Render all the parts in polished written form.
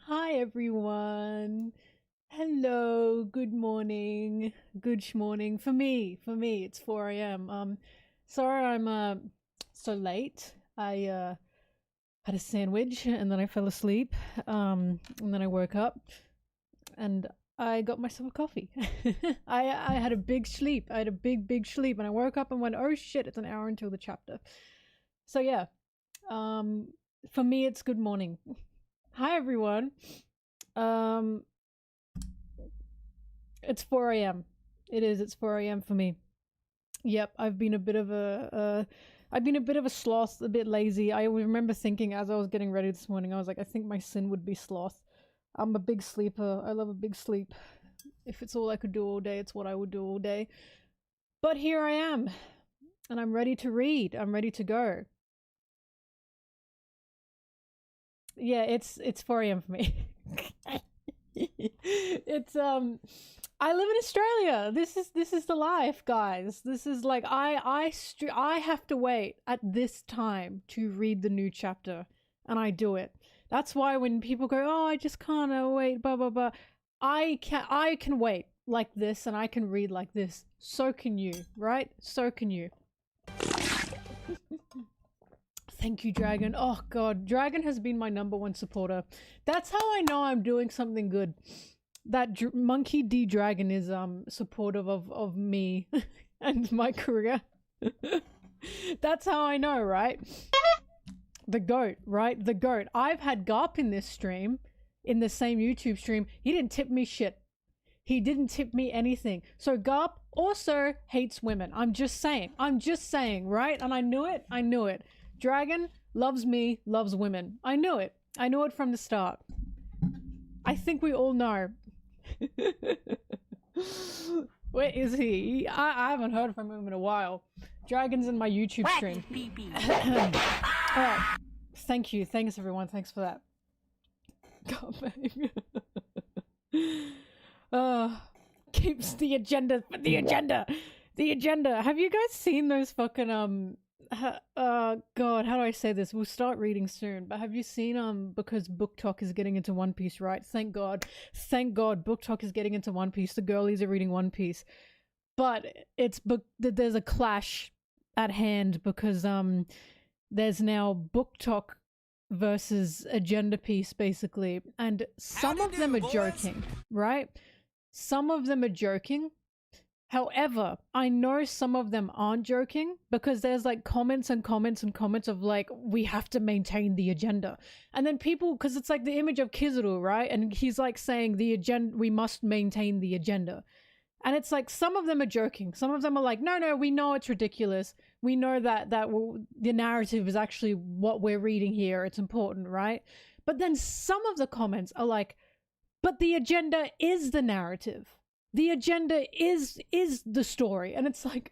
Hi everyone. Hello, good morning. Good morning. For me it's 4 a.m. Sorry I'm so late. I had a sandwich and then I fell asleep. And then I woke up and I got myself a coffee. I had a big sleep. I had a big sleep and I woke up and went, "Oh shit, it's an hour until the chapter." So yeah. Um for me it's good morning. Hi everyone. Um It's 4 a.m. It is. It's 4 a.m. for me. Yep, I've been a bit of a sloth, a bit lazy. I remember thinking as I was getting ready this morning, I was like, I think my sin would be sloth. I'm a big sleeper. I love a big sleep. If it's all I could do all day, it's what I would do all day. But here I am, and I'm ready to read. I'm ready to go. Yeah, it's 4 a.m. for me. It's I live in Australia. This is the life, guys. This is like I have to wait at this time to read the new chapter, and I do it. That's why when people go, "Oh, I just can't wait," blah blah blah. I can wait like this, and I can read like this. So can you, right? So can you. Thank you, Dragon. Oh god, Dragon has been my number one supporter. That's how I know I'm doing something good. That Monkey D Dragon is supportive of me and my career. That's how I know, right? The goat, right? The goat. I've had Garp in this stream, in the same YouTube stream. He didn't tip me shit. He didn't tip me anything. So Garp also hates women. I'm just saying. I'm just saying, right? And I knew it. I knew it. Dragon loves me, loves women. I knew it. I knew it from the start. I think we all know. Where is he? I haven't heard from him in a while. Dragon's in my YouTube stream. Alright. Thank you. Thanks, everyone. Thanks for that. God, babe. Keeps the agenda for the agenda. The agenda. Have you guys seen those fucking god, how do I say this? We'll start reading soon, but have you seen because Book Talk is getting into One Piece, right? Thank God Book Talk is getting into One Piece. The girlies are reading One Piece, but there's a clash at hand because there's now Book Talk versus Agenda Piece basically, and some of them are joking, right? Some of them are joking. However, I know some of them aren't joking because there's like comments and comments and comments of like, we have to maintain the agenda. And then people, because it's like the image of Kizaru, right? And he's like saying the agenda, we must maintain the agenda. And it's like, some of them are joking. Some of them are like, no, we know it's ridiculous. We know that the narrative is actually what we're reading here. It's important, right? But then some of the comments are like, but the agenda is the narrative. The agenda is the story. And it's like,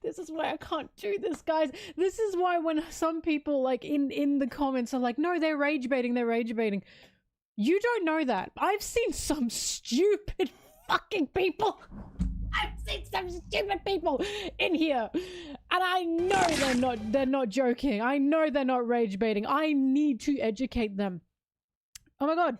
this is why I can't do this, guys. This is why when some people like in the comments are like, no, they're rage baiting. You don't know that. I've seen some stupid fucking people. I've seen some stupid people in here. And I know they're not joking. I know they're not rage baiting. I need to educate them. Oh my god.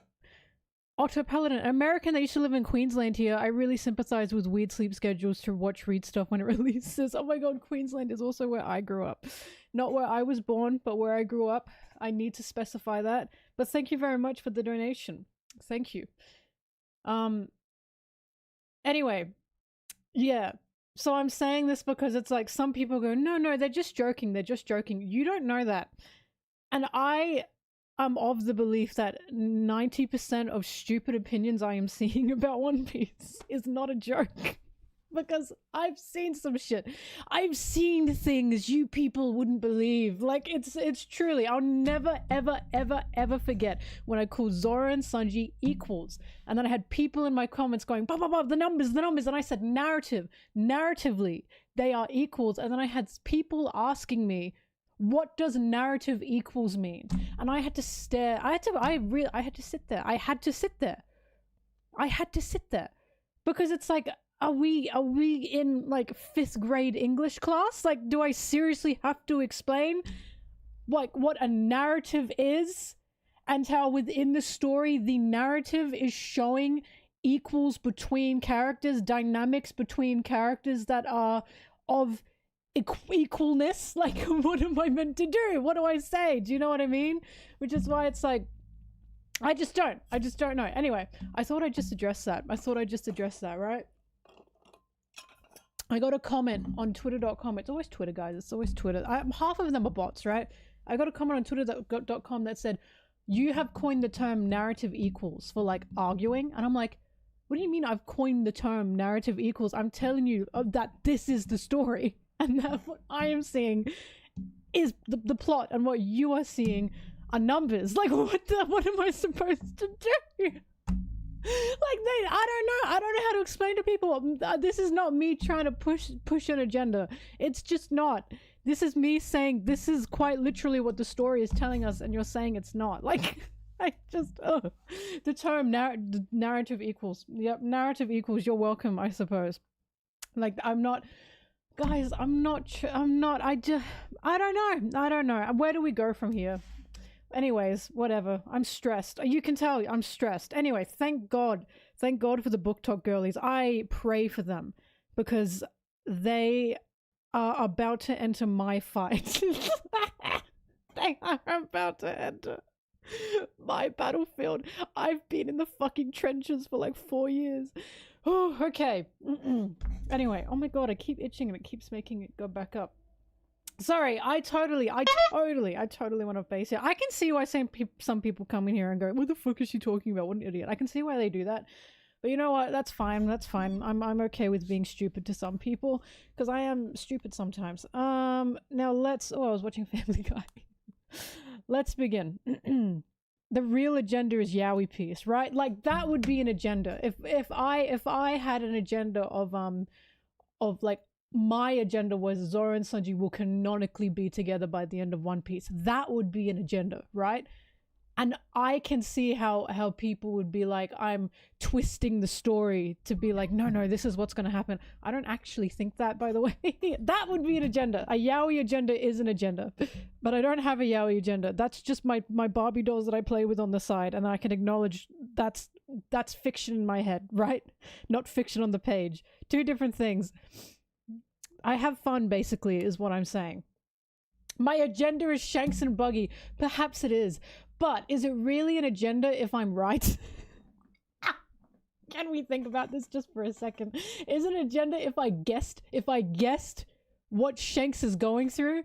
Otto Paladin, an American that used to live in Queensland here. I really sympathize with weird sleep schedules to read stuff when it releases. Oh my god, Queensland is also where I grew up. Not where I was born, but where I grew up. I need to specify that. But thank you very much for the donation. Thank you. Anyway, yeah. So I'm saying this because it's like some people go, no, they're just joking. They're just joking. You don't know that. And I'm of the belief that 90% of stupid opinions I am seeing about One Piece is not a joke. Because I've seen some shit. I've seen things you people wouldn't believe. Like, it's truly, I'll never, ever forget when I called Zoro and Sanji equals. And then I had people in my comments going, blah, blah, blah, the numbers. And I said, narratively, they are equals. And then I had people asking me, what does narrative equals mean? And I had to stare. I had to sit there. I had to sit there because it's like, are we in like 5th grade English class? Like, do I seriously have to explain like what a narrative is and how within the story the narrative is showing equals between characters, dynamics between characters that are of equalness. Like, what am I meant to do? What do I say? Do you know what I mean? Which is why it's like, I just don't know. Anyway, I thought I'd just address that. Right? I got a comment on twitter.com. It's always Twitter, guys. It's always Twitter. Half of them are bots, right? I got a comment on twitter.com that said, you have coined the term narrative equals for like arguing. And I'm like, what do you mean I've coined the term narrative equals? I'm telling you that this is the story. And that what I am seeing is the plot, and what you are seeing are numbers. Like, what am I supposed to do? Like, I don't know how to explain to people. This is not me trying to push an agenda. It's just not. This is me saying this is quite literally what the story is telling us, and you're saying it's not. Like, I just the term narrative equals. Yep, narrative equals. You're welcome, I suppose. Like, I'm not, guys. I don't know. Where do we go from here? Anyways, whatever. I'm stressed. You can tell I'm stressed. Anyway, thank God for the Book Talk girlies. I pray for them because they are about to enter my fight. They are about to enter my battlefield. I've been in the fucking trenches for like 4 years. Oh, okay. Anyway, oh my God, I keep itching and it keeps making it go back up. Sorry, I totally want to face it. I can see why some people come in here and go, what the fuck is she talking about? What an idiot. I can see why they do that. But you know what? That's fine. I'm okay with being stupid to some people, because I am stupid sometimes. Now let's... Oh, I was watching Family Guy. Let's begin. The real agenda is Yaoi Piece, right? Like, that would be an agenda. If I had an agenda of like, my agenda was Zoro and Sanji will canonically be together by the end of One Piece. That would be an agenda, right? And I can see how people would be like, I'm twisting the story to be like, no, this is what's going to happen. I don't actually think that, by the way. That would be an agenda. A yaoi agenda is an agenda. But I don't have a yaoi agenda. That's just my Barbie dolls that I play with on the side. And I can acknowledge that's fiction in my head, right? Not fiction on the page. Two different things. I have fun, basically, is what I'm saying. My agenda is Shanks and Buggy. Perhaps it is. But is it really an agenda if I'm right? Can we think about this just for a second? Is it an agenda if I guessed what Shanks is going through?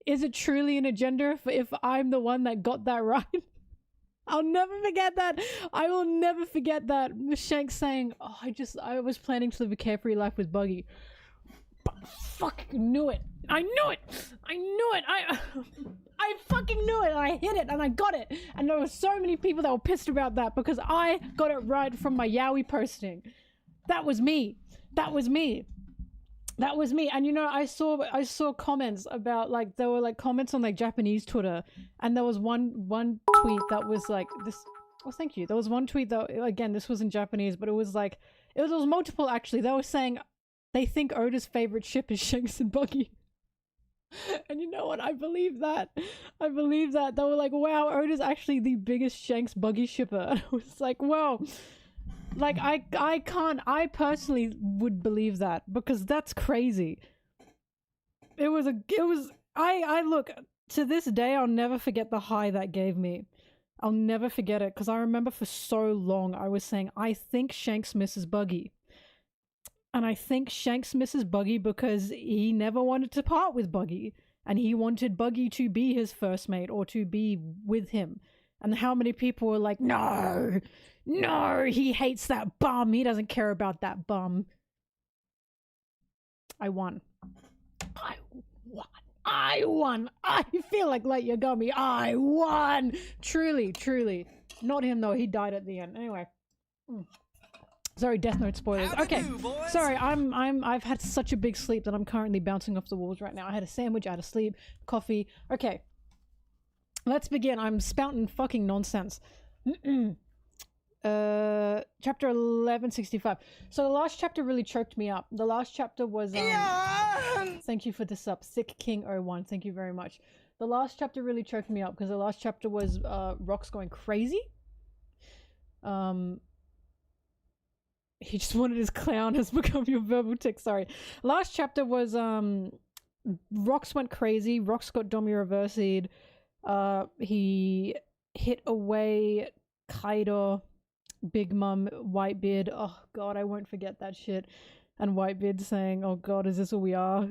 Is it truly an agenda if I'm the one that got that right? I'll never forget that. I will never forget that. Shanks saying, oh, I was planning to live a carefree life with Buggy. But fucking knew it. I knew it. I fucking knew it. I hit it and I got it. And there were so many people that were pissed about that because I got it right from my yaoi posting. That was me. And you know, I saw comments about, like, there were like comments on like Japanese Twitter, and there was one tweet that was like this. Oh, thank you. There was one tweet that, again, this was in Japanese, but it was like it was multiple actually. They were saying they think Oda's favorite ship is Shanks and Buggy. And you know what? I believe that. They were like, wow, Oda's actually the biggest Shanks Buggy shipper. And I was like, wow. Like, I personally would believe that, because that's crazy. I look, to this day, I'll never forget the high that gave me. I'll never forget it, because I remember for so long I was saying, I think Shanks misses Buggy. And I think Shanks misses Buggy because he never wanted to part with Buggy. And he wanted Buggy to be his first mate, or to be with him. And how many people were like, no, he hates that bum. He doesn't care about that bum. I won. I feel like Light Yagami. I won. Truly. Not him though. He died at the end. Anyway. Sorry, Death Note spoilers. Okay, sorry, I've had such a big sleep that I'm currently bouncing off the walls right now. I had a sandwich, I had a sleep, coffee. Okay, let's begin. I'm spouting fucking nonsense. Chapter 1165. So the last chapter really choked me up. The last chapter was thank you for the sub, Sick King 01. Thank you very much. The last chapter really choked me up because the last chapter was Rox going crazy. He just wanted his clown has become your verbal tick. Sorry. Last chapter was Rox went crazy. Rox got Domi reversied. He hit away Kaido, Big Mum, Whitebeard. Oh god, I won't forget that shit. And Whitebeard saying, "Oh god, is this all we are?"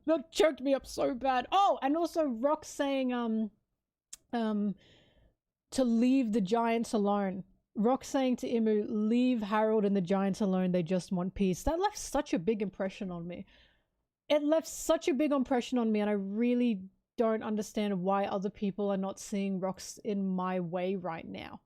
That choked me up so bad. Oh, and also Rox saying to leave the giants alone. Rox saying to Imu, leave Harold and the giants alone, they just want peace. That left such a big impression on me. It left such a big impression on me, and I really don't understand why other people are not seeing Rox in my way right now.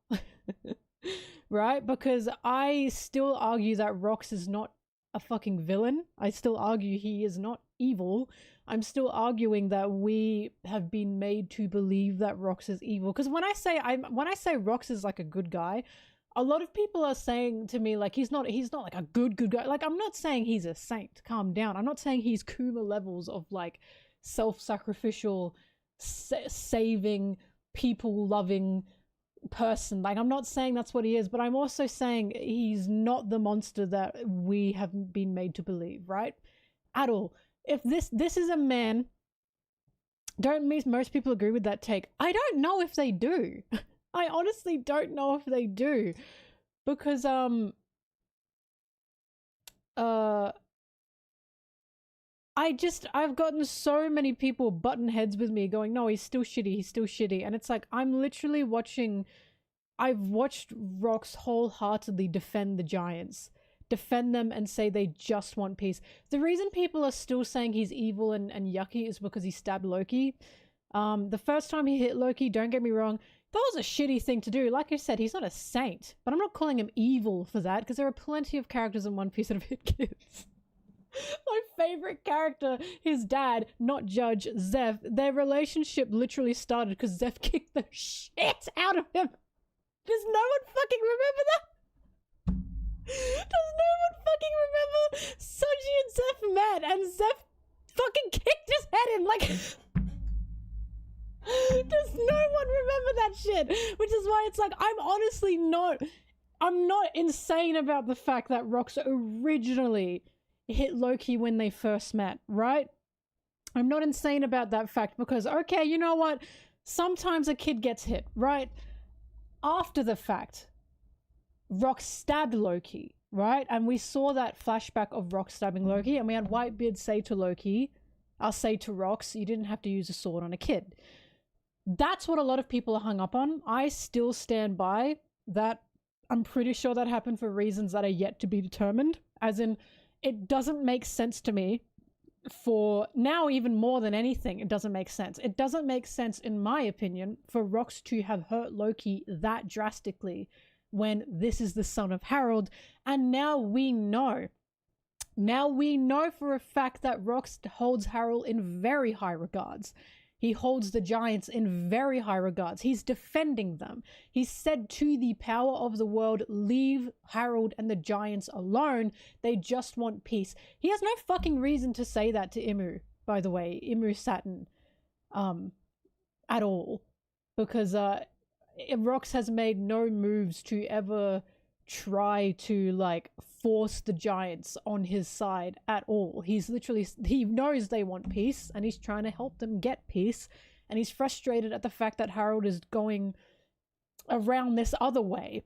Right? Because I still argue that Rox is not a fucking villain. I still argue he is not evil. I'm still arguing that we have been made to believe that Rox is evil. Because when I say Rox is like a good guy, a lot of people are saying to me like he's not like a good guy. Like, I'm not saying he's a saint. Calm down. I'm not saying he's Kuma levels of like self-sacrificial, saving, people-loving person. Like, I'm not saying that's what he is, but I'm also saying he's not the monster that we have been made to believe, right? At all. If this is a man, don't most people agree with that take? I don't know if they do. I honestly don't know if they do, because I've gotten so many people button heads with me going, no, he's still shitty, and it's like, I've watched Rox wholeheartedly defend the giants, defend them and say they just want peace. The reason people are still saying he's evil and yucky is because he stabbed Loki. The first time he hit Loki, don't get me wrong, that was a shitty thing to do. Like I said, he's not a saint, but I'm not calling him evil for that, because there are plenty of characters in One Piece that have hit kids. My favorite character, his dad, not Judge, Zeph, their relationship literally started because Zeph kicked the shit out of him. Does no one fucking remember that? Does no one fucking remember Sanji and Zeph met and Zeph fucking kicked his head in? Like, does no one remember that shit? Which is why it's like, I'm not insane about the fact that Rox originally hit Loki when they first met, right? I'm not insane about that fact because, okay, you know what? Sometimes a kid gets hit, right? After the fact, Rox stabbed Loki, right? And we saw that flashback of Rox stabbing Loki, and we had Whitebeard say to Loki, I'll say to Rox, you didn't have to use a sword on a kid. That's what a lot of people are hung up on. I still stand by that. I'm pretty sure that happened for reasons that are yet to be determined. As in, it doesn't make sense to me for now, even more than anything, it doesn't make sense. It doesn't make sense, in my opinion, for Rox to have hurt Loki that drastically when this is the son of Harold. And now we know for a fact that Rox holds Harold in very high regards. He holds the giants in very high regards. He's defending them. He said to the power of the world, leave Harold and the giants alone. They just want peace. He has no fucking reason to say that to Imu, by the way, Imu Saturn, at all. Because Rox has made no moves to ever try to like force the giants on his side at all. He knows they want peace and he's trying to help them get peace, and he's frustrated at the fact that Harold is going around this other way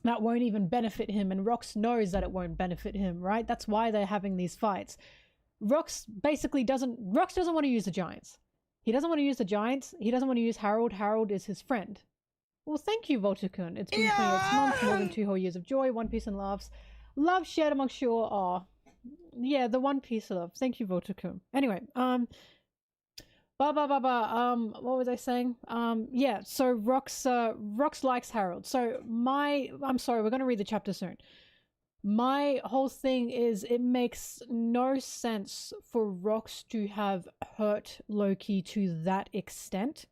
that won't even benefit him, and Rox knows that it won't benefit him, right? That's why they're having these fights. Rox doesn't want to use the giants. He doesn't want to use the giants. He doesn't want to use Harold. Harold is his friend. Well, thank you, Voltakun. It's been 28 months, more than 2 whole years of joy, One Piece and laughs. Love shared amongst you all. Yeah, the One Piece love. Thank you, Voltakun. Anyway, what was I saying? Yeah, so Rox likes Harold. So I'm sorry, we're going to read the chapter soon. My whole thing is, it makes no sense for Rox to have hurt Loki to that extent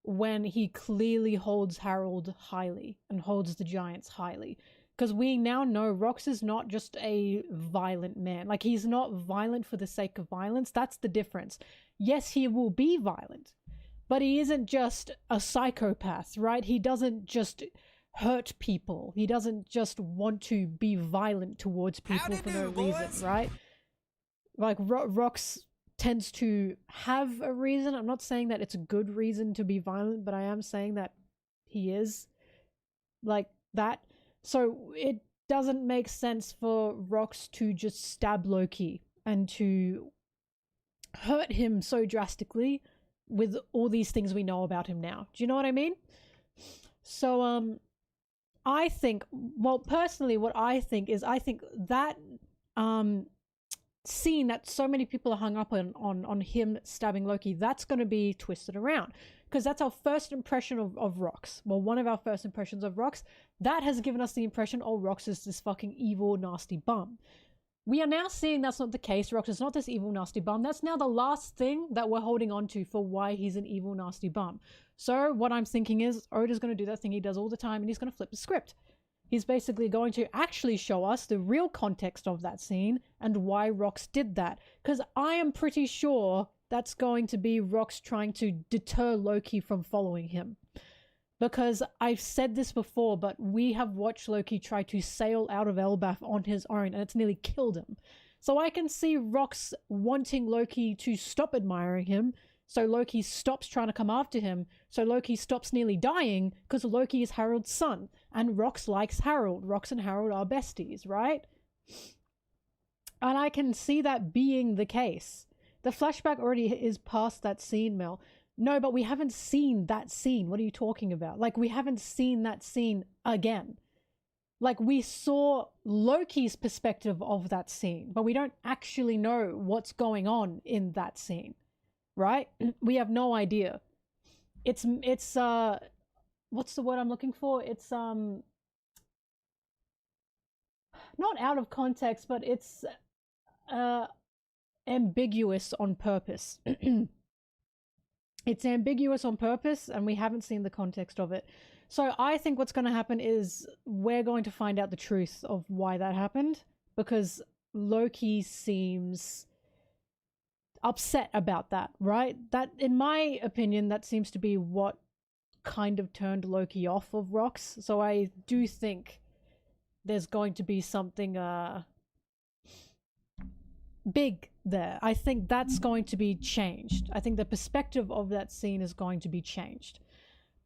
when he clearly holds Harold highly and holds the giants highly. Because we now know Rox is not just a violent man. Like, he's not violent for the sake of violence. That's the difference. Yes, he will be violent, but he isn't just a psychopath, right? He doesn't just hurt people. He doesn't just want to be violent towards people for no reason, right? Like, Rox tends to have a reason. I'm not saying that it's a good reason to be violent, but I am saying that he is like that. So it doesn't make sense for Rox to just stab Loki and to hurt him so drastically with all these things we know about him now. Do you know what I mean? So I think, well, personally, what I think is, I think that scene that so many people are hung up on him stabbing Loki, that's going to be twisted around, because that's our first impression of Rox. Well, one of our first impressions of Rox. That has given us the impression, oh, Rox is this fucking evil, nasty bum. We are now seeing that's not the case. Rox is not this evil, nasty bum. That's now the last thing that we're holding on to for why he's an evil, nasty bum. So what I'm thinking is, Oda's going to do that thing he does all the time, and he's going to flip the script. He's basically going to actually show us the real context of that scene and why Rox did that. Because I am pretty sure that's going to be Rox trying to deter Loki from following him. Because I've said this before, but we have watched Loki try to sail out of Elbaf on his own, and it's nearly killed him. So I can see Rox wanting Loki to stop admiring him, so Loki stops trying to come after him, so Loki stops nearly dying, because Loki is Harold's son, and Rox likes Harold. Rox and Harold are besties, right? And I can see that being the case. The flashback already is past that scene, Mel. No, but we haven't seen that scene. What are you talking about? Like, we haven't seen that scene again. Like, we saw Loki's perspective of that scene, but we don't actually know what's going on in that scene. Right? We have no idea. It's what's the word I'm looking for? It's not out of context, but it's ambiguous on purpose. It's ambiguous on purpose, and we haven't seen the context of it. So I think what's going to happen is we're going to find out the truth of why that happened, because Loki seems upset about that, right? That, in my opinion, that seems to be what kind of turned Loki off of Rox. So I do think there's going to be something big there. I think that's going to be changed. I think the perspective of that scene is going to be changed.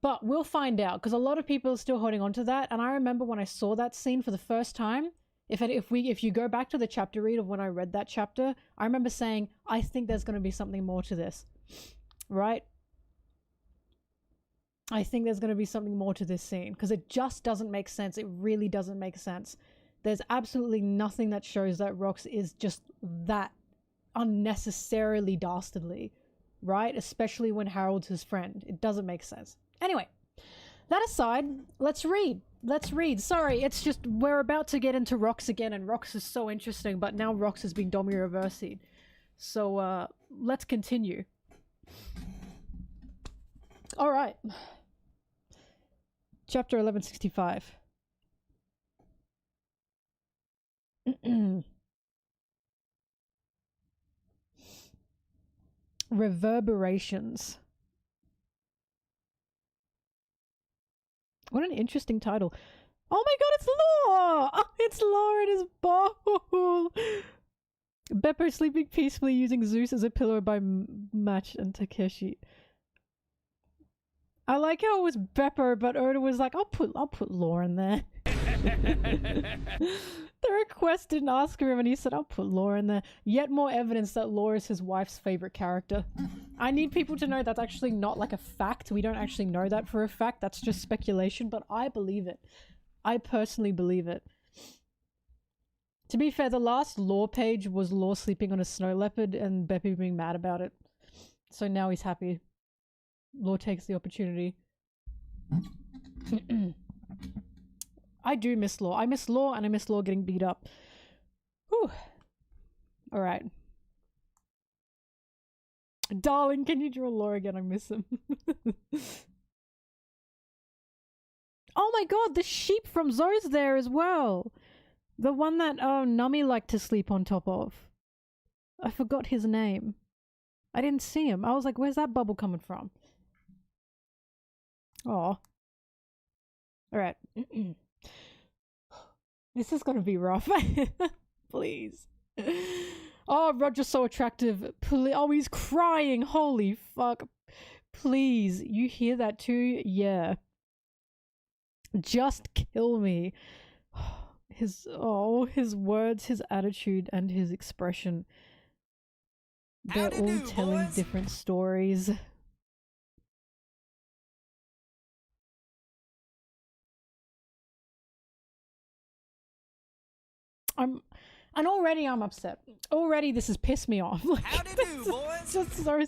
But we'll find out, because a lot of people are still holding on to that. And I remember when I saw that scene for the first time, if you go back to the chapter read of when I read that chapter, I remember saying, I think there's going to be something more to this, right? I think there's going to be something more to this scene, because it just doesn't make sense. It really doesn't make sense. There's absolutely nothing that shows that Rox is just that unnecessarily dastardly, right? Especially when Harold's his friend. It doesn't make sense. Anyway, that aside, let's read. Sorry, it's just we're about to get into Rox again, and Rox is so interesting, but now Rox has been Domi reversied. So let's continue. All right. Chapter 1165. Reverberations. What an interesting title. Oh my god, it's Law! Oh, it's Law in his bowl! Beppo sleeping peacefully using Zeus as a pillow by Match and Takeshi. I like how it was Beppo, but Oda was like, I'll put Law in there. The request didn't ask him, and he said, I'll put Law in there. Yet more evidence that Law is his wife's favorite character. I need people to know that's actually not like a fact. We don't actually know that for a fact. That's just speculation, but I believe it. I personally believe it. To be fair, the last Law page was Law sleeping on a snow leopard and Beppy being mad about it. So now he's happy. Law takes the opportunity. I do miss Law. I miss Law, and I miss Law getting beat up. Whew. Alright. Darling, can you draw Law again? I miss him. Oh my god, the sheep from Zoe's there as well. The one that Nummy liked to sleep on top of. I forgot his name. I didn't see him. I was like, where's that bubble coming from? Oh. Alright. This is gonna be rough. Please. Oh, Roger's so attractive. Oh, he's crying. Holy fuck. Please. You hear that too? Yeah. Just kill me. His words, his attitude, and his expression. They're all telling different stories. And already I'm upset. Already this has pissed me off. Like, how to do, boys? Just so...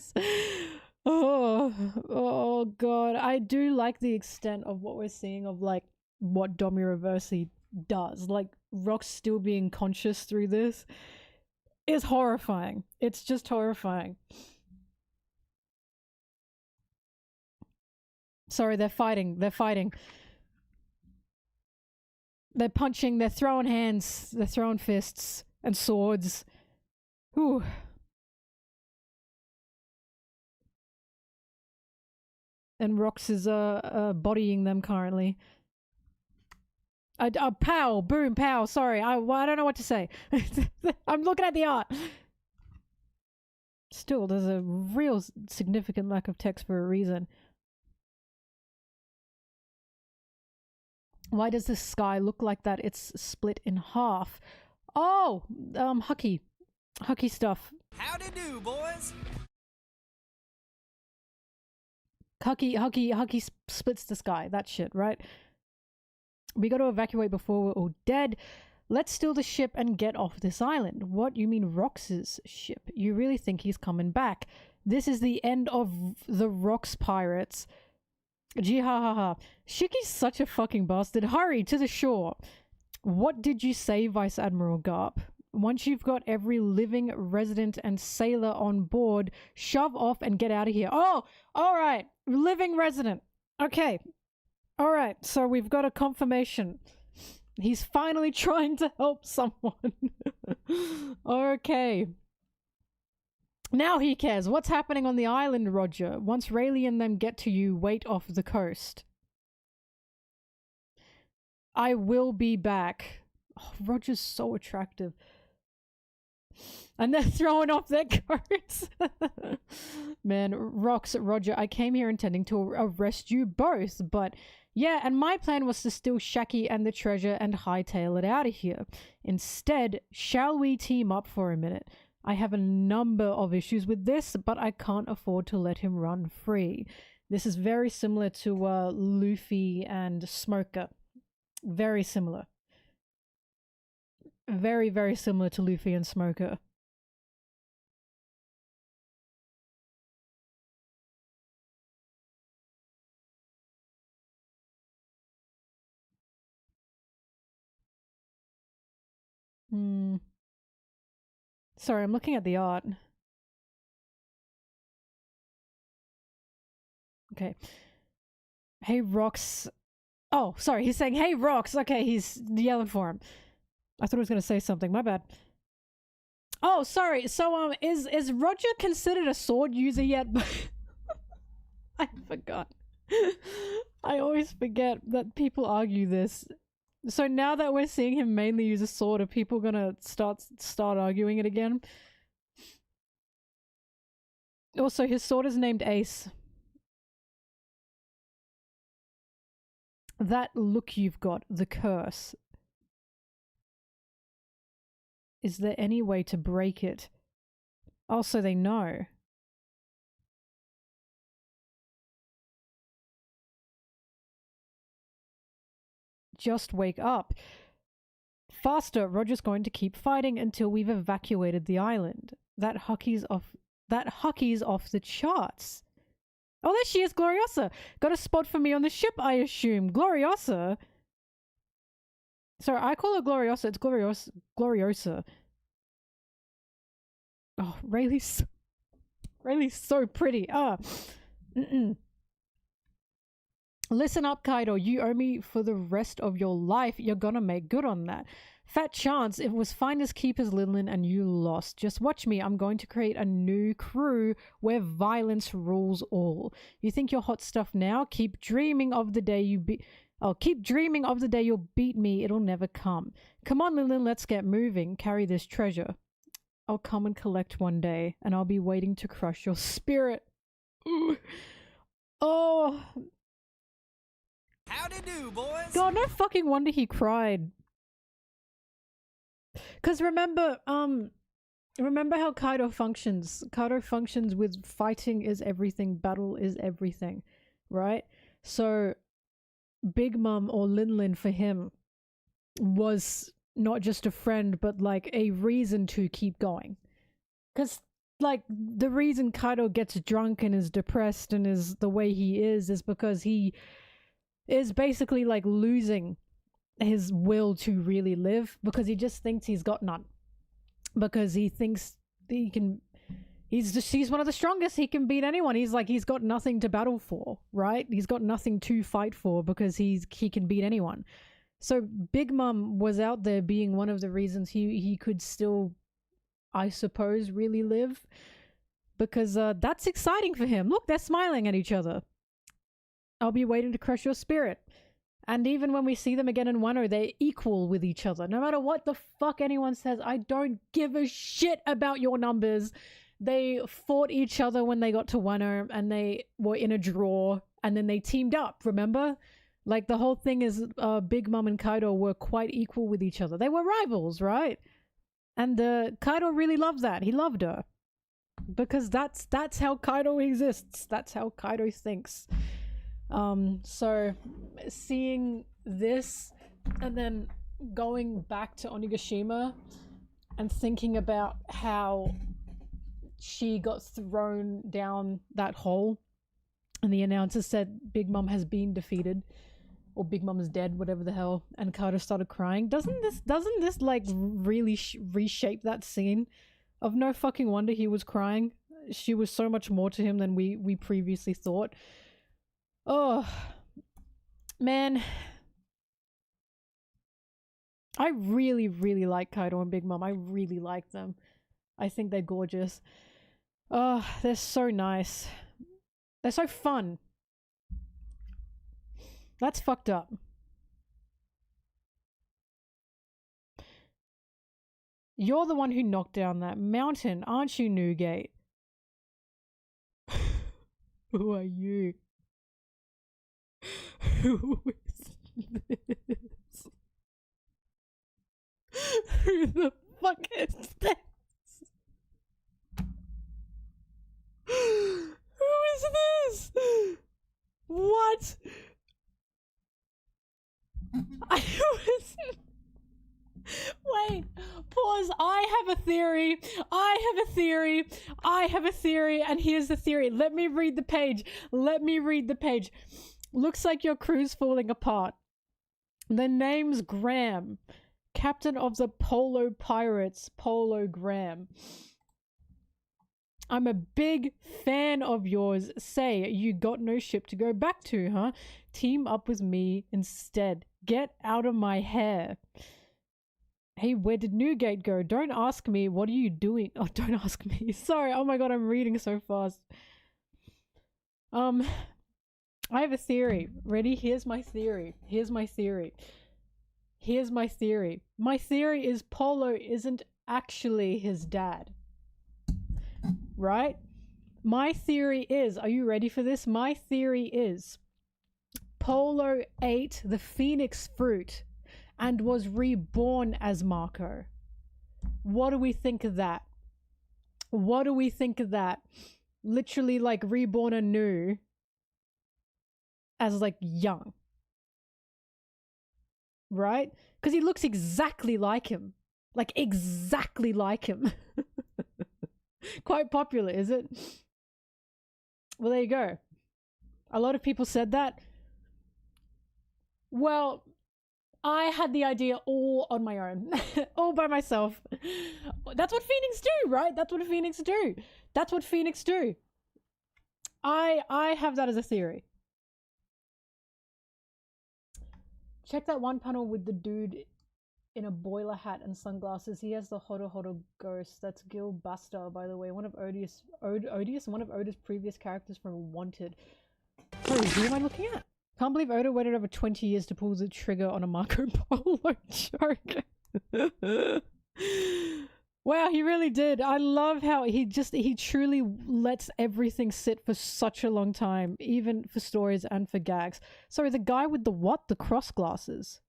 Oh god. I do like the extent of what we're seeing of like what Domiroversi does. Like Rox still being conscious through this is horrifying. It's just horrifying. Sorry, they're fighting. They're fighting. They're punching, they're throwing hands, they're throwing fists and swords. Whew. And Rox is bodying them currently. Pow, boom, pow. Sorry, I don't know what to say. I'm looking at the art. Still, there's a real significant lack of text for a reason. Why does the sky look like that? It's split in half. Oh, Hucky stuff. How to do, boys? Hucky splits the sky. That shit, right? We got to evacuate before we're all dead. Let's steal the ship and get off this island. What? You mean Rox's ship? You really think he's coming back? This is the end of the Rox pirates. Gee ha ha ha. Shiki's such a fucking bastard. Hurry to the shore. What did you say, Vice Admiral Garp? Once you've got every living resident and sailor on board, shove off and get out of here. Oh, alright. Living resident. Okay. Alright, so we've got a confirmation. He's finally trying to help someone. Okay. Now he cares. What's happening on the island, Roger? Once Rayleigh and them get to you, wait off the coast. I will be back. Oh, Roger's so attractive. And they're throwing off their coats. Man, Roger, I came here intending to arrest you both, but yeah, and my plan was to steal Shaki and the treasure and hightail it out of here. Instead, shall we team up for a minute? I have a number of issues with this, but I can't afford to let him run free. This is very similar to Luffy and Smoker. Very similar. Very, very similar to Luffy and Smoker. Sorry, I'm looking at the art. Okay. Hey, Rox. Oh, sorry, he's saying, hey, Rox. Okay, he's yelling for him. I thought he was going to say something. My bad. Oh, sorry. So, is Roger considered a sword user yet? I forgot. I always forget that people argue this. So now that we're seeing him mainly use a sword, are people gonna start arguing it again? Also, his sword is named Ace. That look you've got, the curse. Is there any way to break it? Also, they know. Just wake up. Faster, Roger's going to keep fighting until we've evacuated the island. That Hucky's off the charts. Oh, there she is, Gloriosa. Got a spot for me on the ship, I assume. Gloriosa? Sorry, I call her Gloriosa. It's Gloriosa. Oh, Rayleigh's so pretty. Ah. Listen up, Kaido. You owe me for the rest of your life. You're gonna make good on that. Fat chance. It was finders keepers, Linlin, and you lost. Just watch me. I'm going to create a new crew where violence rules all. You think you're hot stuff now? Keep dreaming of the day you be. Oh, keep dreaming of the day you'll beat me. It'll never come. Come on, Linlin. Let's get moving. Carry this treasure. I'll come and collect one day, and I'll be waiting to crush your spirit. Ooh. Oh. Howdy do, boys. God, no fucking wonder he cried. Cause remember how Kaido functions. Kaido functions with fighting is everything, battle is everything, right? So Big Mom or Linlin for him was not just a friend, but like a reason to keep going. Cause like the reason Kaido gets drunk and is depressed and is the way he is because he is basically like losing his will to really live because he just thinks he's got none. Because he thinks he can, he's one of the strongest, he can beat anyone. He's like, he's got nothing to battle for, right? He's got nothing to fight for because he can beat anyone. So Big Mom was out there being one of the reasons he could still, I suppose, really live. Because that's exciting for him. Look, they're smiling at each other. I'll be waiting to crush your spirit. And even when we see them again in Wano, they're equal with each other. No matter what the fuck anyone says, I don't give a shit about your numbers. They fought each other when they got to Wano and they were in a draw and then they teamed up, remember? Like the whole thing is Big Mom and Kaido were quite equal with each other. They were rivals, right? And Kaido really loved that. He loved her. Because that's how Kaido exists. That's how Kaido thinks. So seeing this and then going back to Onigashima and thinking about how she got thrown down that hole and the announcer said Big Mom has been defeated or Big Mom is dead, whatever the hell, and Kaido started crying. Doesn't this like really reshape that scene? Of no fucking wonder he was crying. She was so much more to him than we previously thought. Oh, man. I really, really like Kaido and Big Mom. I really like them. I think they're gorgeous. Oh, they're so nice. They're so fun. That's fucked up. You're the one who knocked down that mountain, aren't you, Newgate? Who are you? Who is this? Who the fuck is this? Who is this? What? I was... Wait, pause. I have a theory. I have a theory, and here's the theory. Let me read the page. Looks like your crew's falling apart. The name's Graham, captain of the Polo Pirates, Polo Graham. I'm a big fan of yours. Say, you got no ship to go back to, huh? Team up with me instead. Get out of my hair. Hey, where did Newgate go? Don't ask me. What are you doing? Oh, don't ask me. Sorry. Oh my god, I'm reading so fast. I have a theory. Ready? Here's my theory. My theory is Polo isn't actually his dad. Right? My theory is, are you ready for this? My theory is Polo ate the phoenix fruit and was reborn as Marco. What do we think of that? Literally like reborn anew as like young. Right? Because he looks exactly like him. Like exactly like him. Quite popular, is it? Well, there you go. A lot of people said that. Well, I had the idea all on my own. All by myself. That's what Phoenix do, right? That's what Phoenix do. I have that as a theory. Check that one panel with the dude in a boiler hat and sunglasses. He has the Hodo Hodo ghost. That's Gil Buster, by the way. One of Odious, one of Oda's previous characters from Wanted. Sorry, who am I looking at? Can't believe Oda waited over 20 years to pull the trigger on a Marco Polo joke. Wow, he really did. I love how he truly lets everything sit for such a long time, even for stories and for gags. Sorry, the guy with the what? The cross glasses.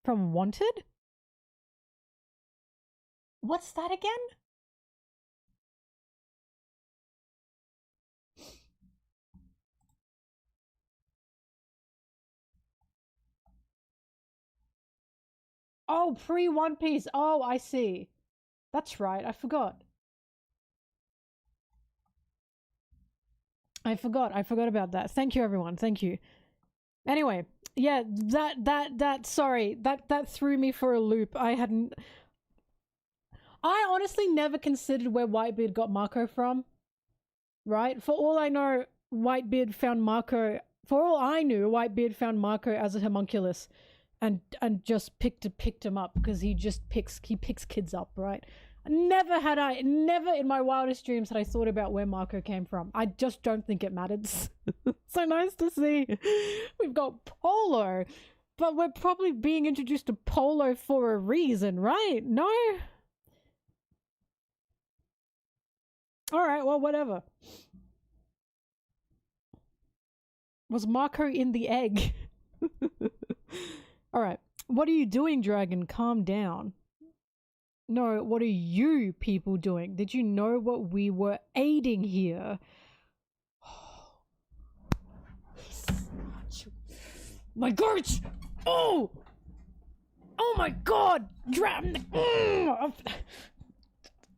From Wanted? What's that again? Oh, pre-One Piece. Oh, I see. That's right. I forgot. I forgot about that. Thank you, everyone. Thank you. Anyway, yeah, sorry. That threw me for a loop. I honestly never considered where Whitebeard got Marco from. Right? For all I know, Whitebeard found Marco... For all I knew, Whitebeard found Marco as a homunculus. And just picked him up because he picks kids up, right? Never in my wildest dreams had I thought about where Marco came from. I just don't think it matters. So nice to see. We've got Polo, but we're probably being introduced to Polo for a reason, right? No? Alright, well, whatever. Was Marco in the egg? Alright. What are you doing, Dragon? Calm down. No, what are you people doing? Did you know what we were aiding here? My gosh! Oh! Oh my god!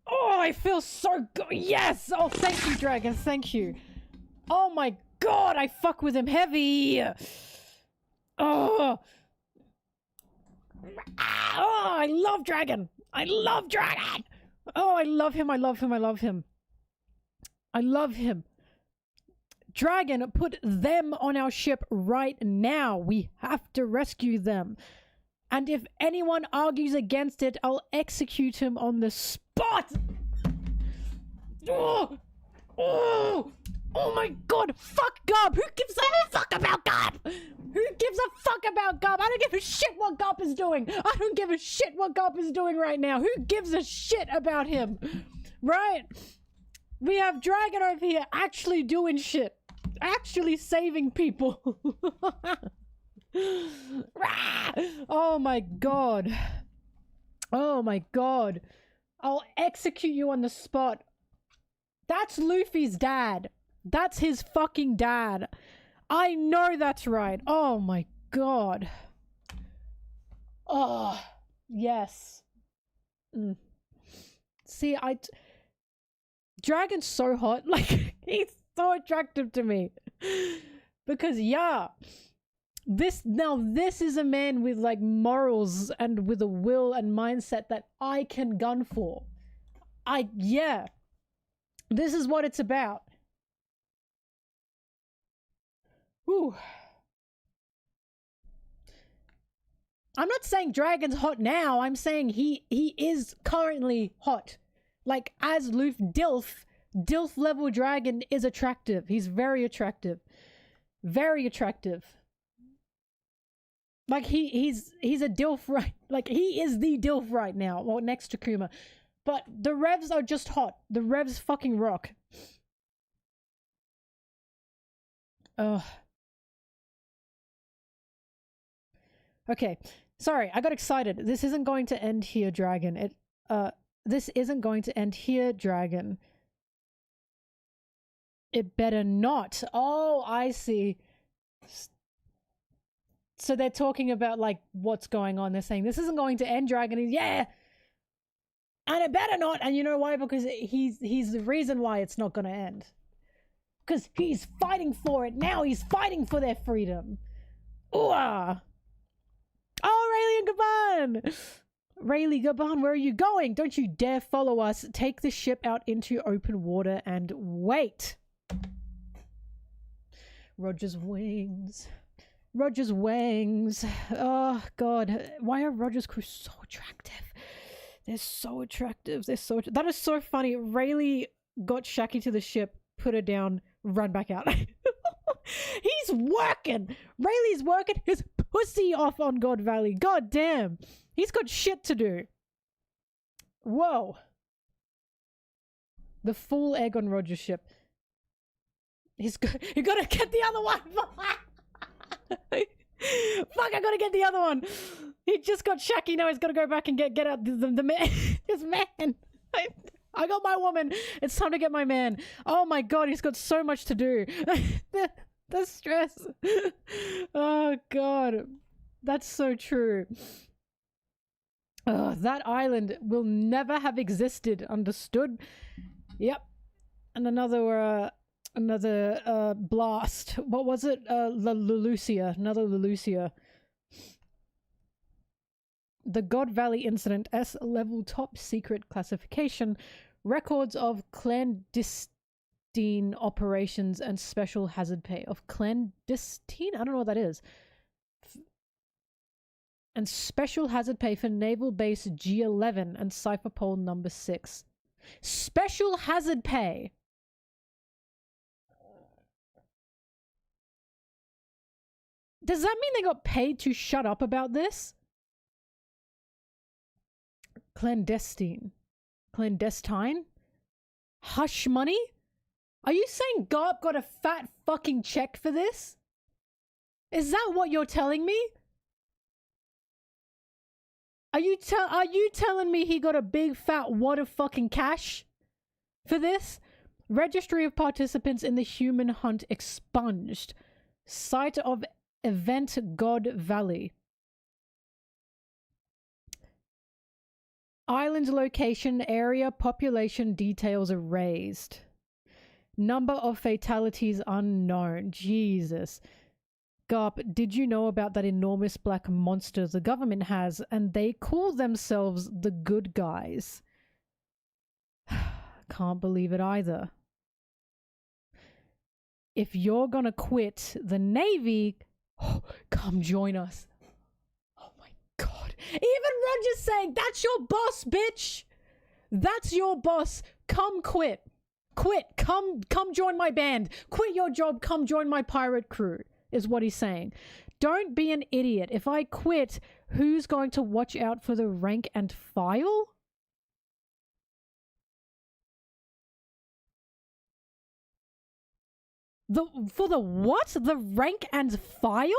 Oh, I feel so good. Yes! Oh, thank you, Dragon. Thank you. Oh my god, I fuck with him heavy. Oh! Oh, I love Dragon. I love Dragon. Oh, I love him. I love him. I love him. I love him. Dragon, put them on our ship right now. We have to rescue them. And if anyone argues against it, I'll execute him on the spot. Oh, oh, oh my god. Fuck Garb. Who gives a fuck about Garb? Who gives a fuck about Garb? I don't give a shit what Garb is doing. I don't give a shit what Garb is doing right now. Who gives a shit about him? Right? We have Dragon over here actually doing shit. Actually saving people. Oh my god. Oh my god. I'll execute you on the spot. That's Luffy's dad. That's his fucking dad. I know that's right. Oh my god. Oh, yes. See, Dragon's so hot. Like, he's so attractive to me. Because, yeah. This is a man with, like, morals and with a will and mindset that I can gun for. Yeah. This is what it's about. Ooh. I'm not saying Dragon's hot now. I'm saying he is currently hot. Like, as Dilf level Dragon is attractive. He's very attractive. Very attractive. Like, he's a Dilf right... Like, he is the Dilf right now. Well, next to Kuma. But the revs are just hot. The revs fucking rock. Ugh. Okay. Sorry, I got excited. This isn't going to end here, Dragon. This isn't going to end here, Dragon. It better not. Oh, I see. So they're talking about, like, what's going on. They're saying, this isn't going to end, Dragon. And yeah! And it better not! And you know why? Because he's the reason why it's not gonna end. Because he's fighting for it now! He's fighting for their freedom! Ooh ah! Oh, Rayleigh and Gaban! Rayleigh, Gaban, where are you going? Don't you dare follow us. Take the ship out into open water and wait. Roger's wings. Roger's wangs. Oh, God. Why are Roger's crew so attractive? They're so attractive. That is so funny. Rayleigh got Shaki to the ship, put her down, run back out. He's working. Rayleigh's working his pussy off on God Valley. God damn. He's got shit to do. Whoa. The full egg on Roger's ship. You gotta get the other one. Fuck, I gotta get the other one. He just got Shaki. Now he's gotta go back and get out the man. His man. I got my woman. It's time to get my man. Oh my God, he's got so much to do. The stress. Oh God. That's so true. That island will never have existed. Understood? Yep. And another blast. What was it? Lelucia. Another Lelucia. The God Valley incident. S-level top secret classification. Records of clandestine operations and special hazard pay. Of clandestine? I don't know what that is. And special hazard pay for Naval Base G11 and Cypher Pole number 6. Special hazard pay. Does that mean they got paid to shut up about this? Clandestine. Clandestine? Hush money? Are you saying Garp got a fat fucking check for this? Is that what you're telling me? Are you telling me he got a big fat wad of fucking cash for this? Registry of participants in the human hunt expunged. Site of event God Valley. Island location, area, population details erased. Number of fatalities unknown. Jesus. Garp, did you know about that enormous black monster the government has, and they call themselves the good guys? Can't believe it either. If you're gonna quit the Navy, come join us. Oh my God. Even Roger's saying, that's your boss, bitch. That's your boss. Come quit. Quit. Come join my band. Quit your job. Come join my pirate crew. Is what he's saying. Don't be an idiot. If I quit, who's going to watch out for the rank and file? For the what? The rank and file?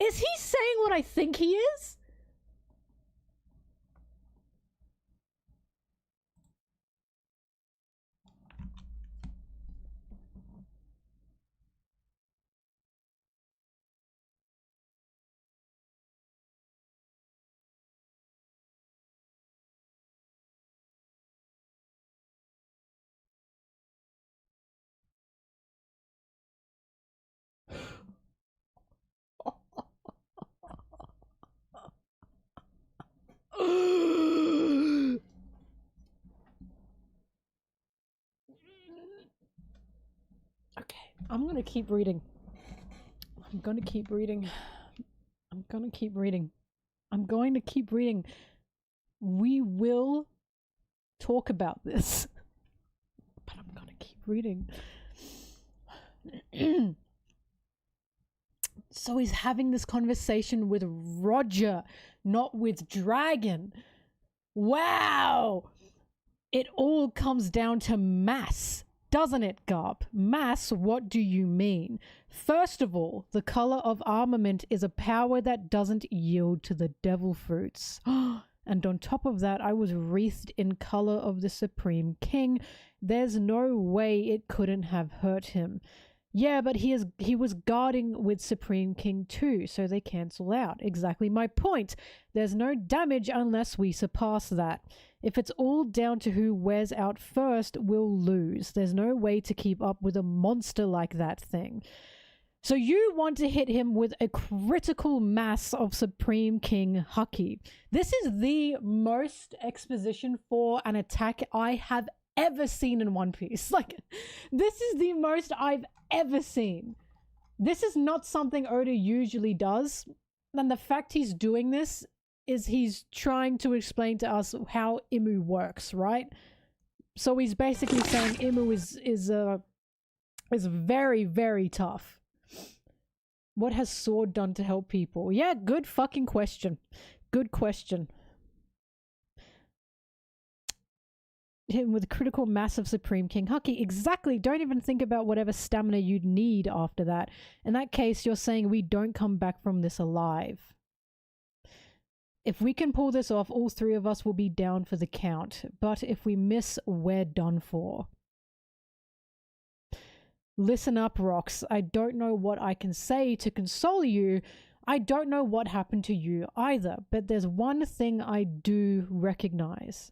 Is he saying what I think he is? Okay, I'm gonna keep reading. I'm going to keep reading. We will talk about this. But I'm gonna keep reading. So he's having this conversation with Roger, not with Dragon. Wow! It all comes down to mass, doesn't it, Garp? Mass, what do you mean? First of all, the color of armament is a power that doesn't yield to the devil fruits. And on top of that, I was wreathed in color of the Supreme King. There's no way it couldn't have hurt him. Yeah, but he was guarding with Supreme King too, so they cancel out. Exactly my point. There's no damage unless we surpass that. If it's all down to who wears out first, we'll lose. There's no way to keep up with a monster like that thing. So you want to hit him with a critical mass of Supreme King Haki. This is the most exposition for an attack I have ever seen in One Piece. Like, this is the most I've ever seen. This is not something Oda usually does. And the fact he's doing this is he's trying to explain to us how Imu works, right? So he's basically saying Imu is very, very tough. What has Sword done to help people? Yeah, good fucking question. Good question. Him with critical mass of Supreme King Haki. Exactly. Don't even think about whatever stamina you'd need after that. In that case, you're saying we don't come back from this alive. If we can pull this off, all three of us will be down for the count. But if we miss, we're done for. Listen up, Rox. I don't know what I can say to console you. I don't know what happened to you either. But there's one thing I do recognize.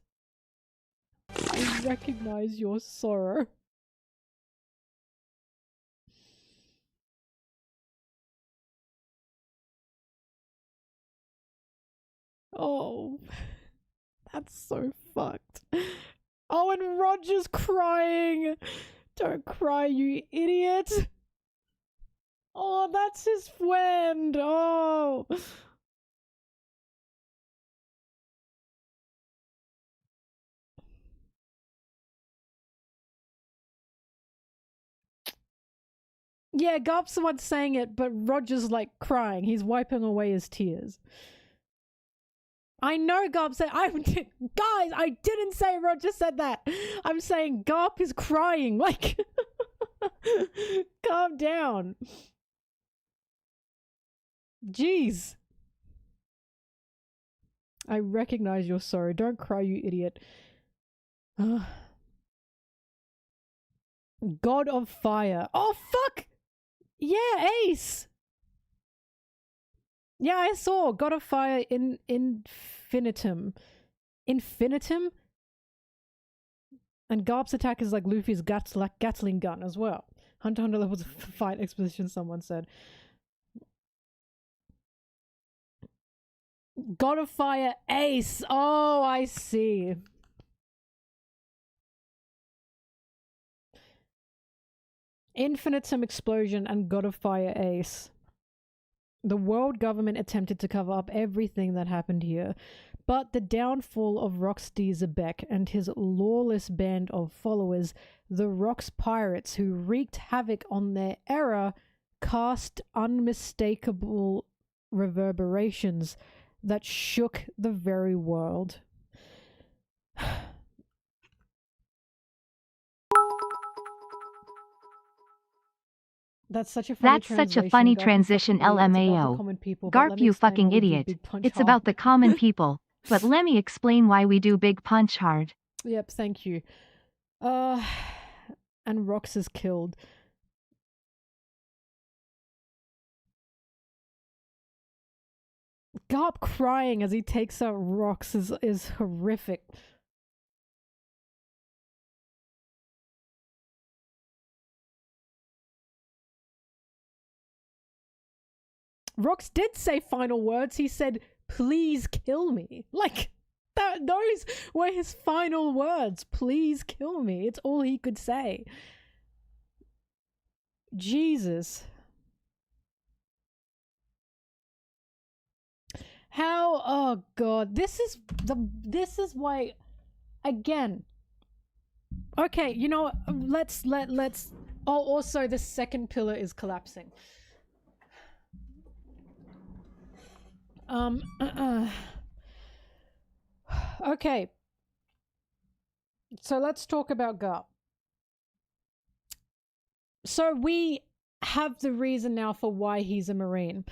I recognize your sorrow. Oh, that's so fucked. Oh, and Roger's crying. Don't cry, you idiot. Oh, that's his friend. Oh. Yeah, Garp's the one saying it, but Roger's like crying. He's wiping away his tears. I know Garp said, guys, I didn't say Roger said that. I'm saying Garp is crying. Like, calm down. Jeez. I recognize your sorrow. Don't cry, you idiot. God of Fire. Oh, fuck! Yeah, Ace! Yeah, I saw God of Fire in Infinitum. Infinitum? And Garp's attack is like Luffy's Gatling gun as well. Hunter x Hunter levels of fight exposition, someone said. God of Fire Ace. Oh, I see. Infinitum Explosion and God of Fire Ace. The world government attempted to cover up everything that happened here, but the downfall of Roxy Zebek and his lawless band of followers, the Rox Pirates, who wreaked havoc on their era, cast unmistakable reverberations that shook the very world. That's such a funny transition, LMAO. Garp, you fucking idiot. It's about the common people. But let me explain why we do Big Punch hard. Yep, thank you. And Rox is killed. Garp crying as he takes out Rox is horrific. Rox did say final words. He said, "Please kill me." Like, those were his final words. Please kill me. It's all he could say. Jesus. How? Oh God. This is why. Again. Okay. You know. Let's. Oh, also the second pillar is collapsing. Okay. So let's talk about Garp. So we have the reason now for why he's a Marine.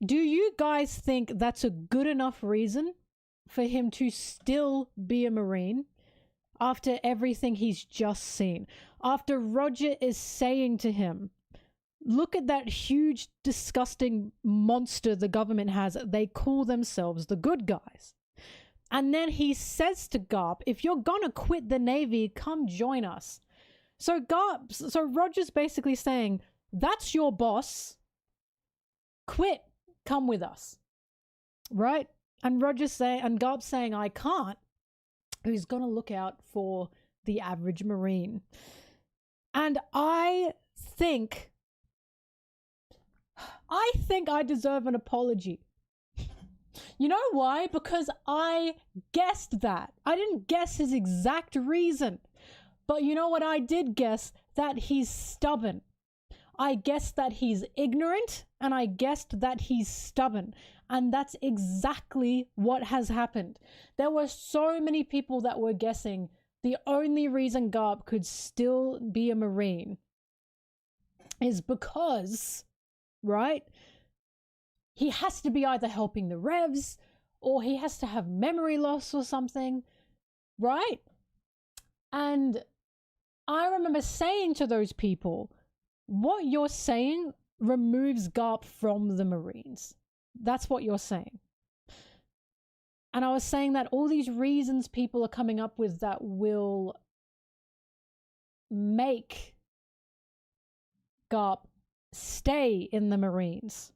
Do you guys think that's a good enough reason for him to still be a Marine after everything he's just seen? After Roger is saying to him, look at that huge, disgusting monster the government has. They call themselves the good guys. And then he says to Garp, if you're gonna quit the Navy, come join us. So Roger's basically saying, that's your boss. Quit. Come with us. Right? And Garp's saying, I can't. He's gonna look out for the average Marine. And I think I deserve an apology. You know why? Because I guessed that. I didn't guess his exact reason. But you know what I did guess? That he's stubborn. I guessed that he's ignorant, and I guessed that he's stubborn. And that's exactly what has happened. There were so many people that were guessing the only reason Garp could still be a Marine is because, right, he has to be either helping the Revs or he has to have memory loss or something, right? And I remember saying to those people, what you're saying removes Garp from the Marines. That's what you're saying. And I was saying that all these reasons people are coming up with that will make Garp stay in the Marines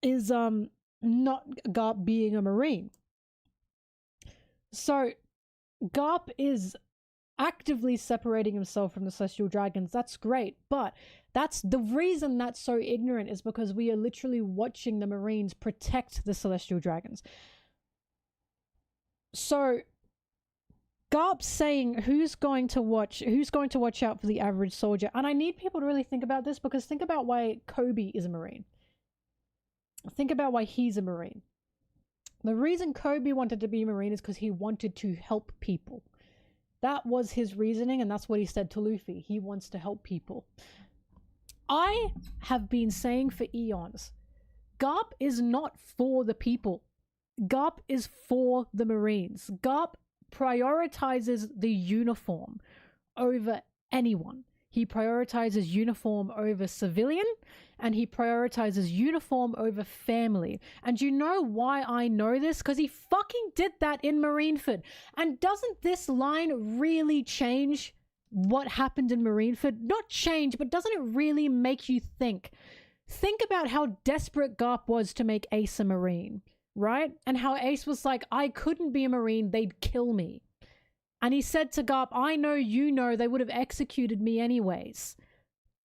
is not Garp being a Marine. So Garp is actively separating himself from the Celestial Dragons. That's great, but that's the reason that's so ignorant is because we are literally watching the Marines protect the Celestial Dragons. So Garp saying who's going to watch out for the average soldier, and I need people to really think about this, because think about why Kobe is a Marine. Think about why he's a Marine. The reason Kobe wanted to be a Marine is because he wanted to help people. That was his reasoning, and that's what he said to Luffy. He wants to help people. I have been saying for eons, Garp is not for the people. Garp is for the Marines. Garp prioritizes the uniform over anyone. He prioritizes uniform over civilian, and he prioritizes uniform over family. And you know why I know this? Because he fucking did that in Marineford. And doesn't this line really change what happened in Marineford? Not change, but doesn't it really make you think? Think about how desperate Garp was to make Ace a Marine, right? And how Ace was like, I couldn't be a Marine, they'd kill me. And he said to Garp, I know you know they would have executed me anyways.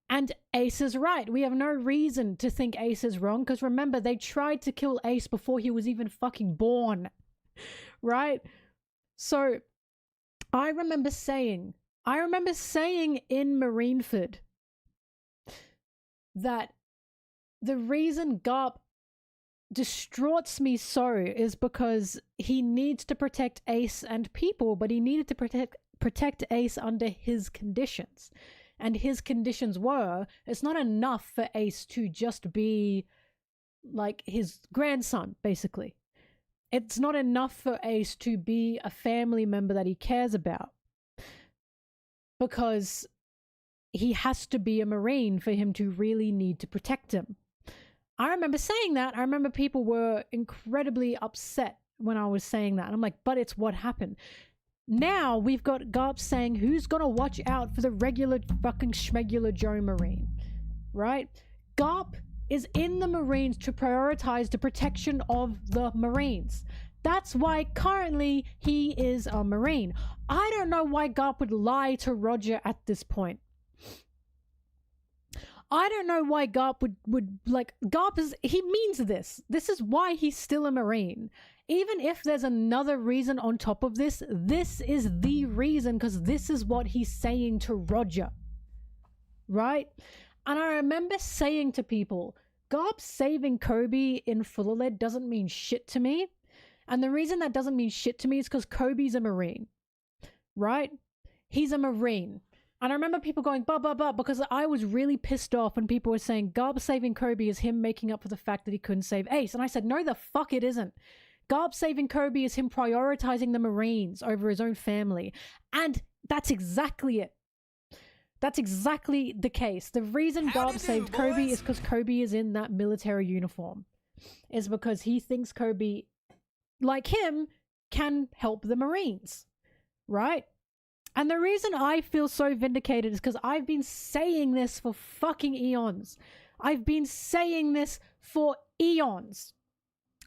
And Ace is right. We have no reason to think Ace is wrong, because remember, they tried to kill Ace before he was even fucking born, right? So I remember saying in Marineford that the reason Garp distraughts me so is because he needs to protect Ace and people, but he needed to protect Ace under his conditions. And his conditions were, it's not enough for Ace to just be like his grandson, basically. It's not enough for Ace to be a family member that he cares about, because he has to be a Marine for him to really need to protect him. I remember saying that. I remember people were incredibly upset when I was saying that. And I'm like, but it's what happened. Now we've got Garp saying who's gonna watch out for the regular fucking schmegular Joe Marine, right? Garp is in the Marines to prioritize the protection of the Marines. That's why currently he is a Marine. I don't know why Garp would lie to Roger at this point. I don't know why Garp would like, Garp is, he means this. This is why he's still a Marine. Even if there's another reason on top of this, this is the reason, because this is what he's saying to Roger, right? And I remember saying to people, Garp saving Kobe in Fullerled doesn't mean shit to me. And the reason that doesn't mean shit to me is because Kobe's a Marine, right? He's a Marine. And I remember people going, bah, because I was really pissed off when people were saying Garp saving Kobe is him making up for the fact that he couldn't save Ace. And I said, no, the fuck it isn't. Garp saving Kobe is him prioritizing the Marines over his own family. And that's exactly it. That's exactly the case. The reason Garp saved Kobe is because Kobe is in that military uniform. Is because he thinks Kobe, like him, can help the Marines. Right? And the reason I feel so vindicated is because I've been saying this for fucking eons. I've been saying this for eons.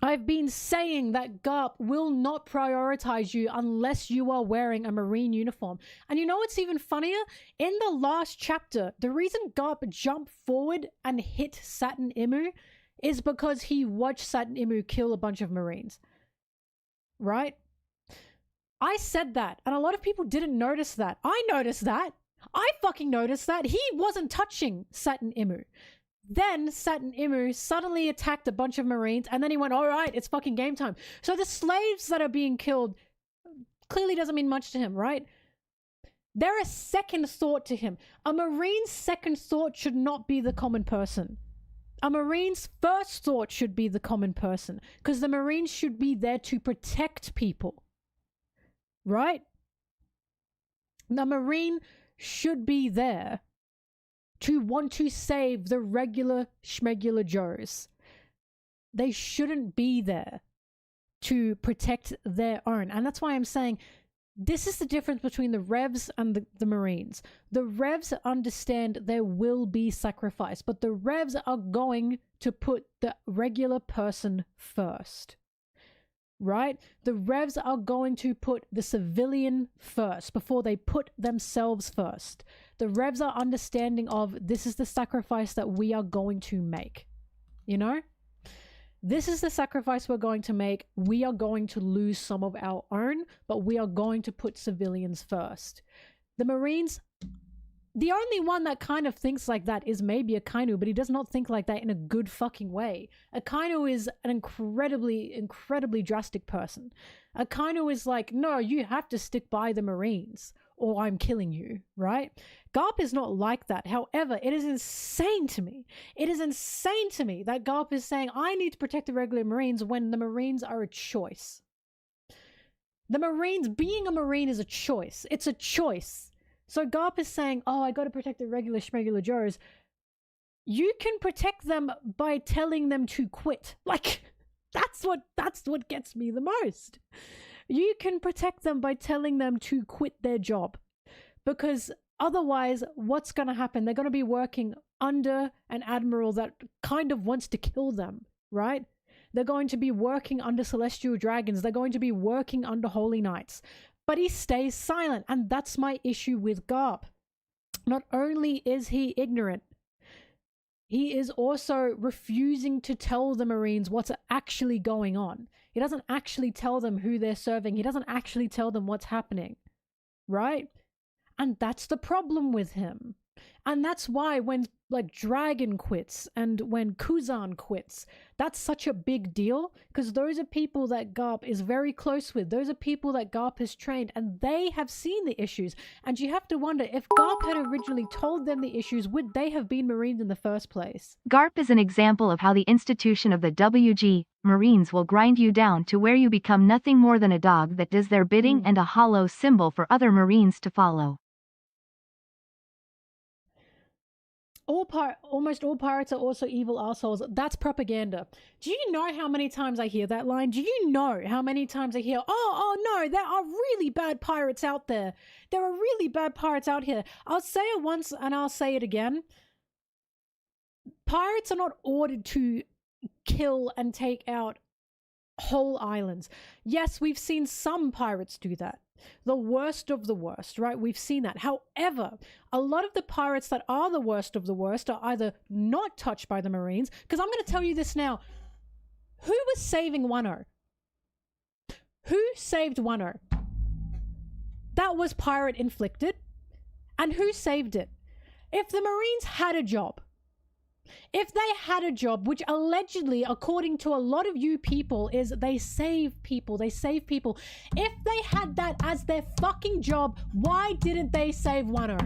I've been saying that GARP will not prioritize you unless you are wearing a Marine uniform. And you know what's even funnier? In the last chapter, the reason GARP jumped forward and hit Saturn Imu is because he watched Saturn Imu kill a bunch of Marines. Right? I said that, and a lot of people didn't notice that. I noticed that. I fucking noticed that. He wasn't touching Saturn Imu. Then Saturn Imu suddenly attacked a bunch of Marines, and then he went, all right, it's fucking game time. So the slaves that are being killed clearly doesn't mean much to him, right? They're a second thought to him. A Marine's second thought should not be the common person. A Marine's first thought should be the common person, because the Marines should be there to protect people, right? The Marine should be there to want to save the regular schmegular Joes. They shouldn't be there to protect their own. And that's why I'm saying this is the difference between the Revs and the Marines. The Revs understand there will be sacrifice, but the Revs are going to put the regular person first. Right? The Revs are going to put the civilian first before they put themselves first. The Revs are understanding of this is the sacrifice that we are going to make. You know? This is the sacrifice we're going to make. We are going to lose some of our own, but we are going to put civilians first. The Marines, the only one that kind of thinks like that is maybe Akainu, but he does not think like that in a good fucking way. Akainu is an incredibly drastic person. Akainu is like, no, you have to stick by the Marines or I'm killing you, right? Garp is not like that. However, it is insane to me. It is insane to me that Garp is saying, I need to protect the regular Marines when the Marines are a choice. The Marines, being a Marine is a choice. It's a choice. So Garp is saying, oh, I got to protect the regular schmegular Joes. You can protect them by telling them to quit. Like, that's what gets me the most. You can protect them by telling them to quit their job. Because otherwise, what's going to happen? They're going to be working under an admiral that kind of wants to kill them, right? They're going to be working under celestial dragons. They're going to be working under holy knights. But he stays silent, and that's my issue with Garp. Not only is he ignorant, he is also refusing to tell the Marines what's actually going on. He doesn't actually tell them who they're serving. He doesn't actually tell them what's happening, right? And that's the problem with him. And that's why when like Dragon quits and when Kuzan quits, that's such a big deal, because those are people that Garp is very close with. Those are people that Garp has trained, and they have seen the issues. And you have to wonder, if Garp had originally told them the issues, would they have been Marines in the first place? Garp is an example of how the institution of the WG Marines will grind you down to where you become nothing more than a dog that does their bidding and a hollow symbol for other Marines to follow. Almost all pirates are also evil assholes. That's propaganda. Do you know how many times I hear that line? Do you know how many times I hear, oh no, there are really bad pirates out there. There are really bad pirates out here. I'll say it once and I'll say it again. Pirates are not ordered to kill and take out whole islands. Yes, we've seen some pirates do that. The worst of the worst, right? We've seen that. However, a lot of the pirates that are the worst of the worst are either not touched by the Marines, because I'm going to tell you this now. Who was saving Wano? Who saved Wano? That was pirate inflicted. And who saved it? If the Marines had a job, if they had a job, which allegedly, according to a lot of you people, is they save people. If they had that as their fucking job, why didn't they save Wano?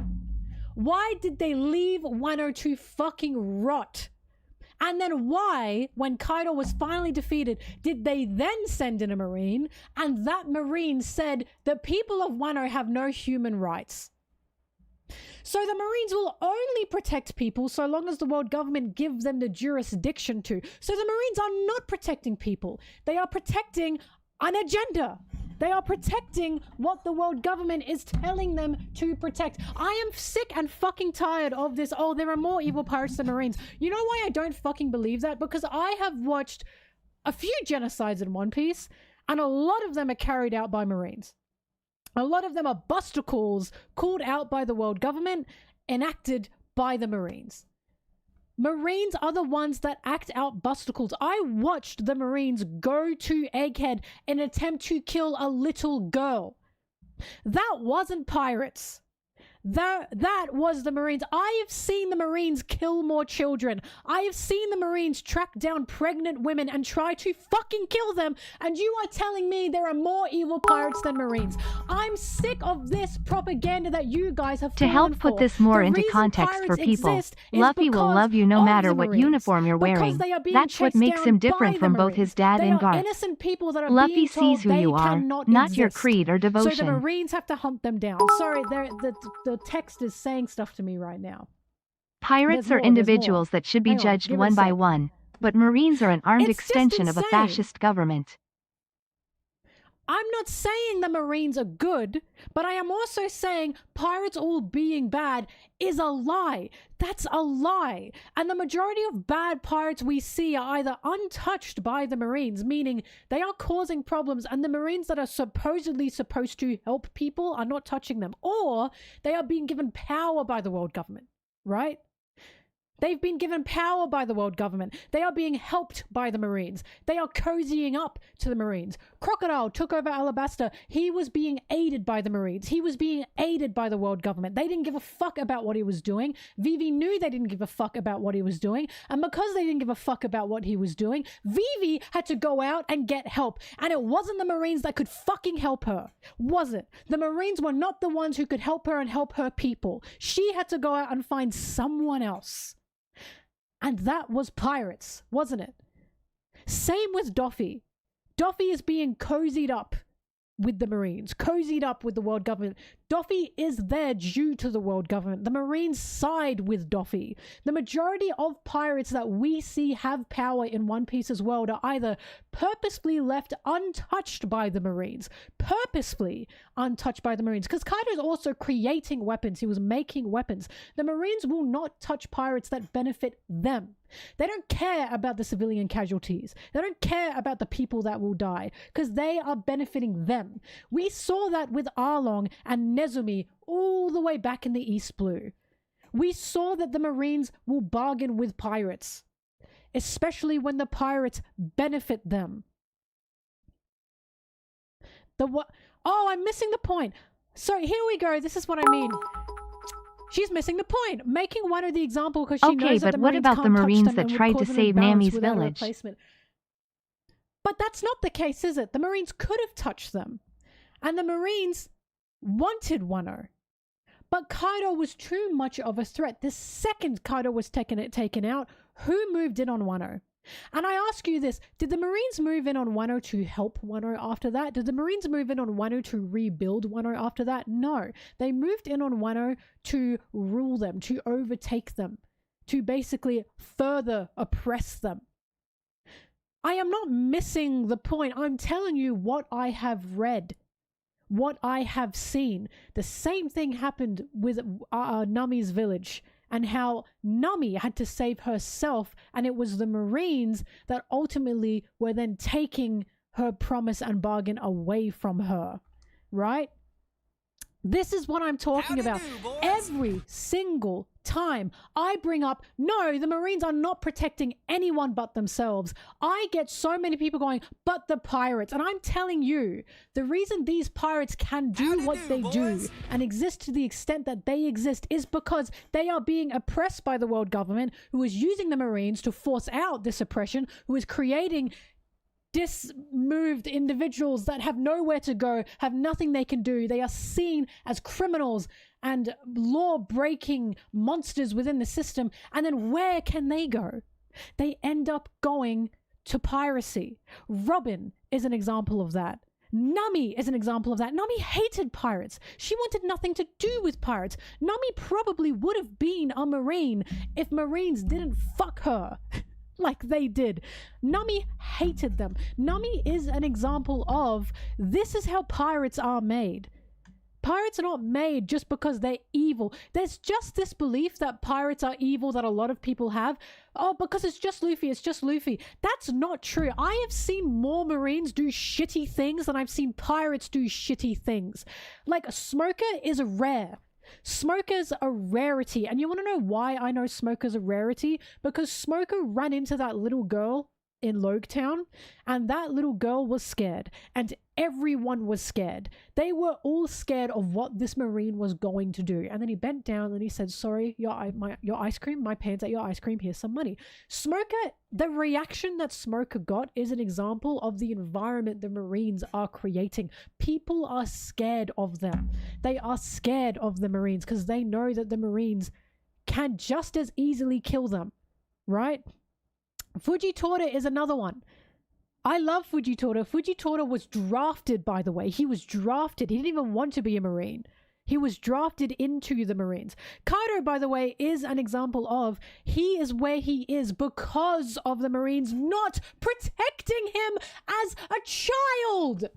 Why did they leave Wano to fucking rot? And then why, when Kaido was finally defeated, did they then send in a Marine, and that Marine said the people of Wano have no human rights? So the Marines will only protect people so long as the world government gives them the jurisdiction to. So the Marines are not protecting people. They are protecting an agenda. They are protecting what the world government is telling them to protect. I am sick and fucking tired of this. Oh, there are more evil pirates than Marines. You know why I don't fucking believe that? Because I have watched a few genocides in One Piece, and a lot of them are carried out by Marines. A lot of them are busticles called out by the world government, enacted by the Marines. Marines are the ones that act out busticles. I watched the Marines go to Egghead in an attempt to kill a little girl. That wasn't pirates. That was the Marines. I have seen the Marines kill more children. I have seen the Marines track down pregnant women and try to fucking kill them. And you are telling me there are more evil pirates than Marines. I'm sick of this propaganda that you guys have To help put this more into context for people, Luffy will love you no matter what uniform you're wearing. That's what makes him different from both his dad and Garp. Innocent people that are Luffy sees who you are, not your creed or devotion. So the Marines have to hunt them down. Sorry, the text is saying stuff to me right now. Pirates are individuals that should be judged one by one, but Marines are an armed extension of a fascist government. I'm not saying the Marines are good, but I am also saying pirates all being bad is a lie. That's a lie. And the majority of bad pirates we see are either untouched by the Marines, meaning they are causing problems and the Marines that are supposedly supposed to help people are not touching them, or they are being given power by the world government, right? They've been given power by the world government. They are being helped by the Marines. They are cozying up to the Marines. Crocodile took over Alabasta. He was being aided by the Marines. He was being aided by the world government. They didn't give a fuck about what he was doing. Vivi knew they didn't give a fuck about what he was doing. And because they didn't give a fuck about what he was doing, Vivi had to go out and get help. And it wasn't the Marines that could fucking help her, was it? The Marines were not the ones who could help her and help her people. She had to go out and find someone else. And that was pirates, wasn't it? Same with Doffy. Doffy is being cozied up with the Marines, cozied up with the world government. Doffy is there due to the world government. The Marines side with Doffy. The majority of pirates that we see have power in One Piece's world are either purposefully left untouched by the Marines, purposefully untouched by the Marines, because Kaido's also creating weapons. He was making weapons. The Marines will not touch pirates that benefit them. They don't care about the civilian casualties. They don't care about the people that will die because they are benefiting them. We saw that with Arlong and Nezumi all the way back in the East Blue. We saw that the Marines will bargain with pirates, especially when the pirates benefit them. Oh, I'm missing the point. So here we go. This is what I mean. She's missing the point. Making Wano the example because she knows that the Marines can't touch them. Okay, but what about the Marines that tried to save Nami's village? But that's not the case, is it? The Marines could have touched them. And the Marines wanted Wano. But Kaido was too much of a threat. The second Kaido was taken out, who moved in on Wano? And I ask you this, did the Marines move in on Wano to help Wano after that? Did the Marines move in on Wano to rebuild Wano after that? No. They moved in on Wano to rule them, to overtake them, to basically further oppress them. I am not missing the point. I'm telling you what I have read, what I have seen. The same thing happened with Nami's village. And how Nami had to save herself, and it was the Marines that ultimately were then taking her promise and bargain away from her, right? This is what I'm talking about. Every single time I bring up, no, the Marines are not protecting anyone but themselves. I get so many people going, but the pirates. And I'm telling you, the reason these pirates can do what they do and exist to the extent that they exist is because they are being oppressed by the world government, who is using the Marines to force out this oppression, who is creating dismoved individuals that have nowhere to go, have nothing they can do. They are seen as criminals and law-breaking monsters within the system. And then where can they go? They end up going to piracy. Robin is an example of that. Nami is an example of that. Nami hated pirates. She wanted nothing to do with pirates. Nami probably would have been a Marine if Marines didn't fuck her. Like they did. Nami hated them. Nami is an example of this is how pirates are made. Pirates are not made just because they're evil. There's just this belief that pirates are evil that a lot of people have. Oh, because it's just Luffy, it's just Luffy. That's not true. I have seen more Marines do shitty things than I've seen pirates do shitty things. Like, Smoker is rare. Smoker's a rarity. And you want to know why I know Smoker's a rarity? Because Smoker ran into that little girl in Logetown, and that little girl was scared, and everyone was scared. They were all scared of what this Marine was going to do. And then he bent down and he said, sorry, your ice cream, my pants at your ice cream, here's some money. Smoker, the reaction that Smoker got is an example of the environment the Marines are creating. People are scared of them. They are scared of the Marines because they know that the Marines can just as easily kill them, right? Fujitora is another one. I love Fujitora. Fujitora was drafted, by the way. He was drafted. He didn't even want to be a Marine. He was drafted into the Marines. Kaido, by the way, is an example of he is where he is because of the Marines not protecting him as a child.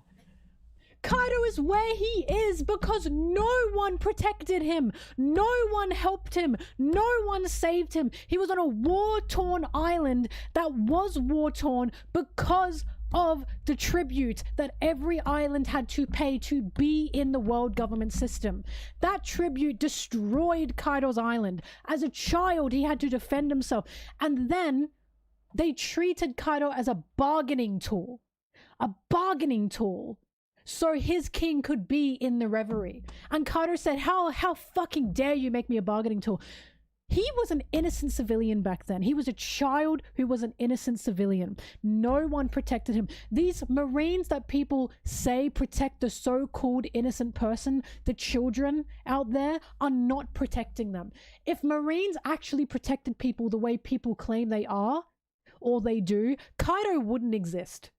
Kaido is where he is because no one protected him. No one helped him. No one saved him. He was on a war-torn island that was war-torn because of the tribute that every island had to pay to be in the world government system. That tribute destroyed Kaido's island. As a child, he had to defend himself. And then they treated Kaido as a bargaining tool. A bargaining tool. So his king could be in the reverie. And Kaido said, how fucking dare you make me a bargaining tool? He was an innocent civilian back then. He was a child who was an innocent civilian. No one protected him. These Marines that people say protect the so-called innocent person, the children out there, are not protecting them. If Marines actually protected people the way people claim they are, or they do, Kaido wouldn't exist.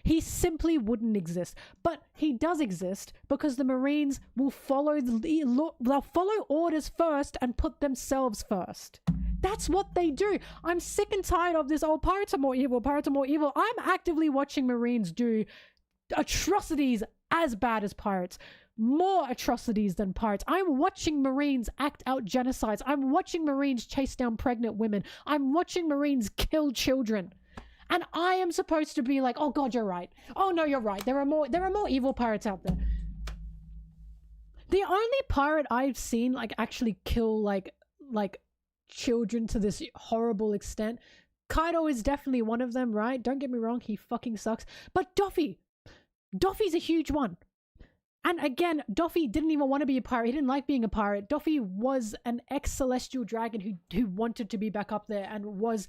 He simply wouldn't exist. But he does exist because the Marines will they'll follow orders first and put themselves first. That's what they do. I'm sick and tired of this, oh, pirates are more evil, pirates are more evil. I'm actively watching Marines do atrocities as bad as pirates. More atrocities than pirates. I'm watching Marines act out genocides. I'm watching Marines chase down pregnant women. I'm watching Marines kill children. And I am supposed to be like, oh God, you're right. Oh no, you're right. There are more evil pirates out there. The only pirate I've seen like actually kill like children to this horrible extent, Kaido is definitely one of them, right? Don't get me wrong, he fucking sucks. But Doffy's a huge one. And again, Doffy didn't even want to be a pirate. He didn't like being a pirate. Doffy was an ex-celestial dragon who wanted to be back up there and was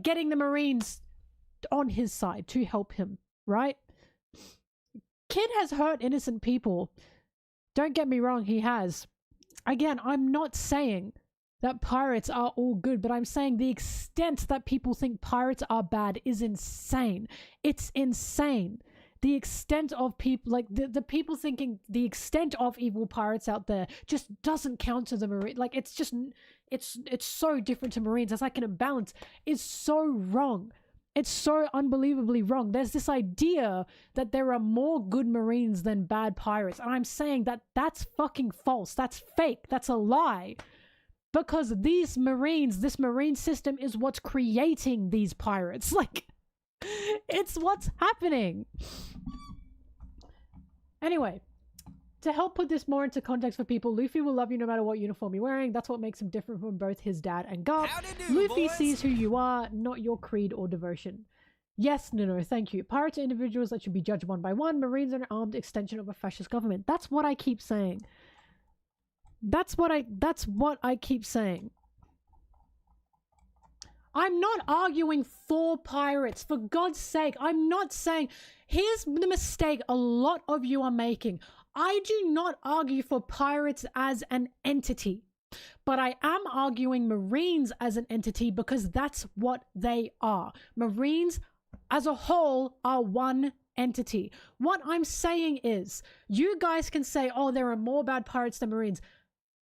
getting the Marines on his side to help him, right? Kid has hurt innocent people. Don't get me wrong, he has. Again, I'm not saying that pirates are all good, but I'm saying the extent that people think pirates are bad is insane. It's insane. The extent of people, like the people thinking the extent of evil pirates out there just doesn't count to the Marine. Like it's just, it's so different to Marines. It's like an imbalance. It's so wrong. It's so unbelievably wrong. There's this idea that there are more good Marines than bad pirates. And I'm saying that that's fucking false. That's fake. That's a lie. Because these Marines, this Marine system is what's creating these pirates. Like, it's what's happening. Anyway, to help put this more into context for people, Luffy will love you no matter what uniform you're wearing. That's what makes him different from both his dad and Garp. Luffy sees who you are, not your creed or devotion. Yes, no, thank you. Pirates are individuals that should be judged one by one. Marines are an armed extension of a fascist government. That's what I keep saying. That's what I keep saying. I'm not arguing for pirates, for God's sake. I'm not saying, here's the mistake a lot of you are making. I do not argue for pirates as an entity, but I am arguing Marines as an entity because that's what they are. Marines as a whole are one entity. What I'm saying is, you guys can say, oh, there are more bad pirates than Marines.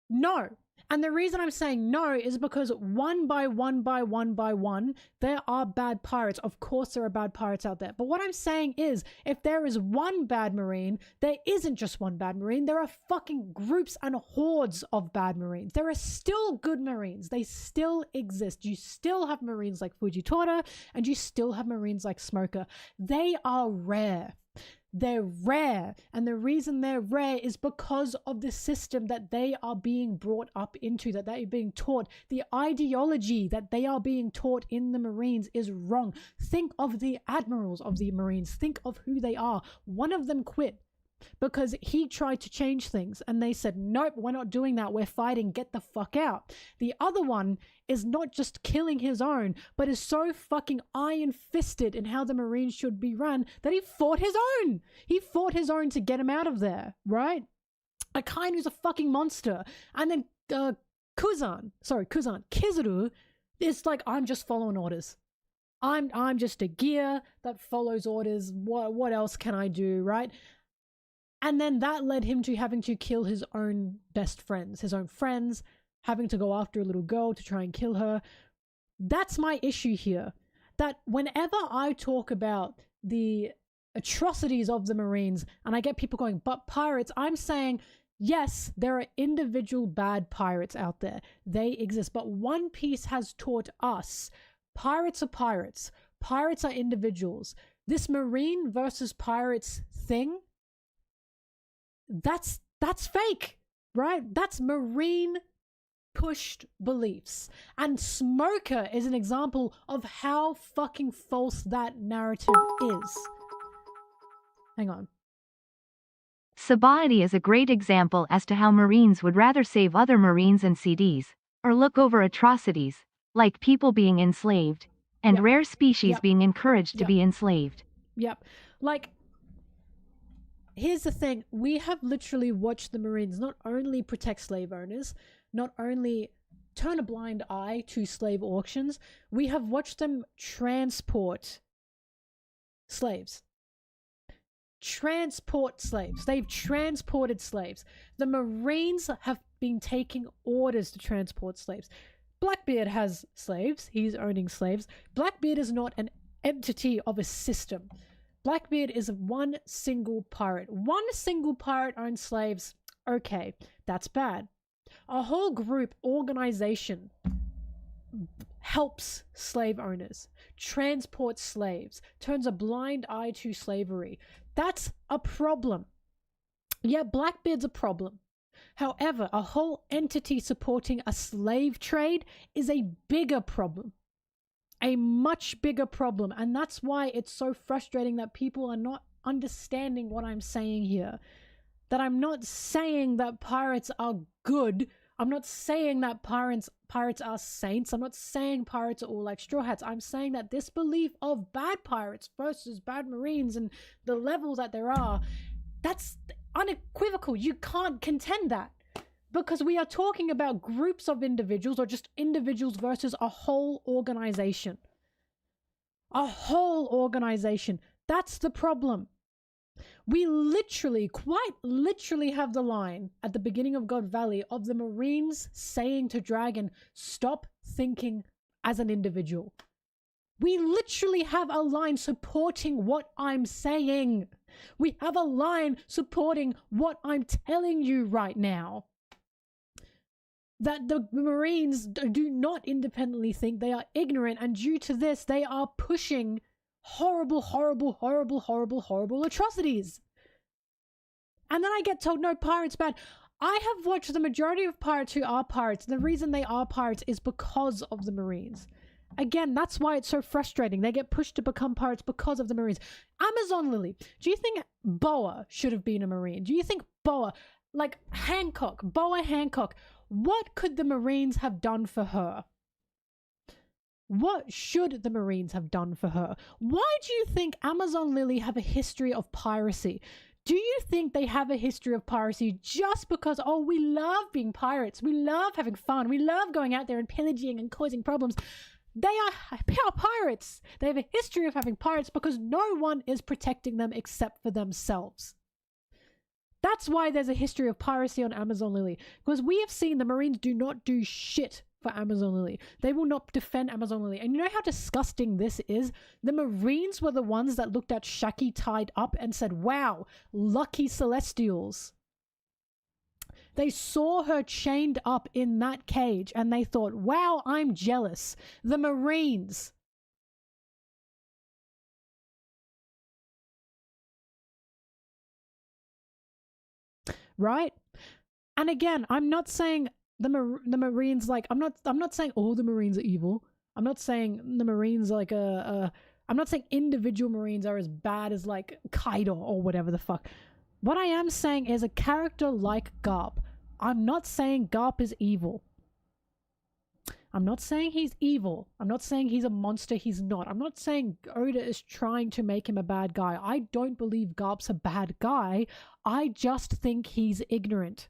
No. And the reason I'm saying no is because one by one, there are bad pirates. Of course, there are bad pirates out there. But what I'm saying is, if there is one bad Marine, there isn't just one bad Marine. There are fucking groups and hordes of bad Marines. There are still good Marines. They still exist. You still have Marines like Fujitora, and you still have Marines like Smoker. They are rare. They're rare, and the reason they're rare is because of the system that they are being brought up into, that they are being taught. The ideology that they are being taught in the Marines is wrong. Think of the admirals of the Marines. Think of who they are. One of them quit because he tried to change things, and they said, nope, we're not doing that. We're fighting. Get the fuck out. The other one is not just killing his own, but is so fucking iron-fisted in how the Marines should be run that he fought his own. He fought his own to get him out of there, right? A kind who's a fucking monster. And then Kizuru is like, I'm just following orders. I'm just a gear that follows orders. What else can I do, right? And then that led him to having to kill his own best friends, his own friends, having to go after a little girl to try and kill her. That's my issue here. That whenever I talk about the atrocities of the Marines and I get people going, but pirates, I'm saying, yes, there are individual bad pirates out there. They exist. But One Piece has taught us, pirates are pirates. Pirates are individuals. This Marine versus pirates thing, that's fake, right? That's Marine pushed beliefs. And Smoker is an example of how fucking false that narrative is. Hang on. Sabaody is a great example as to how Marines would rather save other Marines and CDs, or look over atrocities, like people being enslaved, and rare species being encouraged to be enslaved. Yep. Like, here's the thing. We have literally watched the Marines not only protect slave owners, not only turn a blind eye to slave auctions, we have watched them transport slaves. Transport slaves. They've transported slaves. The Marines have been taking orders to transport slaves. Blackbeard has slaves. He's owning slaves. Blackbeard is not an entity of a system. Blackbeard is one single pirate. One single pirate owns slaves. Okay, that's bad. A whole group, organization, helps slave owners, transports slaves, turns a blind eye to slavery. That's a problem. Yeah, Blackbeard's a problem. However, a whole entity supporting a slave trade is a bigger problem. A much bigger problem. And that's why it's so frustrating that people are not understanding what I'm saying here. That I'm not saying that pirates are good. I'm not saying that pirates are saints. I'm not saying pirates are all like straw hats. I'm saying that this belief of bad pirates versus bad Marines and the levels that there are, that's unequivocal. You can't contend that. Because we are talking about groups of individuals, or just individuals versus a whole organization. A whole organization. That's the problem. We literally, quite literally have the line at the beginning of God Valley of the Marines saying to Dragon, stop thinking as an individual. We literally have a line supporting what I'm saying. We have a line supporting what I'm telling you right now. That the Marines do not independently think. They are ignorant, and due to this, they are pushing horrible atrocities. And then I get told, no, pirates bad. I have watched the majority of pirates who are pirates. The reason they are pirates is because of the Marines. Again, that's why it's so frustrating. They get pushed to become pirates because of the Marines. Amazon Lily, do you think Boa should have been a Marine? Do you think Boa, like Boa Hancock, what could the Marines have done for her? What should the Marines have done for her? Why do you think Amazon Lily have a history of piracy? Do you think they have a history of piracy just because, oh, we love being pirates. We love having fun. We love going out there and pillaging and causing problems. They are pirates. They have a history of having pirates because no one is protecting them except for themselves. That's why there's a history of piracy on Amazon Lily. Because we have seen the Marines do not do shit for Amazon Lily. They will not defend Amazon Lily. And you know how disgusting this is? The Marines were the ones that looked at Shaki tied up and said, wow, lucky Celestials. They saw her chained up in that cage and they thought, wow, I'm jealous. The Marines. Right? And again, I'm not saying the Marines, like, I'm not saying all the Marines are evil. I'm not saying the Marines like I'm not saying individual Marines are as bad as like Kaido or whatever the fuck. What I am saying is a character like Garp. I'm not saying Garp is evil. I'm not saying he's evil. I'm not saying he's a monster. He's not. I'm not saying Oda is trying to make him a bad guy. I don't believe Garp's a bad guy. I just think he's ignorant.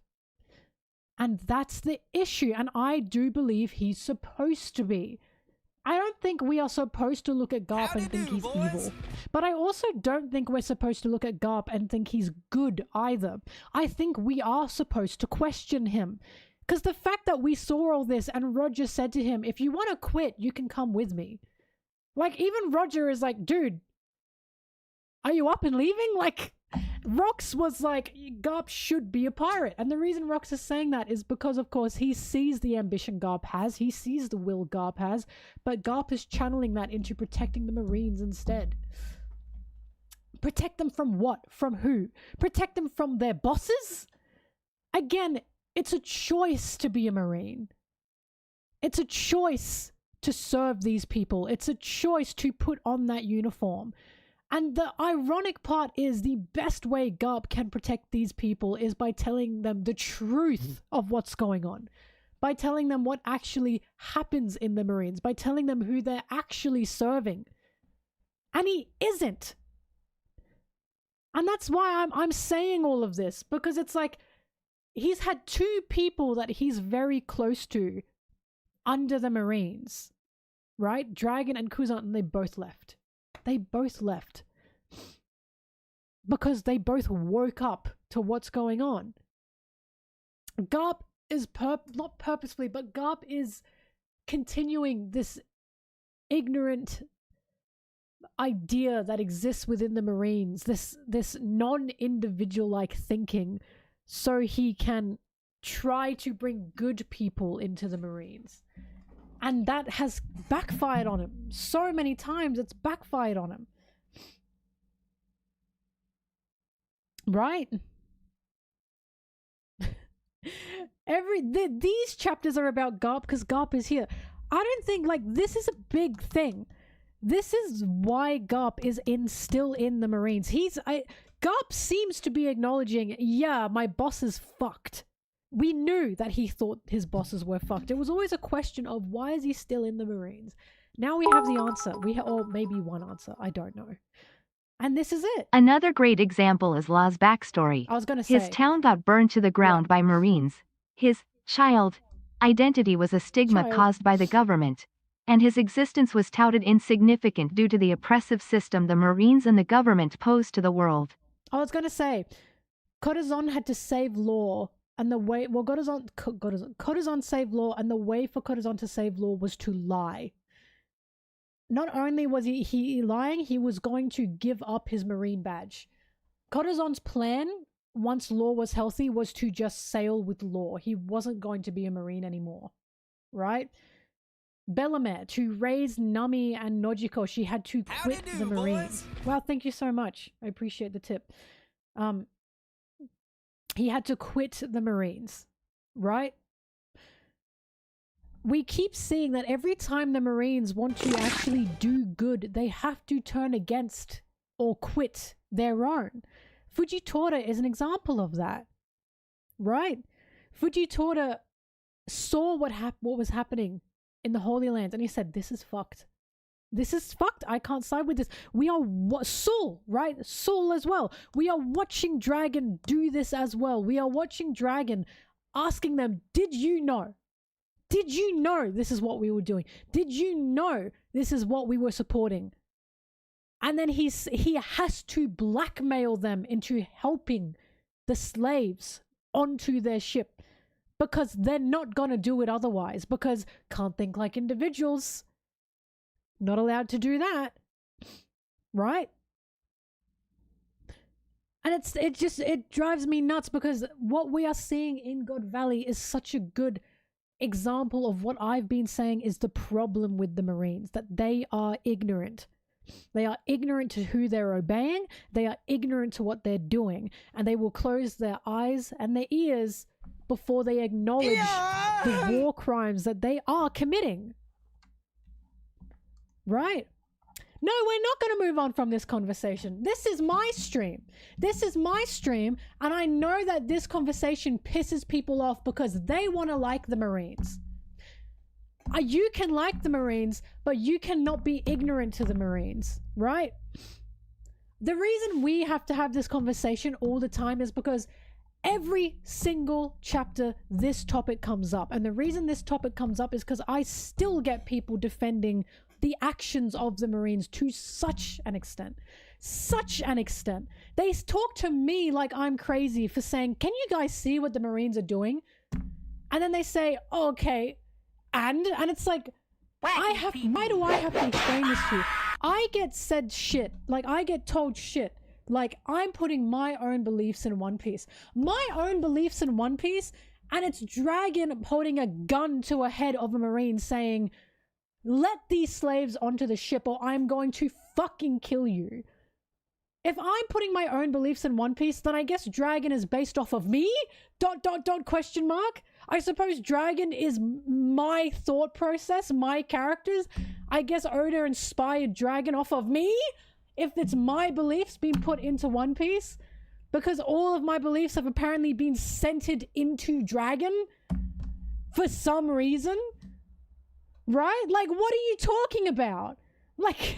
And that's the issue. And I do believe he's supposed to be. I don't think we are supposed to look at Garp and think he's evil. But I also don't think we're supposed to look at Garp and think he's good either. I think we are supposed to question him. Because the fact that we saw all this and Roger said to him, if you want to quit, you can come with me. Like, even Roger is like, dude, are you up and leaving? Like, Rox was like, Garp should be a pirate. And the reason Rox is saying that is because, of course, he sees the ambition Garp has. He sees the will Garp has. But Garp is channeling that into protecting the Marines instead. Protect them from what? From who? Protect them from their bosses? Again, it's a choice to be a Marine. It's a choice to serve these people. It's a choice to put on that uniform. And the ironic part is the best way Garp can protect these people is by telling them the truth of what's going on. By telling them what actually happens in the Marines. By telling them who they're actually serving. And he isn't. And that's why I'm saying all of this. Because it's like, he's had two people that he's very close to under the Marines, right? Dragon and Kuzan, and they both left. They both left. Because they both woke up to what's going on. Garp is not purposefully, but Garp is continuing this ignorant idea that exists within the Marines, this non-individual like thinking, so he can try to bring good people into the Marines. And that has backfired on him. So many times it's backfired on him. Right? These chapters are about Garp because Garp is here. I don't think, like, this is a big thing. This is why Garp is still in the Marines. Garp seems to be acknowledging, yeah, my boss is fucked. We knew that he thought his bosses were fucked. It was always a question of why is he still in the Marines? Now we have the answer. Or maybe one answer. I don't know. And this is it. Another great example is Law's backstory. I was going to say. His town got burned to the ground by Marines. His child identity was a stigma caused by the government. And his existence was touted insignificant due to the oppressive system the Marines and the government posed to the world. I was going to say, Corazon had to save Law, and the way, well, Corazon saved Law, and the way for Corazon to save Law was to lie. Not only was he lying, he was going to give up his Marine badge. Corazon's plan, once Law was healthy, was to just sail with Law. He wasn't going to be a Marine anymore, right? Bellamere, to raise Nami and Nojiko, she had to quit the Marines. Wow, thank you so much. I appreciate the tip. He had to quit the Marines, right? We keep seeing that every time the Marines want to actually do good, they have to turn against or quit their own. Fujitora is an example of that, right? Fujitora saw what was happening in the Holy Lands, and he said, this is fucked. This is fucked. I can't side with this. We are Sul, right? Sul as well. We are watching Dragon do this as well. We are watching Dragon asking them, did you know? Did you know this is what we were doing? Did you know this is what we were supporting? And then he has to blackmail them into helping the slaves onto their ship because they're not going to do it otherwise, because can't think like individuals. Not allowed to do that. Right? And it drives me nuts, because what we are seeing in God Valley is such a good example of what I've been saying is the problem with the Marines, that they are ignorant. They are ignorant to who they're obeying. They are ignorant to what they're doing, and they will close their eyes and their ears before they acknowledge the war crimes that they are committing. Right? No, we're not going to move on from this conversation. This is my stream. This is my stream, and I know that this conversation pisses people off because they want to like the Marines. You can like the Marines, but you cannot be ignorant to the Marines, right? The reason we have to have this conversation all the time is because every single chapter this topic comes up. And the reason this topic comes up is because I still get people defending the actions of the Marines to such an extent. They talk to me like I'm crazy for saying, can you guys see what the Marines are doing? And then they say, oh, okay, and it's like, why do I have to explain this to you? I get said shit, like I get told shit, like I'm putting my own beliefs in one piece. My own beliefs in one piece, and it's Dragon holding a gun to a head of a Marine saying, let these slaves onto the ship or I'm going to fucking kill you. If I'm putting my own beliefs in one piece, then I guess Dragon is based off of me? ... question mark? I suppose Dragon is my thought process, my characters. I guess Oda inspired Dragon off of me? If it's my beliefs being put into one piece? Because all of my beliefs have apparently been centered into Dragon? For some reason? Right? Like, what are you talking about? Like,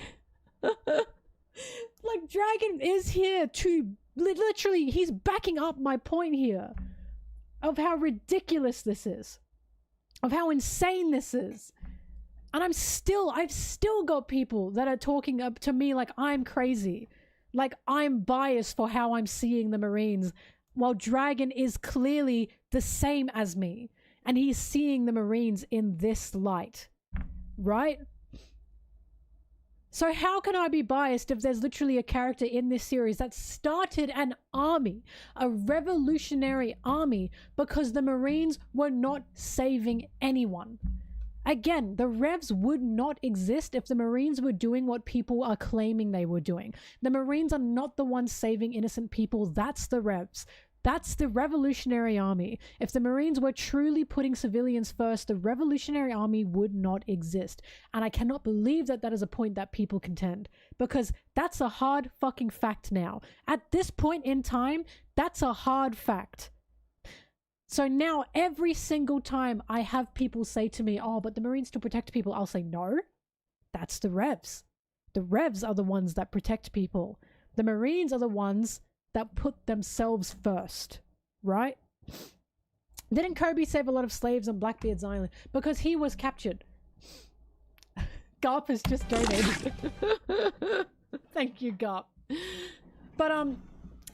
like Dragon is here to literally, he's backing up my point here of how ridiculous this is, of how insane this is. And I've still got people that are talking up to me like I'm crazy, like I'm biased for how I'm seeing the Marines, while Dragon is clearly the same as me, and he's seeing the Marines in this light. Right? So how can I be biased if there's literally a character in this series that started an army, a revolutionary army, because the Marines were not saving anyone? Again, the Revs would not exist if the Marines were doing what people are claiming they were doing. The Marines are not the ones saving innocent people. That's the Revs. That's the Revolutionary Army. If the Marines were truly putting civilians first, the Revolutionary Army would not exist. And I cannot believe that that is a point that people contend, because that's a hard fucking fact now. At this point in time, that's a hard fact. So now every single time I have people say to me, oh, but the Marines to protect people, I'll say, no, that's the Revs. The Revs are the ones that protect people. The Marines are the ones that put themselves first, right? Didn't Kobe save a lot of slaves on Blackbeard's Island? Because he was captured. Garp has just donated. Thank you, Garp. But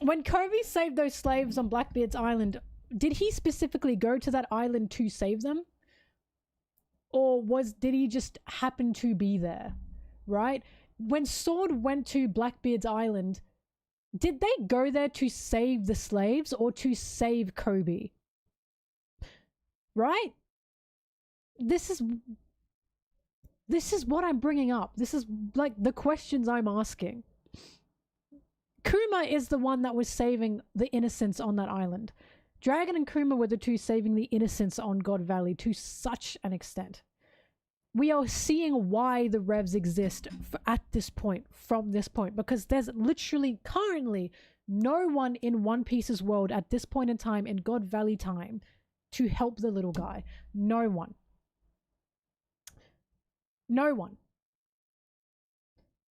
when Kobe saved those slaves on Blackbeard's Island, did he specifically go to that island to save them? Or did he just happen to be there, right? When Sword went to Blackbeard's Island, did they go there to save the slaves or to save Kobe? Right? This is what I'm bringing up. This is like the questions I'm asking. Kuma is the one that was saving the innocents on that island. Dragon and Kuma were the two saving the innocents on God Valley to such an extent. We are seeing why the Revs exist at this point, from this point, because there's literally currently no one in One Piece's world at this point in time, in God Valley time, to help the little guy. No one. No one.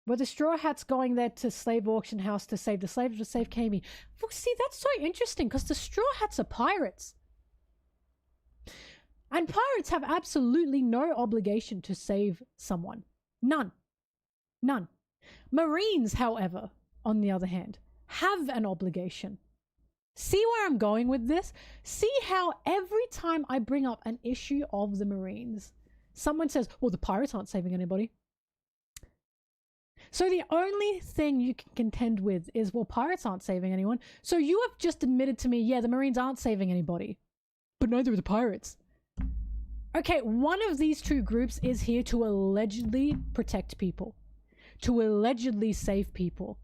Were the Straw Hats going there to slave auction house to save the slaves or to save Kami? Well, see, that's so interesting, because the Straw Hats are pirates. And pirates have absolutely no obligation to save someone. None. None. Marines, however, on the other hand, have an obligation. See where I'm going with this? See how every time I bring up an issue of the Marines, someone says, well, the pirates aren't saving anybody. So the only thing you can contend with is, well, pirates aren't saving anyone. So you have just admitted to me, yeah, the Marines aren't saving anybody, but neither are the pirates. Okay, one of these two groups is here to allegedly protect people, to allegedly save people.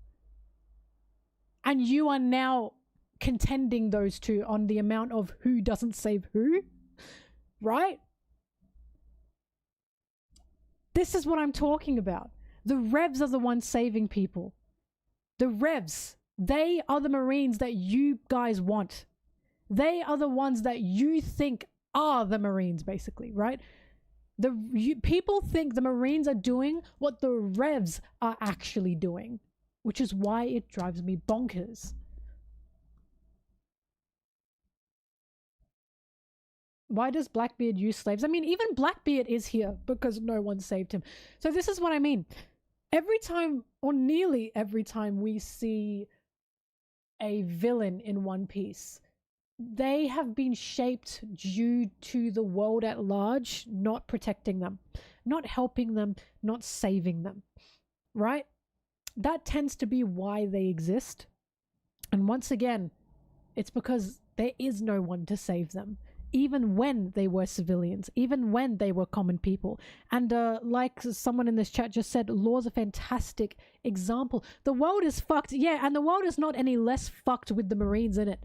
And you are now contending those two on the amount of who doesn't save who, right? This is what I'm talking about. The Revs are the ones saving people. The Revs, they are the Marines that you guys want. They are the ones that you think are the Marines, basically, right? People think the Marines are doing what the Revs are actually doing, which is why it drives me bonkers. Why does Blackbeard use slaves? I mean, even Blackbeard is here because no one saved him. So this is what I mean. Every time, or nearly every time we see a villain in One Piece, they have been shaped due to the world at large not protecting them, not helping them, not saving them, right? That tends to be why they exist. And once again, it's because there is no one to save them, even when they were civilians, even when they were common people. And like someone in this chat just said, Law's a fantastic example. The world is fucked, yeah, and the world is not any less fucked with the Marines in it.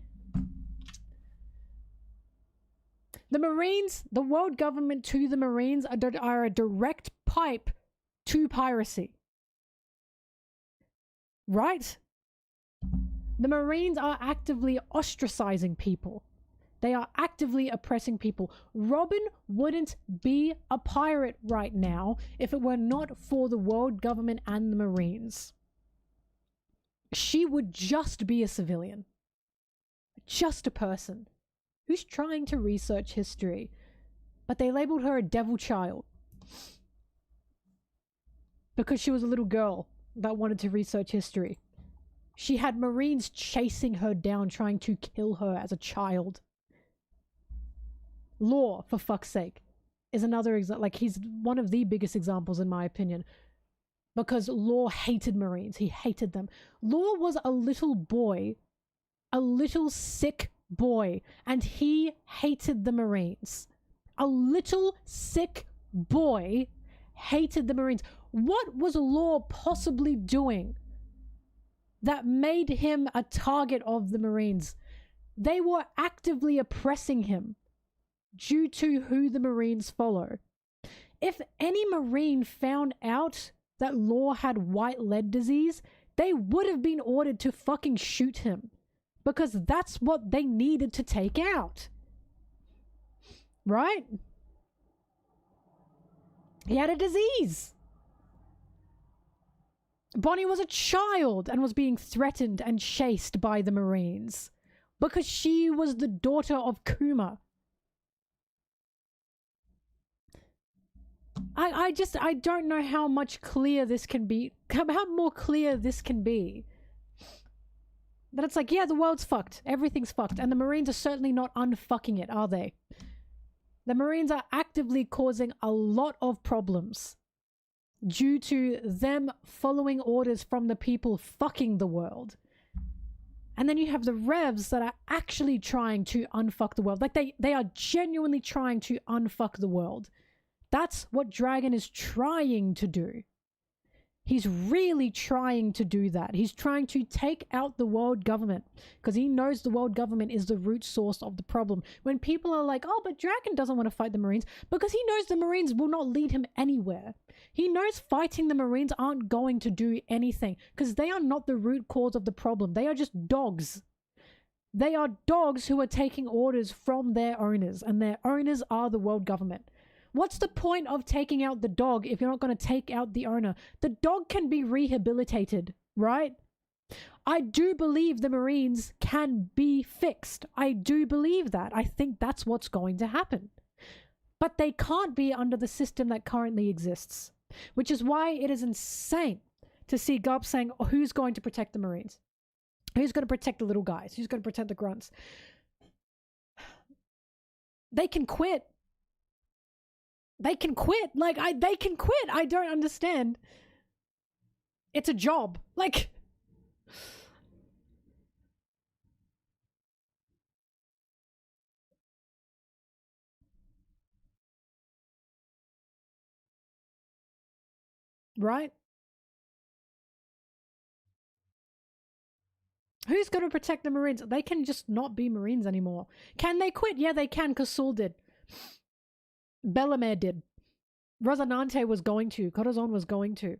The Marines, the world government to the Marines are a direct pipe to piracy. Right? The Marines are actively ostracizing people. They are actively oppressing people. Robin wouldn't be a pirate right now if it were not for the world government and the Marines. She would just be a civilian. Just a person who's trying to research history. But they labeled her a devil child because she was a little girl that wanted to research history. She had Marines chasing her down, trying to kill her as a child. Law, for fuck's sake, is another example. Like, he's one of the biggest examples in my opinion, because Law hated Marines. He hated them. Law was a little boy, a little sick boy, and he hated the Marines. A little sick boy hated the Marines. What was Law possibly doing that made him a target of the Marines? They were actively oppressing him due to who the Marines follow. If any Marine found out that Law had white lead disease, they would have been ordered to fucking shoot him, because that's what they needed to take out. Right? He had a disease. Bonnie was a child and was being threatened and chased by the Marines because she was the daughter of Kuma. I don't know how much clear this can be, how more clear this can be. But it's like, yeah, the world's fucked. Everything's fucked. And the Marines are certainly not unfucking it, are they? The Marines are actively causing a lot of problems due to them following orders from the people fucking the world. And then you have the Revs that are actually trying to unfuck the world. Like, they are genuinely trying to unfuck the world. That's what Dragon is trying to do. He's really trying to do that. He's trying to take out the world government because he knows the world government is the root source of the problem. When people are like, oh, but Dragon doesn't want to fight the Marines, because he knows the Marines will not lead him anywhere. He knows fighting the Marines aren't going to do anything because they are not the root cause of the problem. They are just dogs. They are dogs who are taking orders from their owners, and their owners are the world government. What's the point of taking out the dog if you're not going to take out the owner? The dog can be rehabilitated, right? I do believe the Marines can be fixed. I do believe that. I think that's what's going to happen. But they can't be under the system that currently exists, which is why it is insane to see Garp saying, oh, who's going to protect the Marines? Who's going to protect the little guys? Who's going to protect the grunts? They can quit. They can quit. Like, they can quit. I don't understand. It's a job. Like, right? Who's going to protect the Marines? They can just not be Marines anymore. Can they quit? Yeah, they can, because Saul did. Bellamere did. Rosanante was going to. Corazon was going to.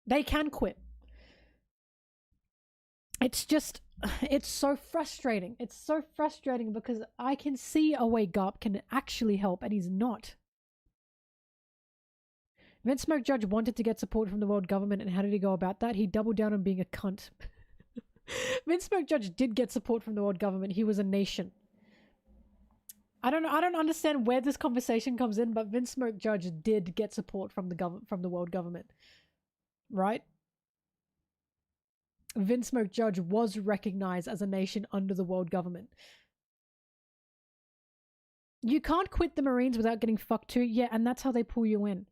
They can quit. It's just, it's so frustrating. It's so frustrating because I can see a way Garp can actually help, and he's not. Vince Smoke Judge wanted to get support from the world government, and how did he go about that? He doubled down on being a cunt. Vince Smoke Judge did get support from the world government. He was a nation. I don't understand where this conversation comes in, but Vince Smoke Judge did get support from the world government. Right? Vince Smoke Judge was recognized as a nation under the world government. You can't quit the Marines without getting fucked too. Yeah, and that's how they pull you in.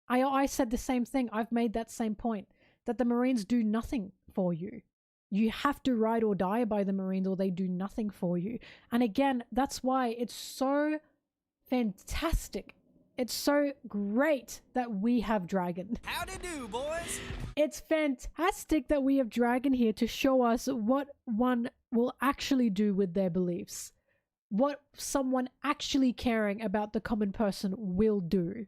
I said the same thing. I've made that same point. That the Marines do nothing for you. You have to ride or die by the Marines, or they do nothing for you. And again, that's why it's so fantastic. It's so great that we have Dragon. Howdy do, boys. It's fantastic that we have Dragon here to show us what one will actually do with their beliefs. What someone actually caring about the common person will do.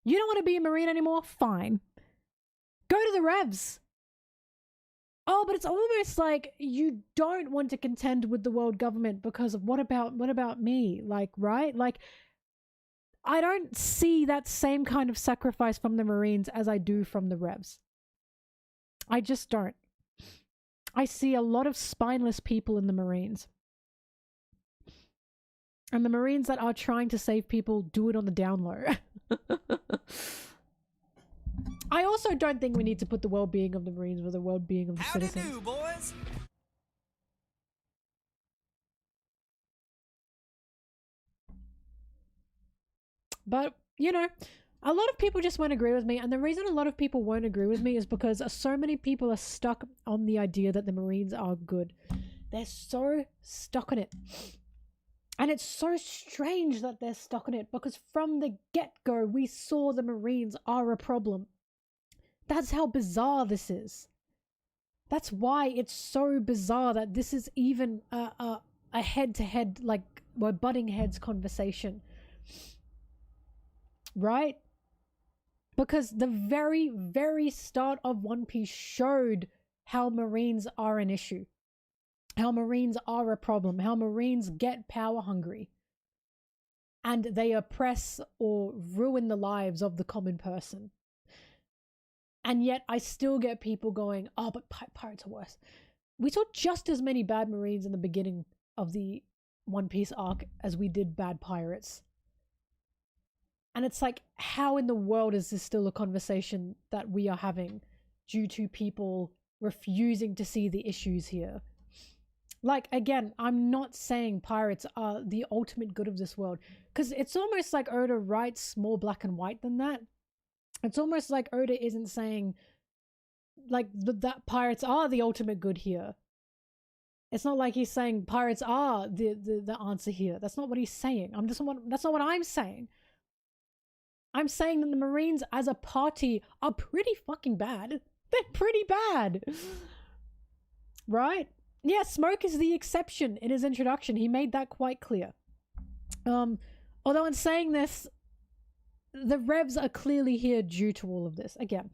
You don't want to be a Marine anymore? Fine. Go to the Revs. Oh, but it's almost like you don't want to contend with the world government because of what about me? Like, right? Like, I don't see that same kind of sacrifice from the Marines as I do from the Revs. I just don't. I see a lot of spineless people in the Marines. And the Marines that are trying to save people do it on the down low. I also don't think we need to put the well-being of the Marines with the well-being of the citizens. Howdy do, boys. But, you know, a lot of people just won't agree with me. And the reason a lot of people won't agree with me is because so many people are stuck on the idea that the Marines are good. They're so stuck on it. And it's so strange that they're stuck on it because from the get-go, we saw the Marines are a problem. That's how bizarre this is. That's why it's so bizarre that this is even a head-to-head, like, we're butting heads conversation. Right? Because the very, very start of One Piece showed how Marines are an issue. How Marines are a problem. How Marines get power hungry. And they oppress or ruin the lives of the common person. And yet I still get people going, oh, but pirates are worse. We saw just as many bad Marines in the beginning of the One Piece arc as we did bad pirates. And it's like, how in the world is this still a conversation that we are having due to people refusing to see the issues here? Like, again, I'm not saying pirates are the ultimate good of this world, because it's almost like Oda writes more black and white than that. It's almost like Oda isn't saying, like, that pirates are the ultimate good here. It's not like he's saying pirates are the answer here. That's not what he's saying. That's not what I'm saying. I'm saying that the Marines as a party are pretty fucking bad. They're pretty bad. Right? Yeah, Smoke is the exception in his introduction. He made that quite clear. Although in saying this, the Revs are clearly here due to all of this. Again,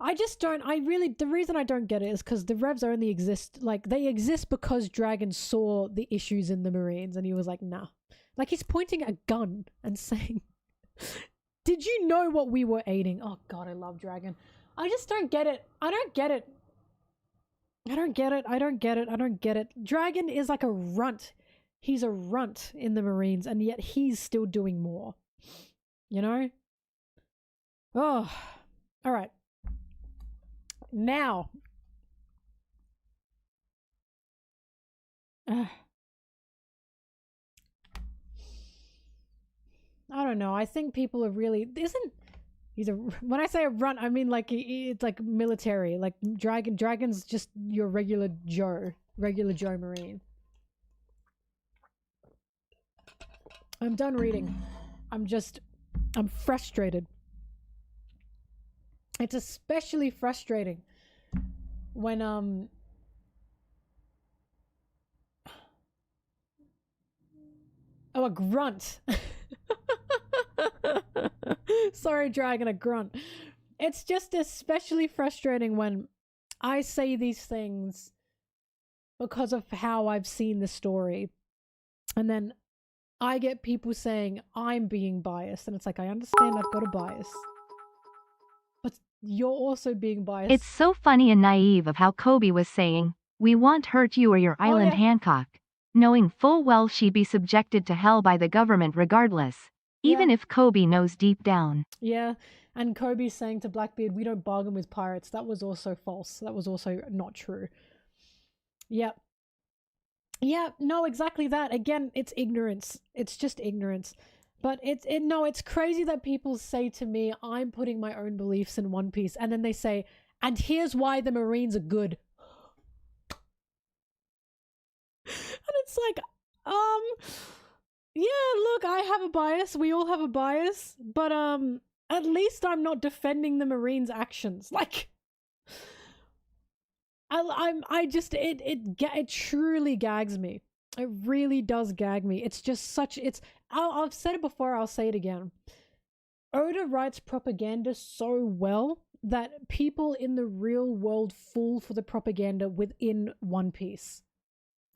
the reason I don't get it is because the Revs only exist, like, they exist because Dragon saw the issues in the Marines and he was like, nah. Like, he's pointing a gun and saying, did you know what we were aiding? Oh god, I love Dragon. I just don't get it. I don't get it. I don't get it. I don't get it. I don't get it. Dragon is like a runt. He's a runt in the Marines, and yet he's still doing more. You know? Oh. Alright. Now, I don't know. I think people are really he's a when I say a runt, I mean like it's like military. Like dragon's just your regular Joe Marine. I'm done reading. I'm frustrated. It's especially frustrating when a grunt. Sorry, dragon, a grunt. It's just especially frustrating when I say these things because of how I've seen the story. And then I get people saying I'm being biased. And it's like, I understand I've got a bias. But you're also being biased. It's so funny and naive of how Kobe was saying, "We won't hurt you or your island, Hancock," knowing full well she'd be subjected to hell by the government regardless, even if Kobe knows deep down. Yeah, and Kobe saying to Blackbeard, "We don't bargain with pirates." That was also false. That was also not true. Yep. Yeah, no, exactly that. Again, it's ignorance. It's just ignorance. But it's crazy that people say to me, I'm putting my own beliefs in One Piece, and then they say, and here's why the Marines are good. And it's like, yeah, look, I have a bias. We all have a bias, but at least I'm not defending the Marines' actions. Like, it truly gags me. It really does gag me. It's just I've said it before, I'll say it again. Oda writes propaganda so well that people in the real world fall for the propaganda within One Piece.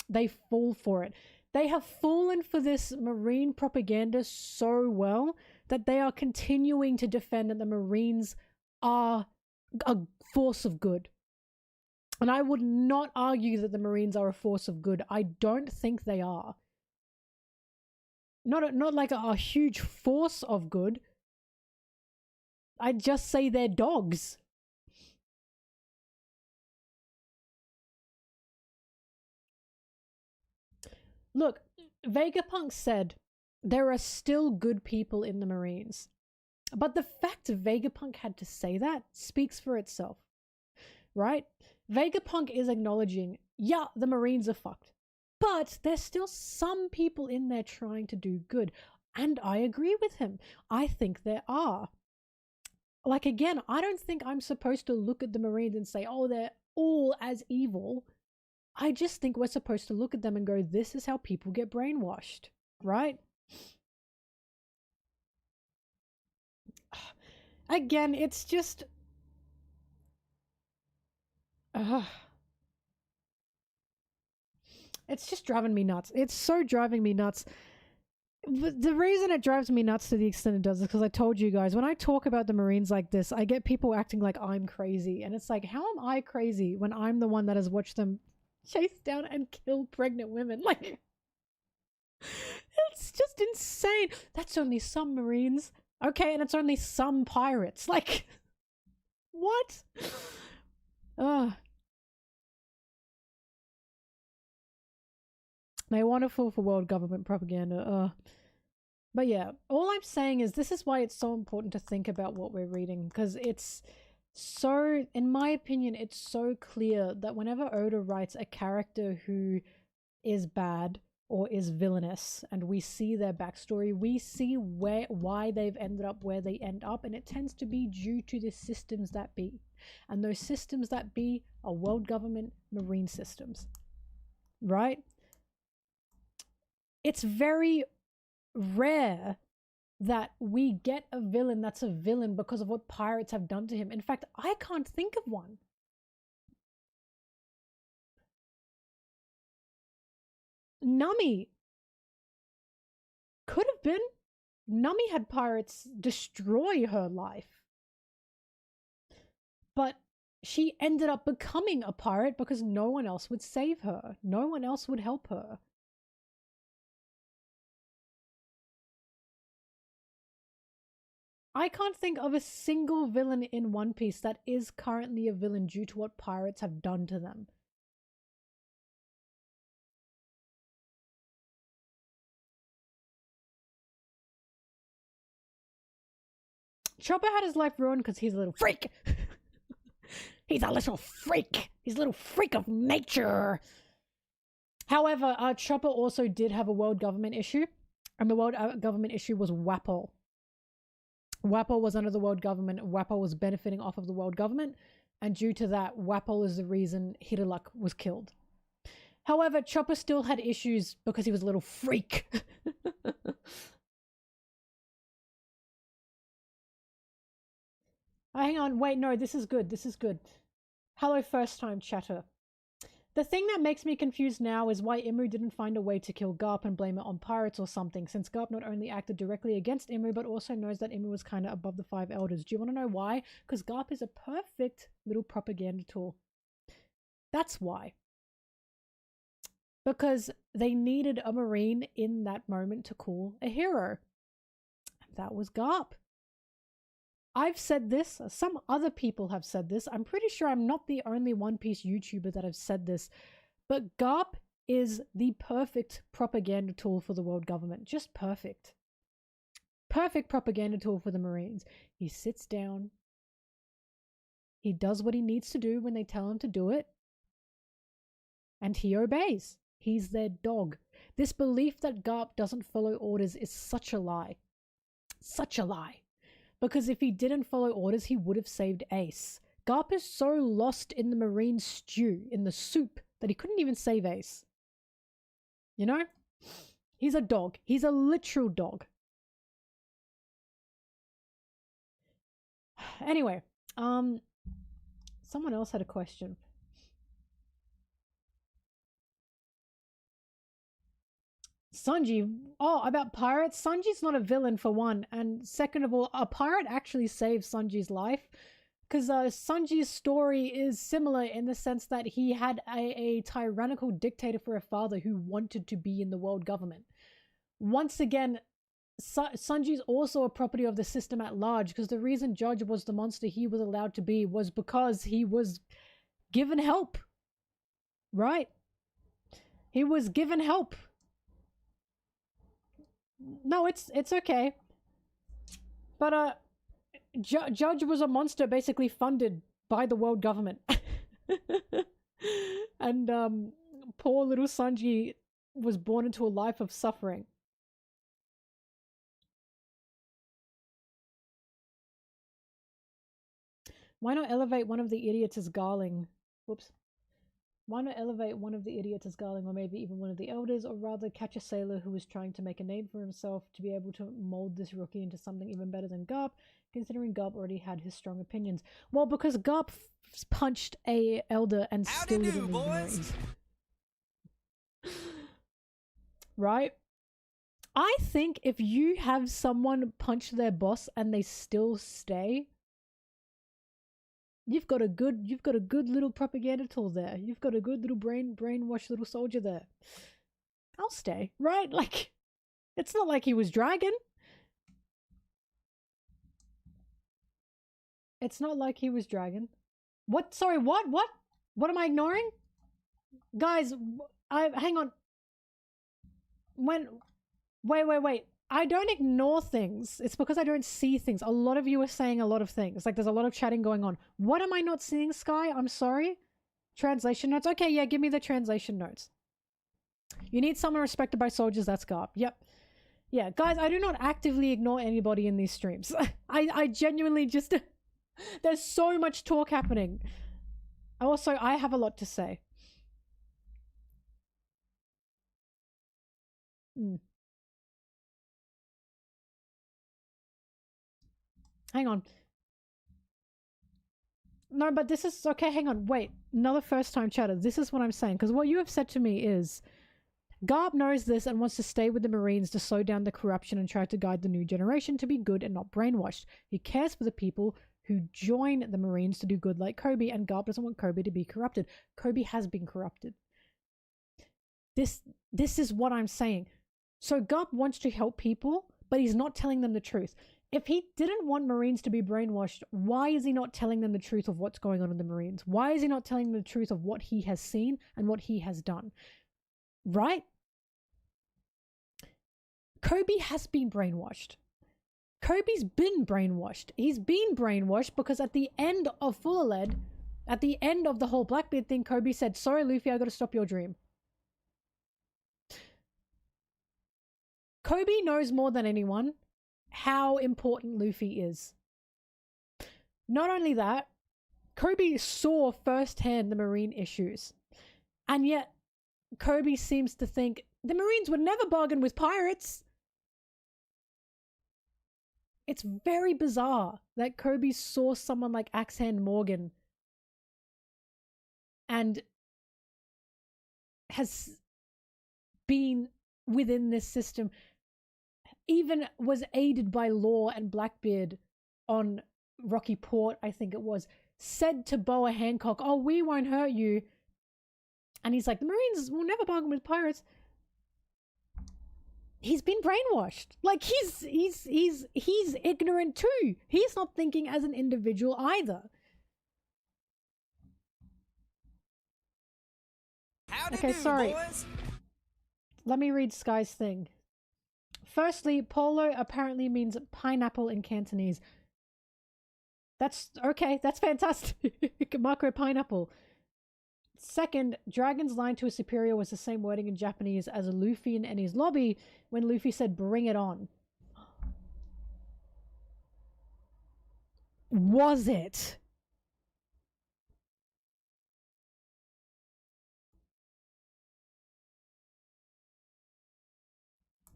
They fall for it. They have fallen for this Marine propaganda so well that they are continuing to defend that the Marines are a force of good. And I would not argue that the Marines are a force of good. I don't think they are. Not like a huge force of good. I'd just say they're dogs. Look, Vegapunk said there are still good people in the Marines. But the fact Vegapunk had to say that speaks for itself. Right? Vegapunk is acknowledging, yeah, the Marines are fucked. But there's still some people in there trying to do good. And I agree with him. I think there are. Like, again, I don't think I'm supposed to look at the Marines and say, oh, they're all as evil. I just think we're supposed to look at them and go, this is how people get brainwashed. Right? Again, it's just... it's just driving me nuts. It's so driving me nuts. The reason it drives me nuts to the extent it does is because I told you guys, when I talk about the Marines like this, I get people acting like I'm crazy. And it's like, how am I crazy when I'm the one that has watched them chase down and kill pregnant women? Like, it's just insane. That's only some Marines. Okay, and it's only some pirates. Like, what? Ugh. They're wonderful for world government propaganda. But yeah, all I'm saying is this is why it's so important to think about what we're reading, because it's so, in my opinion, it's so clear that whenever Oda writes a character who is bad or is villainous and we see their backstory, we see why they've ended up where they end up, and it tends to be due to the systems that be. And those systems that be are world government marine systems. Right? It's very rare that we get a villain that's a villain because of what pirates have done to him. In fact, I can't think of one. Nami could have been. Nami had pirates destroy her life. But she ended up becoming a pirate because no one else would save her. No one else would help her. I can't think of a single villain in One Piece that is currently a villain due to what pirates have done to them. Chopper had his life ruined because he's a little freak. He's a little freak. He's a little freak of nature. However, Chopper also did have a world government issue. And the world government issue was WAPO. WAPO was under the world government. WAPO was benefiting off of the world government. And due to that, WAPO is the reason Hideluck was killed. However, Chopper still had issues because he was a little freak. Hang on, wait, no, this is good, this is good. Hello, first time chatter. The thing that makes me confused now is why Imru didn't find a way to kill Garp and blame it on pirates or something, since Garp not only acted directly against Imru, but also knows that Imru was kind of above the 5 elders. Do you want to know why? Because Garp is a perfect little propaganda tool. That's why. Because they needed a Marine in that moment to call a hero. And that was Garp. I've said this, some other people have said this. I'm pretty sure I'm not the only One Piece YouTuber that have said this, but Garp is the perfect propaganda tool for the world government. Just perfect. Perfect propaganda tool for the Marines. He sits down. He does what he needs to do when they tell him to do it. And he obeys. He's their dog. This belief that Garp doesn't follow orders is such a lie. Such a lie. Because if he didn't follow orders, he would have saved Ace. Garp is so lost in the Marine stew, in the soup, that he couldn't even save Ace. You know? He's a dog. He's a literal dog. Anyway, someone else had a question. Sanji, oh, about pirates? Sanji's not a villain for one, and second of all, a pirate actually saved Sanji's life, because Sanji's story is similar in the sense that he had a tyrannical dictator for a father who wanted to be in the world government. Once again, Sanji's also a property of the system at large, because the reason Judge was the monster he was allowed to be was because he was given help. Right? He was given help. No, it's okay. But Judge was a monster basically funded by the world government. And poor little Sanji was born into a life of suffering. Why not elevate one of the idiots as Garling? Whoops. Why not elevate one of the idiots as Garling, or maybe even one of the elders, or rather catch a sailor who was trying to make a name for himself to be able to mold this rookie into something even better than Garp, considering Garp already had his strong opinions. Well, because Garp punched a elder and still didn't leave the Marines. Right? I think if you have someone punch their boss and they still stay, you've got a good little propaganda tool there. You've got a good little brainwashed little soldier there. I'll stay, right? Like, it's not like he was dragon. It's not like he was dragon. What? Sorry, what? What am I ignoring? Guys, hang on. Wait. I don't ignore things. It's because I don't see things. A lot of you are saying a lot of things. Like, there's a lot of chatting going on. What am I not seeing, Sky? I'm sorry. Translation notes. Okay, yeah, give me the translation notes. You need someone respected by soldiers. That's Garp. Yep. Yeah, guys, I do not actively ignore anybody in these streams. I genuinely just... There's so much talk happening. Also, I have a lot to say. Hang on. No, but this is... Okay, hang on. Wait. Another first time chatter. This is what I'm saying. Because what you have said to me is... Garp knows this and wants to stay with the Marines to slow down the corruption and try to guide the new generation to be good and not brainwashed. He cares for the people who join the Marines to do good like Kobe, and Garp doesn't want Kobe to be corrupted. Kobe has been corrupted. This is what I'm saying. So Garp wants to help people, but he's not telling them the truth. If he didn't want Marines to be brainwashed, why is he not telling them the truth of what's going on in the Marines? Why is he not telling them the truth of what he has seen and what he has done? Right? Kobe has been brainwashed. Kobe's been brainwashed. He's been brainwashed because at the end of Full Lead, at the end of the whole Blackbeard thing, Kobe said, sorry, Luffy, I gotta stop your dream. Kobe knows more than anyone how important Luffy is. Not only that, Kobe saw firsthand the Marine issues. And yet, Kobe seems to think the Marines would never bargain with pirates. It's very bizarre that Kobe saw someone like Axehand Morgan and has been within this system, even was aided by Law and Blackbeard on Rocky Port, I think it was, said to Boa Hancock, oh, we won't hurt you. And he's like, the Marines will never bargain with pirates. He's been brainwashed. Like, he's ignorant too. He's not thinking as an individual either. Okay, sorry. Boys? Let me read Sky's thing. Firstly, polo apparently means pineapple in Cantonese. That's okay. That's fantastic. Macro pineapple. Second, Dragon's line to his superior was the same wording in Japanese as Luffy in Enies lobby when Luffy said, bring it on. Was it?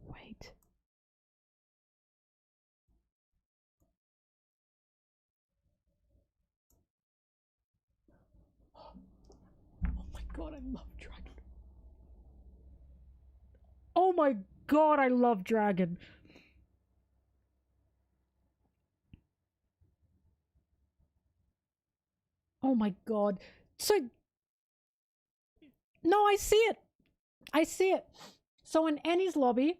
Wait. God, I love Dragon. Oh my God, I love Dragon. Oh my God. So, no, I see it. I see it. So in Enies lobby,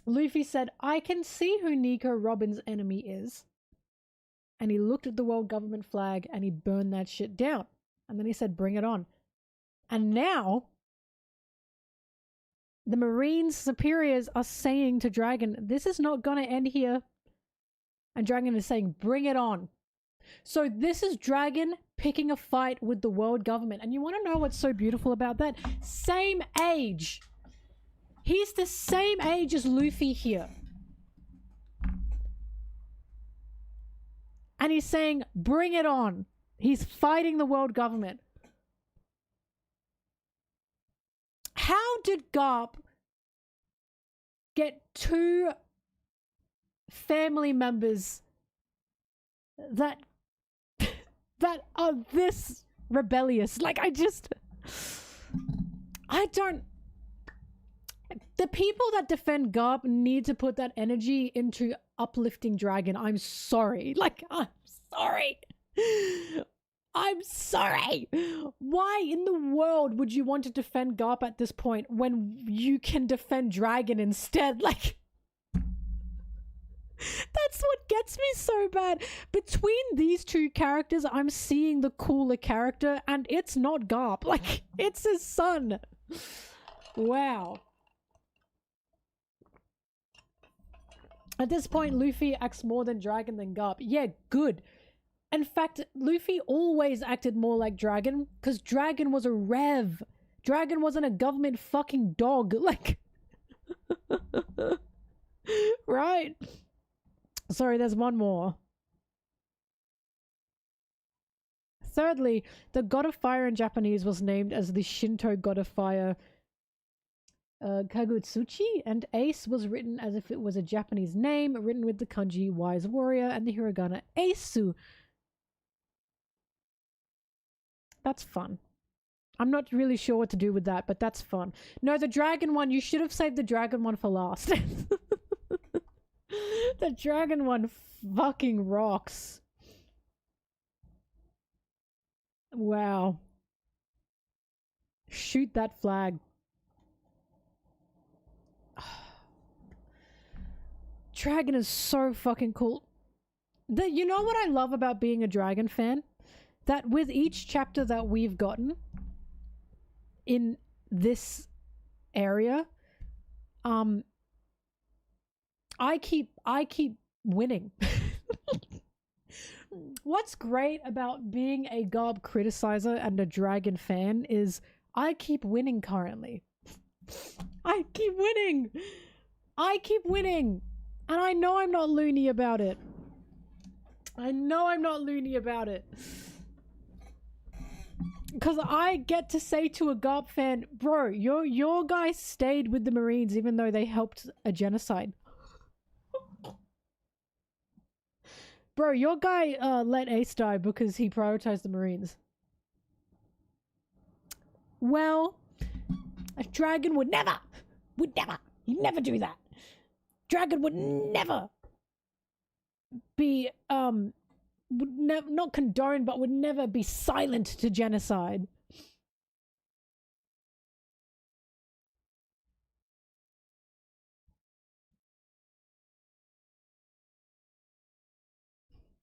Luffy said, I can see who Nico Robin's enemy is. And he looked at the world government flag and he burned that shit down. And then he said, bring it on. And now, the Marines superiors are saying to Dragon, this is not going to end here. And Dragon is saying, bring it on. So this is Dragon picking a fight with the world government. And you want to know what's so beautiful about that? Same age. He's the same age as Luffy here. And he's saying, bring it on. He's fighting the world government. How did Garp get two family members that are this rebellious? Like, I don't... The people that defend Garp need to put that energy into uplifting Dragon. I'm sorry. Like, I'm sorry. I'm sorry. Why in the world would you want to defend Garp at this point when you can defend Dragon instead? Like, that's what gets me so bad. Between these two characters, I'm seeing the cooler character, and it's not Garp. Like, it's his son. Wow. At this point, Luffy acts more than Dragon than Garp. Yeah, good. In fact, Luffy always acted more like Dragon, because Dragon was a rev. Dragon wasn't a government fucking dog. Like, right? Sorry, there's one more. Thirdly, the god of fire in Japanese was named as the Shinto god of fire, Kagutsuchi, and Ace was written as if it was a Japanese name, written with the kanji wise warrior and the hiragana Asu. That's fun. I'm not really sure what to do with that, but that's fun. No, the dragon one, you should have saved the dragon one for last. The dragon one fucking rocks. Wow. Shoot that flag. Dragon is so fucking cool. You know what I love about being a Dragon fan? That with each chapter that we've gotten in this area, I keep winning. What's great about being a Garb criticizer and a Dragon fan is I keep winning currently. I keep winning. I keep winning. And I know I'm not loony about it. I know I'm not loony about it. Because I get to say to a Garp fan, bro, your guy stayed with the Marines even though they helped a genocide. Bro, your guy let Ace die because he prioritized the Marines. Well, a Dragon would never, he'd never do that. Dragon would never be, not condone, but would never be silent to genocide.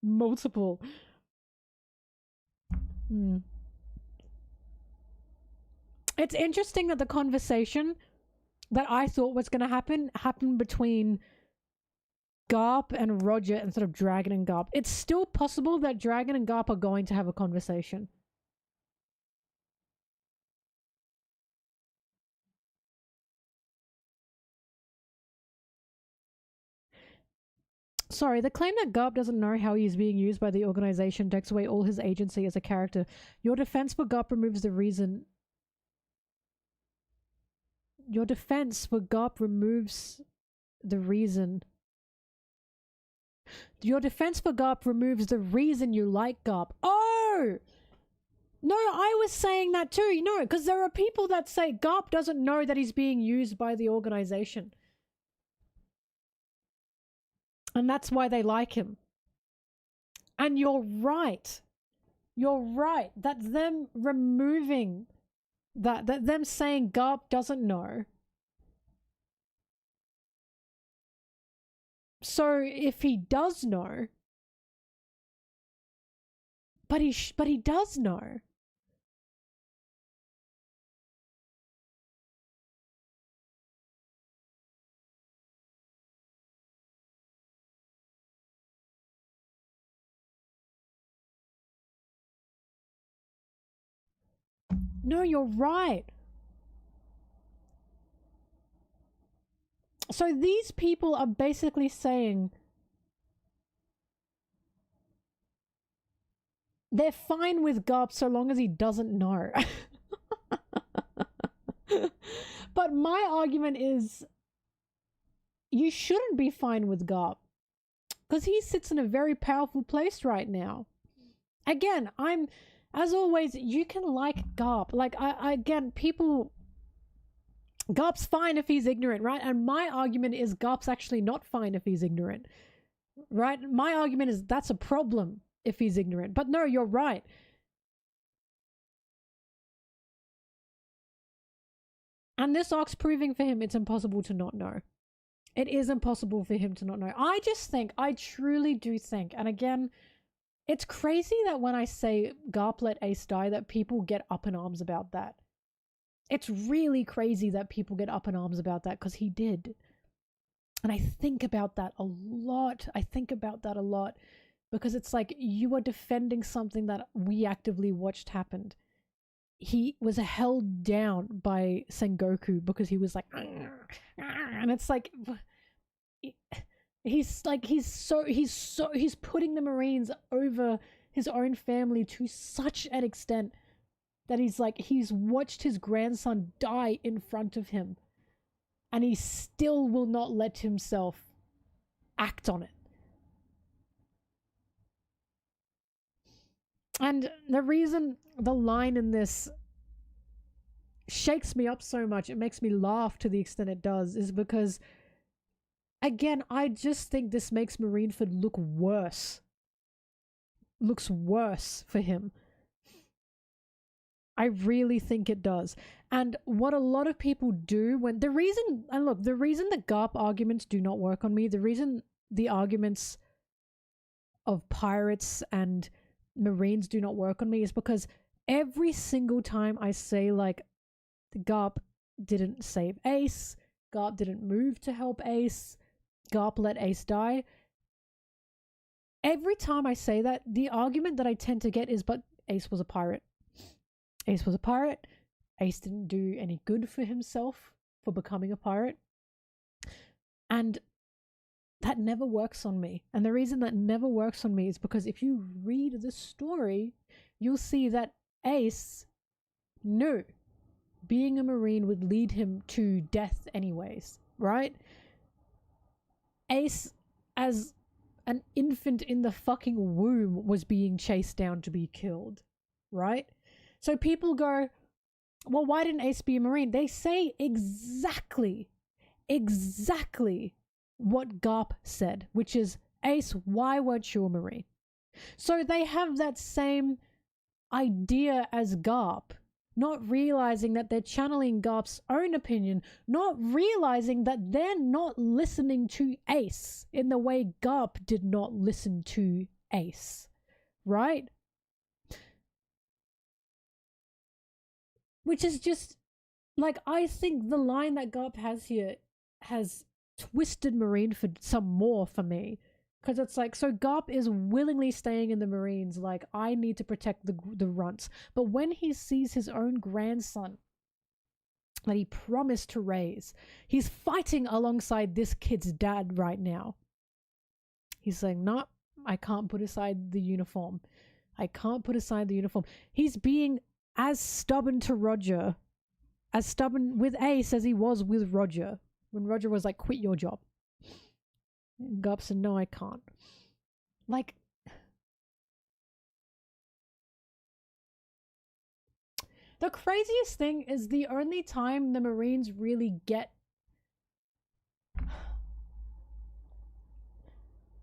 Multiple. It's interesting that the conversation that I thought was going to happened between Garp and Roger instead of Dragon and Garp. It's still possible that Dragon and Garp are going to have a conversation. Sorry, the claim that Garp doesn't know how he's being used by the organization takes away all his agency as a character. Your defense for Garp removes the reason. Your defense for Garp removes the reason. Your defense for Garp removes the reason you like Garp. Oh! No, I was saying that too, you know, because there are people that say Garp doesn't know that he's being used by the organization. And that's why they like him. And you're right. You're right. That's them removing that them saying Garp doesn't know. So if he does know, but he does know. No, you're right. So these people are basically saying they're fine with Garp so long as he doesn't know. But my argument is you shouldn't be fine with Garp because he sits in a very powerful place right now. Again, as always, you can like Garp. Like, again, people... Garp's fine if he's ignorant, right? And my argument is Garp's actually not fine if he's ignorant, right? My argument is that's a problem if he's ignorant. But no, you're right. And this arc's proving for him it's impossible to not know. It is impossible for him to not know. I truly do think, and again, it's crazy that when I say Garp let Ace die, that people get up in arms about that. It's really crazy that people get up in arms about that because he did. And I think about that a lot. Because it's like you are defending something that we actively watched happened. He was held down by Sengoku because he was like, and it's like, he's putting the Marines over his own family to such an extent that he's watched his grandson die in front of him and he still will not let himself act on it. And the reason the line in this shakes me up so much, it makes me laugh to the extent it does, is because, again, I just think this makes Marineford look worse. Looks worse for him. I really think it does. And what a lot of people do when the reason the Garp arguments do not work on me, the reason the arguments of pirates and Marines do not work on me is because every single time I say like Garp didn't save Ace, Garp didn't move to help Ace, Garp let Ace die. Every time I say that, the argument that I tend to get is, but Ace was a pirate. Ace was a pirate. Ace didn't do any good for himself for becoming a pirate. And that never works on me. And the reason that never works on me is because if you read the story, you'll see that Ace knew being a Marine would lead him to death anyways, right? Ace, as an infant in the fucking womb, was being chased down to be killed, right? So people go, well, why didn't Ace be a Marine? They say exactly what Garp said, which is, Ace, why weren't you a Marine? So they have that same idea as Garp, not realizing that they're channeling Garp's own opinion, not realizing that they're not listening to Ace in the way Garp did not listen to Ace, right? Which is just, like, I think the line that Garp has here has twisted Marine for some more for me. Because it's like, so Garp is willingly staying in the Marines, like, I need to protect the runts. But when he sees his own grandson that he promised to raise, he's fighting alongside this kid's dad right now. He's saying, no, I can't put aside the uniform. I can't put aside the uniform. He's being as stubborn to Roger, as stubborn with Ace as he was with Roger, when Roger was like, quit your job. And Garp said, no, I can't. Like, the craziest thing is the only time the Marines really get...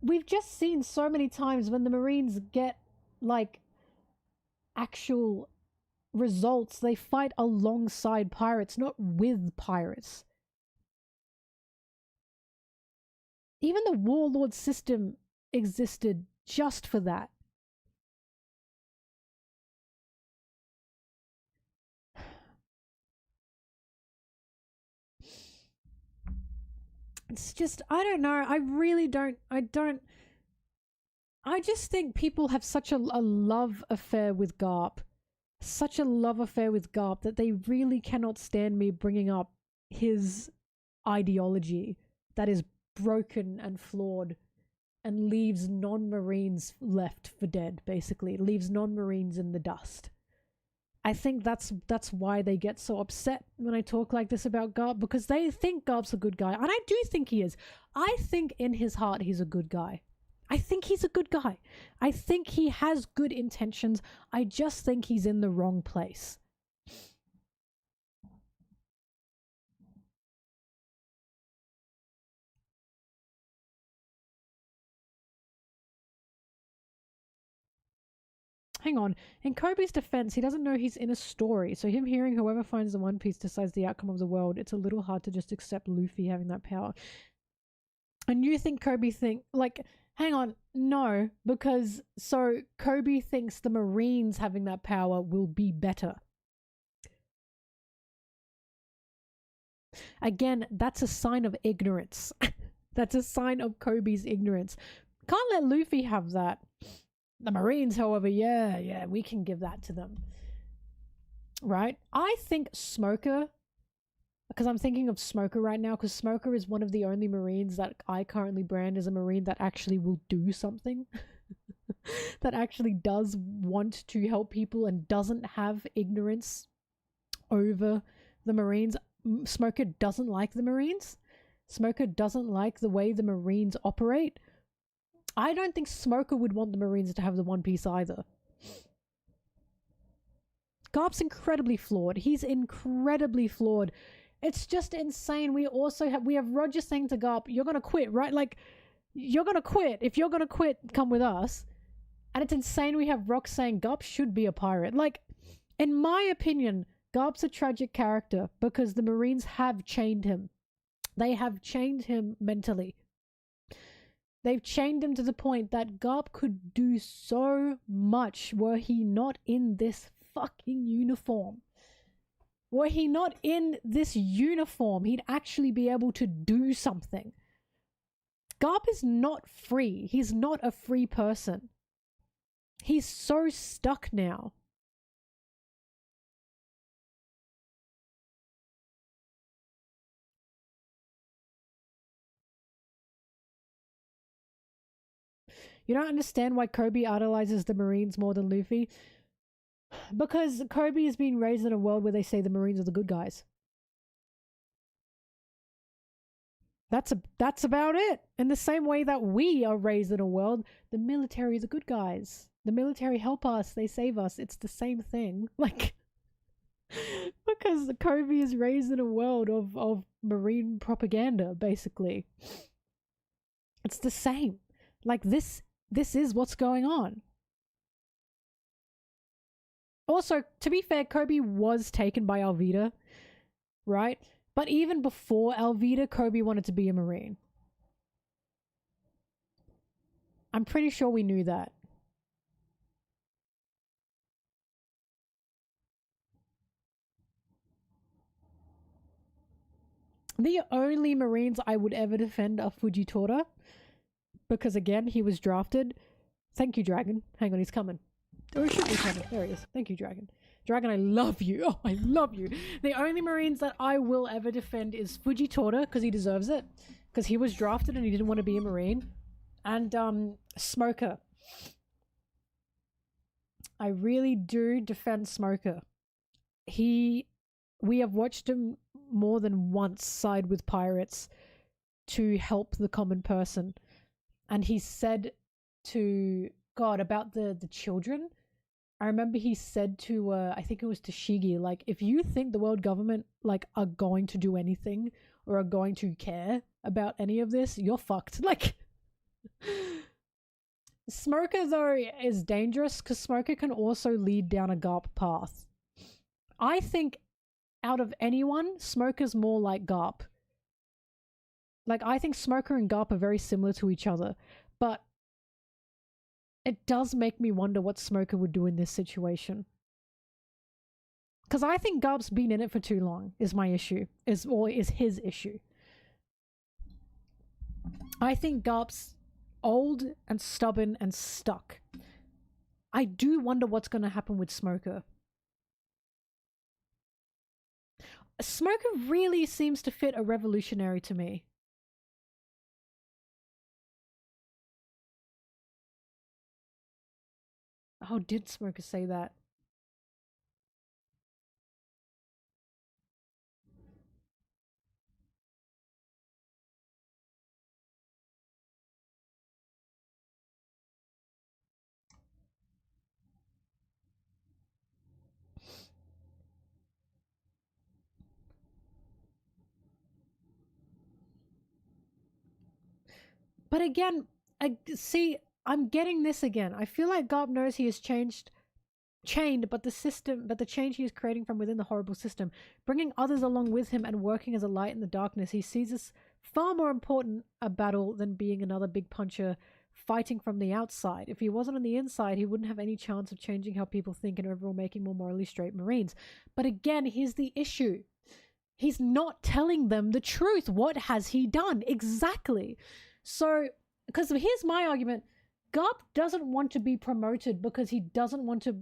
We've just seen so many times when the Marines get, like, actual results, they fight alongside pirates, not with pirates. Even the warlord system existed just for that. It's just, I don't know. I really don't. I just think people have such a love affair with Garp. Such a love affair with Garp that they really cannot stand me bringing up his ideology that is broken and flawed and leaves non-Marines left for dead, basically. It leaves non-Marines in the dust. I think that's why they get so upset when I talk like this about Garp, because they think Garp's a good guy. And I do think he is. I think in his heart he's a good guy. I think he's a good guy. I think he has good intentions. I just think he's in the wrong place. Hang on. In Kobe's defense, he doesn't know he's in a story. So him hearing whoever finds the One Piece decides the outcome of the world, it's a little hard to just accept Luffy having that power. And you think Kobe like, hang on, no, because so Kobe thinks the Marines having that power will be better. Again, that's a sign of ignorance. That's a sign of Kobe's ignorance. Can't let Luffy have that. The Marines, however, yeah, we can give that to them. Right? I think Smoker, because I'm thinking of Smoker right now, because Smoker is one of the only Marines that I currently brand as a Marine that actually will do something. That actually does want to help people and doesn't have ignorance over the Marines. Smoker doesn't like the Marines. Smoker doesn't like the way the Marines operate. I don't think Smoker would want the Marines to have the One Piece either. Garp's incredibly flawed. He's incredibly flawed. It's just insane. We have Roger saying to Garp, you're gonna quit, right? Like, you're gonna quit. If you're gonna quit, come with us. And it's insane we have Rock saying Garp should be a pirate. Like, in my opinion, Garp's a tragic character because the Marines have chained him. They have chained him mentally. They've chained him to the point that Garp could do so much were he not in this fucking uniform. Were he not in this uniform, he'd actually be able to do something. Garp is not free. He's not a free person. He's so stuck now. You don't understand why Kobe idolizes the Marines more than Luffy? Because Kobe has been raised in a world where they say the Marines are the good guys. That's about it. In the same way that we are raised in a world, the military are the good guys. The military help us, they save us. It's the same thing. Like, because Kobe is raised in a world of Marine propaganda, basically. It's the same. Like, this is what's going on. Also, to be fair, Kobe was taken by Alvida, right? But even before Alvida, Kobe wanted to be a Marine. I'm pretty sure we knew that. The only Marines I would ever defend are Fujitora. Because again, he was drafted. Thank you, Dragon. Hang on, he's coming. Oh, he should be coming. There he is. Thank you, Dragon. Dragon, I love you. Oh, I love you. The only Marines that I will ever defend is Fujitora, because he deserves it. Because he was drafted and he didn't want to be a Marine. And Smoker. I really do defend Smoker. We have watched him more than once side with pirates to help the common person. And he said to God about the children. I remember he said to I think it was to Shigi, like, if you think the world government like are going to do anything or are going to care about any of this, you're fucked. Like, Smoker though is dangerous because Smoker can also lead down a Garp path. I think out of anyone, Smoker's more like Garp. Like, I think Smoker and Garp are very similar to each other, but it does make me wonder what Smoker would do in this situation. Because I think Garp's been in it for too long, is my issue. Is his issue. I think Garp's old and stubborn and stuck. I do wonder what's going to happen with Smoker. Smoker really seems to fit a revolutionary to me. Oh, did Smoker say that? But again, see, I'm getting this again. I feel like Garp knows he is chained, but the change he is creating from within the horrible system, bringing others along with him and working as a light in the darkness, he sees this far more important a battle than being another big puncher fighting from the outside. If he wasn't on the inside, he wouldn't have any chance of changing how people think and overall making more morally straight Marines. But again, here's the issue. He's not telling them the truth. What has he done? Exactly. So, because here's my argument. Garp doesn't want to be promoted because he doesn't want to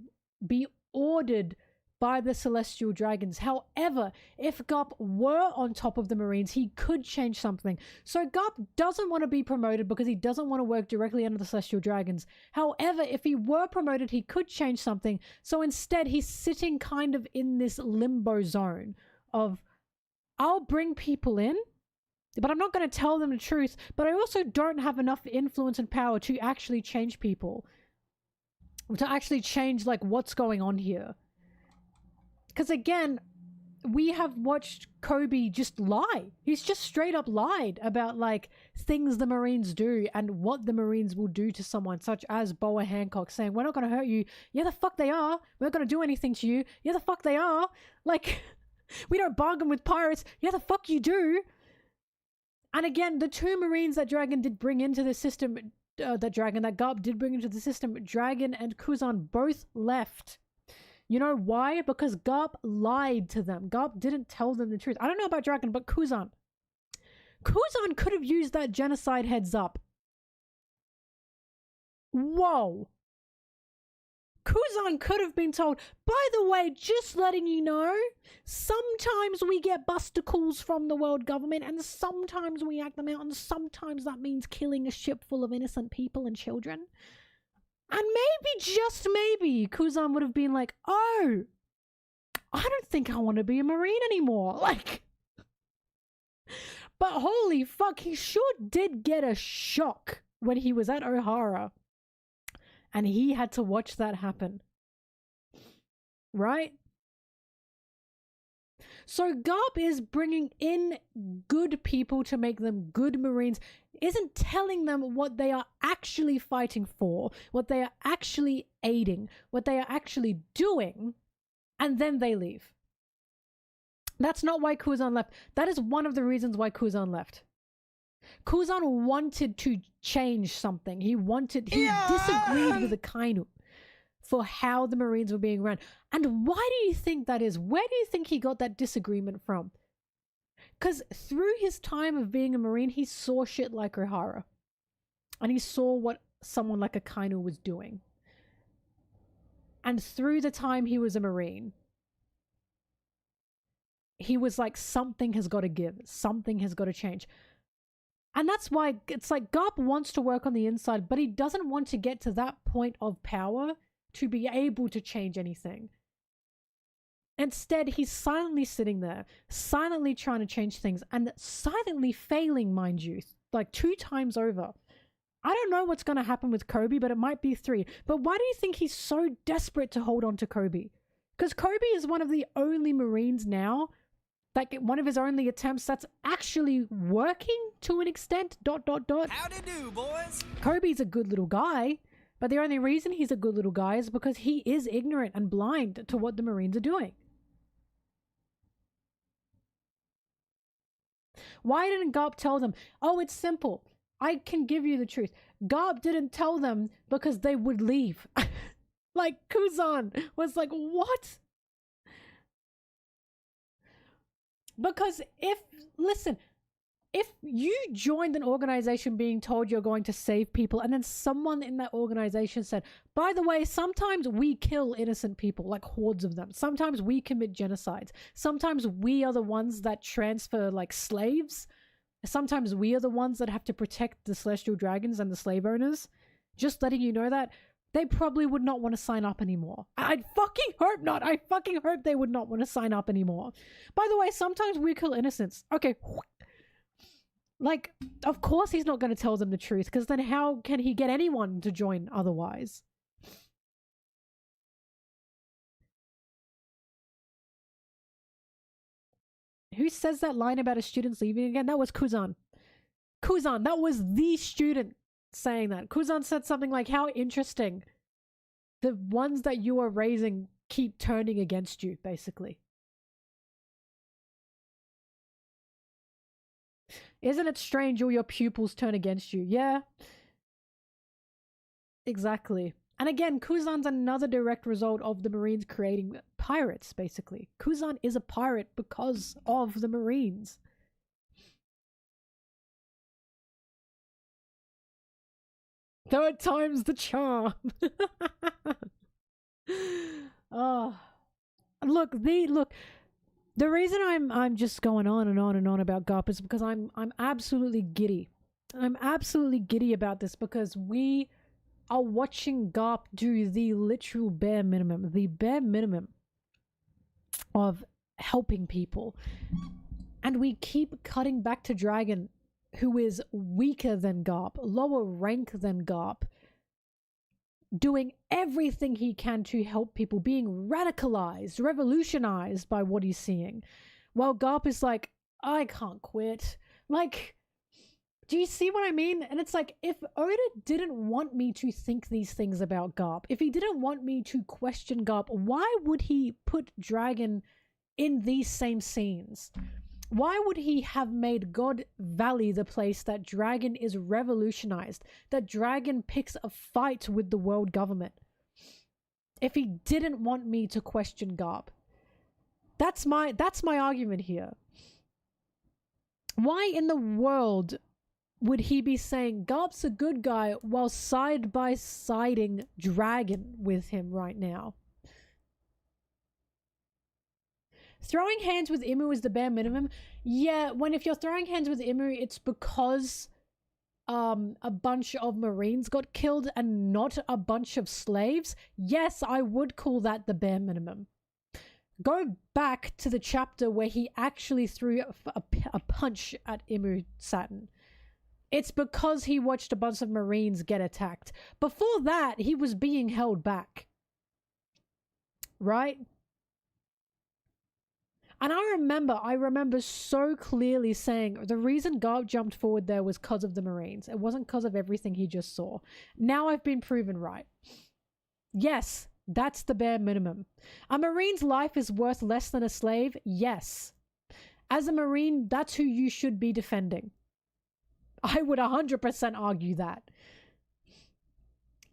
be ordered by the Celestial Dragons. However, if Garp were on top of the Marines, he could change something. So Garp doesn't want to be promoted because he doesn't want to work directly under the Celestial Dragons. However, if he were promoted, he could change something. So instead, he's sitting kind of in this limbo zone of, I'll bring people in, but I'm not going to tell them the truth, but I also don't have enough influence and power to actually change people. To actually change, like, what's going on here. Because again, we have watched Kobe just lie. He's just straight up lied about, like, things the Marines do and what the Marines will do to someone, such as Boa Hancock saying, we're not going to hurt you. Yeah, the fuck they are. We're not going to do anything to you. Yeah, the fuck they are. Like, we don't bargain with pirates. Yeah, the fuck you do. And again, the two Marines that Dragon did bring into the system, that Garp did bring into the system, Dragon and Kuzan both left. You know why? Because Garp lied to them. Garp didn't tell them the truth. I don't know about Dragon, but Kuzan. Kuzan could have used that genocide heads up. Whoa. Kuzan could have been told, by the way, just letting you know, sometimes we get busticles from the world government and sometimes we act them out and sometimes that means killing a ship full of innocent people and children. And maybe, just maybe, Kuzan would have been like, oh, I don't think I want to be a Marine anymore. Like, but holy fuck, he sure did get a shock when he was at O'Hara. And he had to watch that happen. Right? So Garp is bringing in good people to make them good Marines, isn't telling them what they are actually fighting for, what they are actually aiding, what they are actually doing, and then they leave. That's not why Kuzan left. That is one of the reasons why Kuzan left. Kuzan wanted to change something. He disagreed with the Kainu for how the Marines were being run. And why do you think that is? Where do you think he got that disagreement from? Because through his time of being a Marine, he saw shit like O'Hara. And he saw what someone like a Kainu was doing. And through the time he was a Marine, he was like, something has got to give. Something has got to change. And that's why it's like Garp wants to work on the inside, but he doesn't want to get to that point of power to be able to change anything. Instead, he's silently sitting there, silently trying to change things, and silently failing, mind you, like 2 times over. I don't know what's going to happen with Kobe, but it might be 3. But why do you think he's so desperate to hold on to Kobe? Because Kobe is one of the only Marines now, like one of his only attempts that's actually working to an extent, ... Howdy do, boys? Kobe's a good little guy, but the only reason he's a good little guy is because he is ignorant and blind to what the Marines are doing. Why didn't Garp tell them, oh, it's simple, I can give you the truth? Garp didn't tell them because they would leave. Like, Kuzan was like, what? Because listen, if you joined an organization being told you're going to save people, and then someone in that organization said, by the way, sometimes we kill innocent people, like hordes of them. Sometimes we commit genocides. Sometimes we are the ones that transfer like slaves. Sometimes we are the ones that have to protect the celestial dragons and the slave owners. Just letting you know that. They probably would not want to sign up anymore. I fucking hope not. I fucking hope they would not want to sign up anymore. By the way, sometimes we kill innocents. Okay. Like, of course he's not going to tell them the truth, because then how can he get anyone to join otherwise? Who says that line about a student's leaving again? That was Kuzan. Kuzan, that was the student saying that. Kuzan said something like, how interesting. The ones that you are raising keep turning against you, basically. Isn't it strange all your pupils turn against you? Yeah. Exactly. And again, Kuzan's another direct result of the Marines creating pirates, basically. Kuzan is a pirate because of the Marines. Third time's the charm. Oh, look. The reason I'm just going on and on and on about Garp is because I'm absolutely giddy. I'm absolutely giddy about this because we are watching Garp do the literal bare minimum of helping people, and we keep cutting back to Dragon, who is weaker than Garp, lower rank than Garp, doing everything he can to help people, being radicalized, revolutionized by what he's seeing. While Garp is like, I can't quit. Like, do you see what I mean? And it's like, if Oda didn't want me to think these things about Garp, if he didn't want me to question Garp, why would he put Dragon in these same scenes? Why would he have made God Valley the place that Dragon is revolutionized, that Dragon picks a fight with the world government, if he didn't want me to question Garp? That's my argument here. Why in the world would he be saying Garp's a good guy while side-by-siding Dragon with him right now? Throwing hands with Imu is the bare minimum. Yeah, if you're throwing hands with Imu, it's because a bunch of Marines got killed and not a bunch of slaves. Yes, I would call that the bare minimum. Go back to the chapter where he actually threw a punch at Imu Saturn. It's because he watched a bunch of Marines get attacked. Before that, he was being held back. Right? And I remember so clearly saying the reason Garp jumped forward there was because of the Marines. It wasn't because of everything he just saw. Now I've been proven right. Yes, that's the bare minimum. A Marine's life is worth less than a slave? Yes. As a Marine, that's who you should be defending. I would 100% argue that.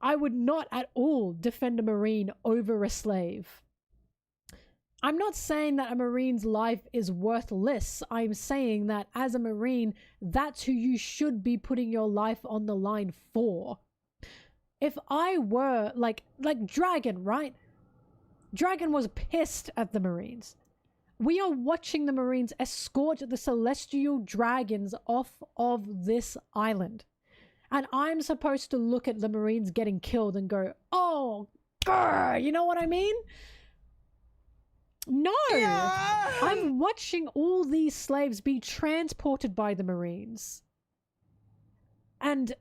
I would not at all defend a Marine over a slave. I'm not saying that a Marine's life is worthless. I'm saying that as a Marine, that's who you should be putting your life on the line for. If I were like Dragon, right? Dragon was pissed at the Marines. We are watching the Marines escort the celestial dragons off of this island. And I'm supposed to look at the Marines getting killed and go, oh, grr, you know what I mean? No! Yeah. I'm watching all these slaves be transported by the Marines. And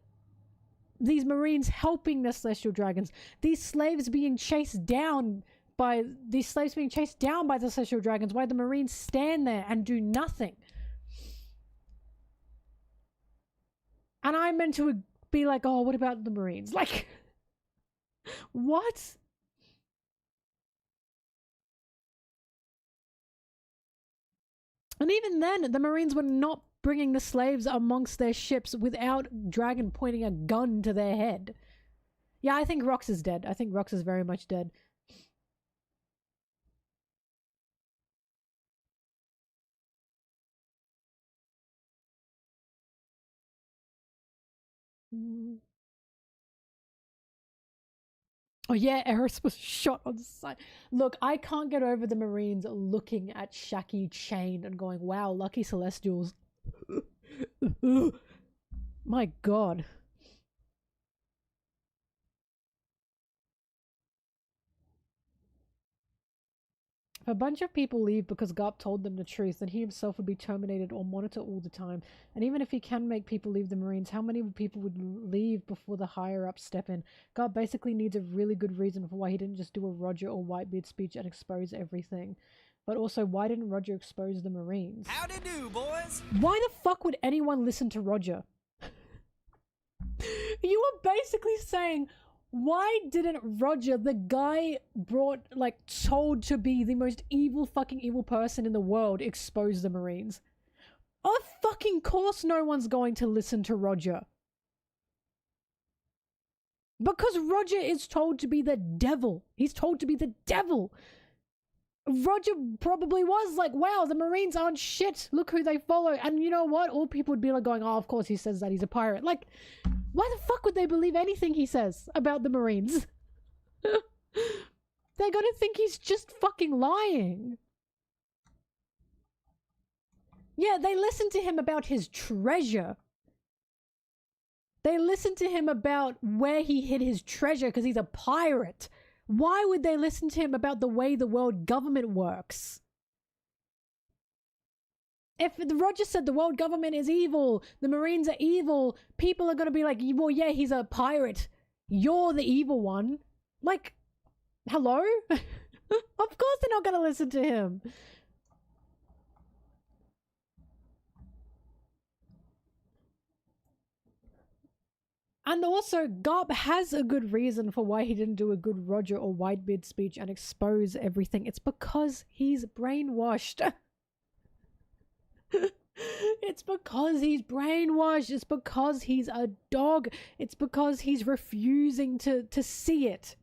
these Marines helping the celestial dragons. These slaves being chased down by the celestial dragons while the Marines stand there and do nothing. And I'm meant to be like, oh, what about the Marines? Like, what? And even then, the Marines were not bringing the slaves amongst their ships without Dragon pointing a gun to their head. Yeah, I think Rox is dead. I think Rox is very much dead. Oh yeah, Eris was shot on the side. Look, I can't get over the Marines looking at Shaki chained and going, wow, lucky Celestials. My god. If a bunch of people leave because Garp told them the truth, then he himself would be terminated or monitored all the time. And even if he can make people leave the Marines, how many people would leave before the higher-ups step in? Garp basically needs a really good reason for why he didn't just do a Roger or Whitebeard speech and expose everything. But also, why didn't Roger expose the Marines? Howdy do, boys! Why the fuck would anyone listen to Roger? You were basically saying, why didn't Roger, the guy told to be the most fucking evil person in the world, expose the Marines? Of fucking course no one's going to listen to Roger. Because Roger is told to be the devil. He's told to be the devil. Roger probably was like, wow, the Marines aren't shit. Look who they follow. And you know what? All people would be like going, oh, of course he says that he's a pirate. Like, why the fuck would they believe anything he says about the Marines? They're gonna think he's just fucking lying. Yeah, they listen to him about his treasure. They listen to him about where he hid his treasure because he's a pirate. Why would they listen to him about the way the world government works? If Roger said the world government is evil, the Marines are evil, people are going to be like, well, yeah, he's a pirate. You're the evil one. Like, hello? Of course they're not going to listen to him. And also, Garp has a good reason for why he didn't do a good Roger or Whitebeard speech and expose everything. It's because he's brainwashed. It's because he's brainwashed. It's because he's a dog. It's because he's refusing to see it.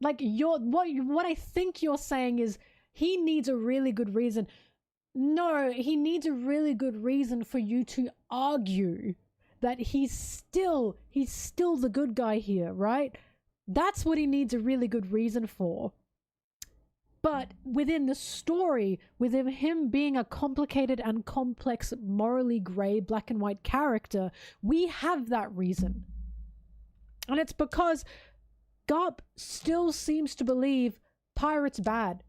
Like, what I think you're saying is he needs a really good reason. No, he needs a really good reason for you to argue that he's still the good guy here, right? That's what he needs a really good reason for. But within the story, within him being a complicated and complex, morally grey, black and white character, we have that reason. And it's because Garp still seems to believe pirates bad.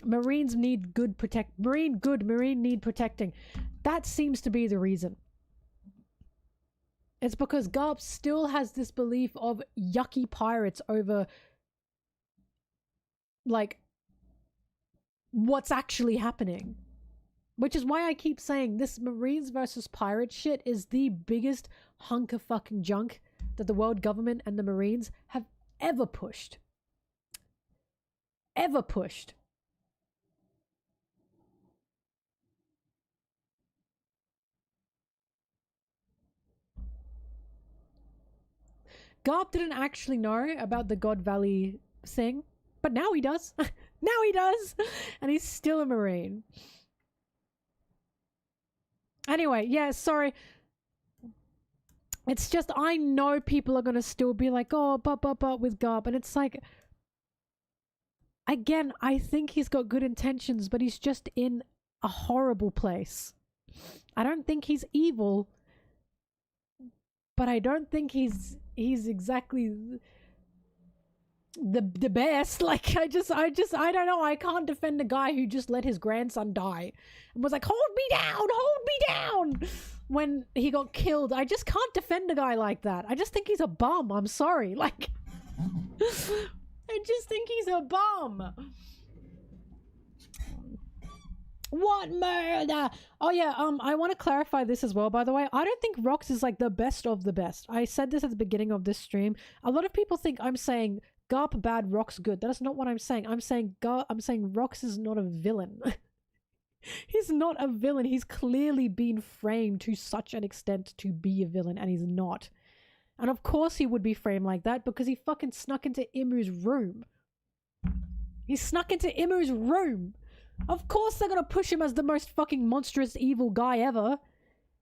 Marines need good Marine need protecting. That seems to be the reason. It's because Garp still has this belief of yucky pirates over like what's actually happening. Which is why I keep saying this Marines versus pirate shit is the biggest hunk of fucking junk that the world government and the Marines have ever pushed. Ever pushed. Garp didn't actually know about the God Valley thing, but now he does. Now he does. And he's still a Marine. Anyway, yeah, sorry. It's just, I know people are going to still be like, oh, but with Garp. And it's like, again, I think he's got good intentions, but he's just in a horrible place. I don't think he's evil, but I don't think he's exactly the best. Like, I don't know. I can't defend a guy who just let his grandson die and was like, hold me down when he got killed. I just can't defend a guy like that. I just think he's a bum. I'm sorry. Like, I just think he's a bum. What murder? Oh yeah, I want to clarify this as well, by the way. I don't think Rox is like the best of the best. I said this at the beginning of this stream. A lot of people think I'm saying Garp bad, Rox good. That is not what I'm saying. I'm saying Rox is not a villain. He's not a villain. He's clearly been framed to such an extent to be a villain, and he's not. And of course he would be framed like that because he fucking snuck into Imu's room. He snuck into Imu's room. Of course they're gonna push him as the most fucking monstrous evil guy ever.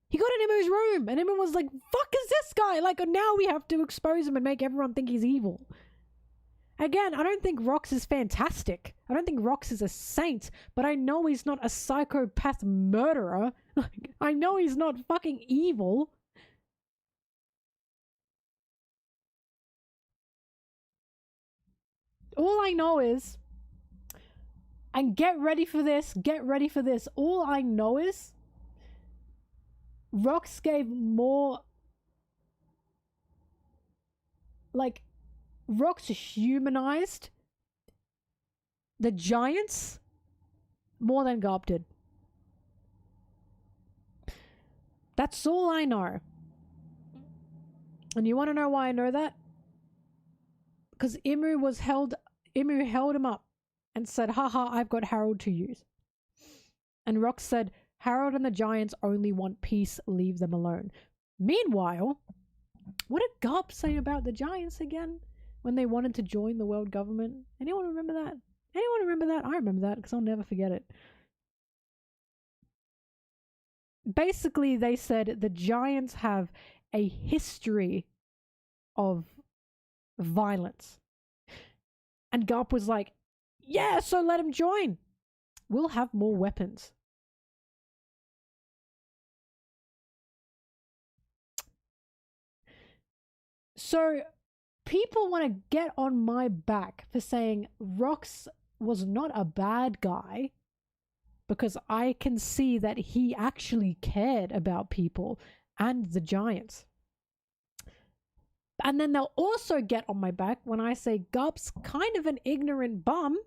He got in Imu's room and Imu was like, fuck is this guy? Like, now we have to expose him and make everyone think he's evil. Again, I don't think Rox is fantastic. I don't think Rox is a saint, but I know he's not a psychopath murderer. I know he's not fucking evil. All I know is, and get ready for this, all I know is Rox gave more, like, Rox humanized the Giants more than Garp did. That's all I know. And you want to know why I know that? Because Imu held him up and said, haha, I've got Harold to use. And Rox said, Harold and the Giants only want peace, leave them alone. Meanwhile, what did Garp say about the Giants again when they wanted to join the world government? Anyone remember that? Anyone remember that? I remember that because I'll never forget it. Basically, they said the Giants have a history of violence. And Garp was like, yeah, so let him join. We'll have more weapons. So people want to get on my back for saying Rox was not a bad guy because I can see that he actually cared about people and the Giants. And then they'll also get on my back when I say Garp's kind of an ignorant bum.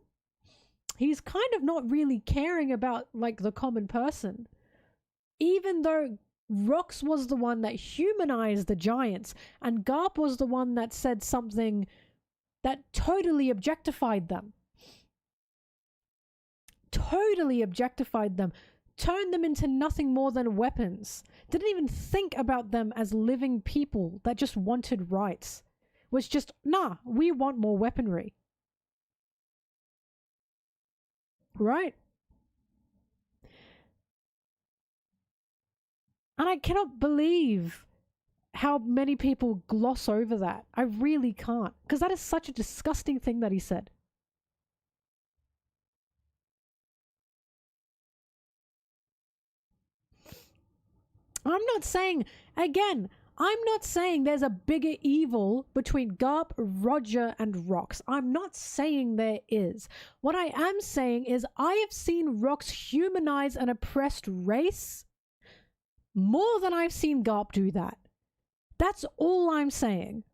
He's kind of not really caring about, like, the common person. Even though Rox was the one that humanized the Giants, and Garp was the one that said something that totally objectified them. Totally objectified them. Turned them into nothing more than weapons. Didn't even think about them as living people that just wanted rights. Was just, nah, we want more weaponry. Right? And I cannot believe how many people gloss over that. I really can't. Because that is such a disgusting thing that he said. I'm not saying, again, I'm not saying there's a bigger evil between Garp, Roger, and Rox. I'm not saying there is. What I am saying is I have seen Rox humanize an oppressed race more than I've seen Garp do that. That's all I'm saying.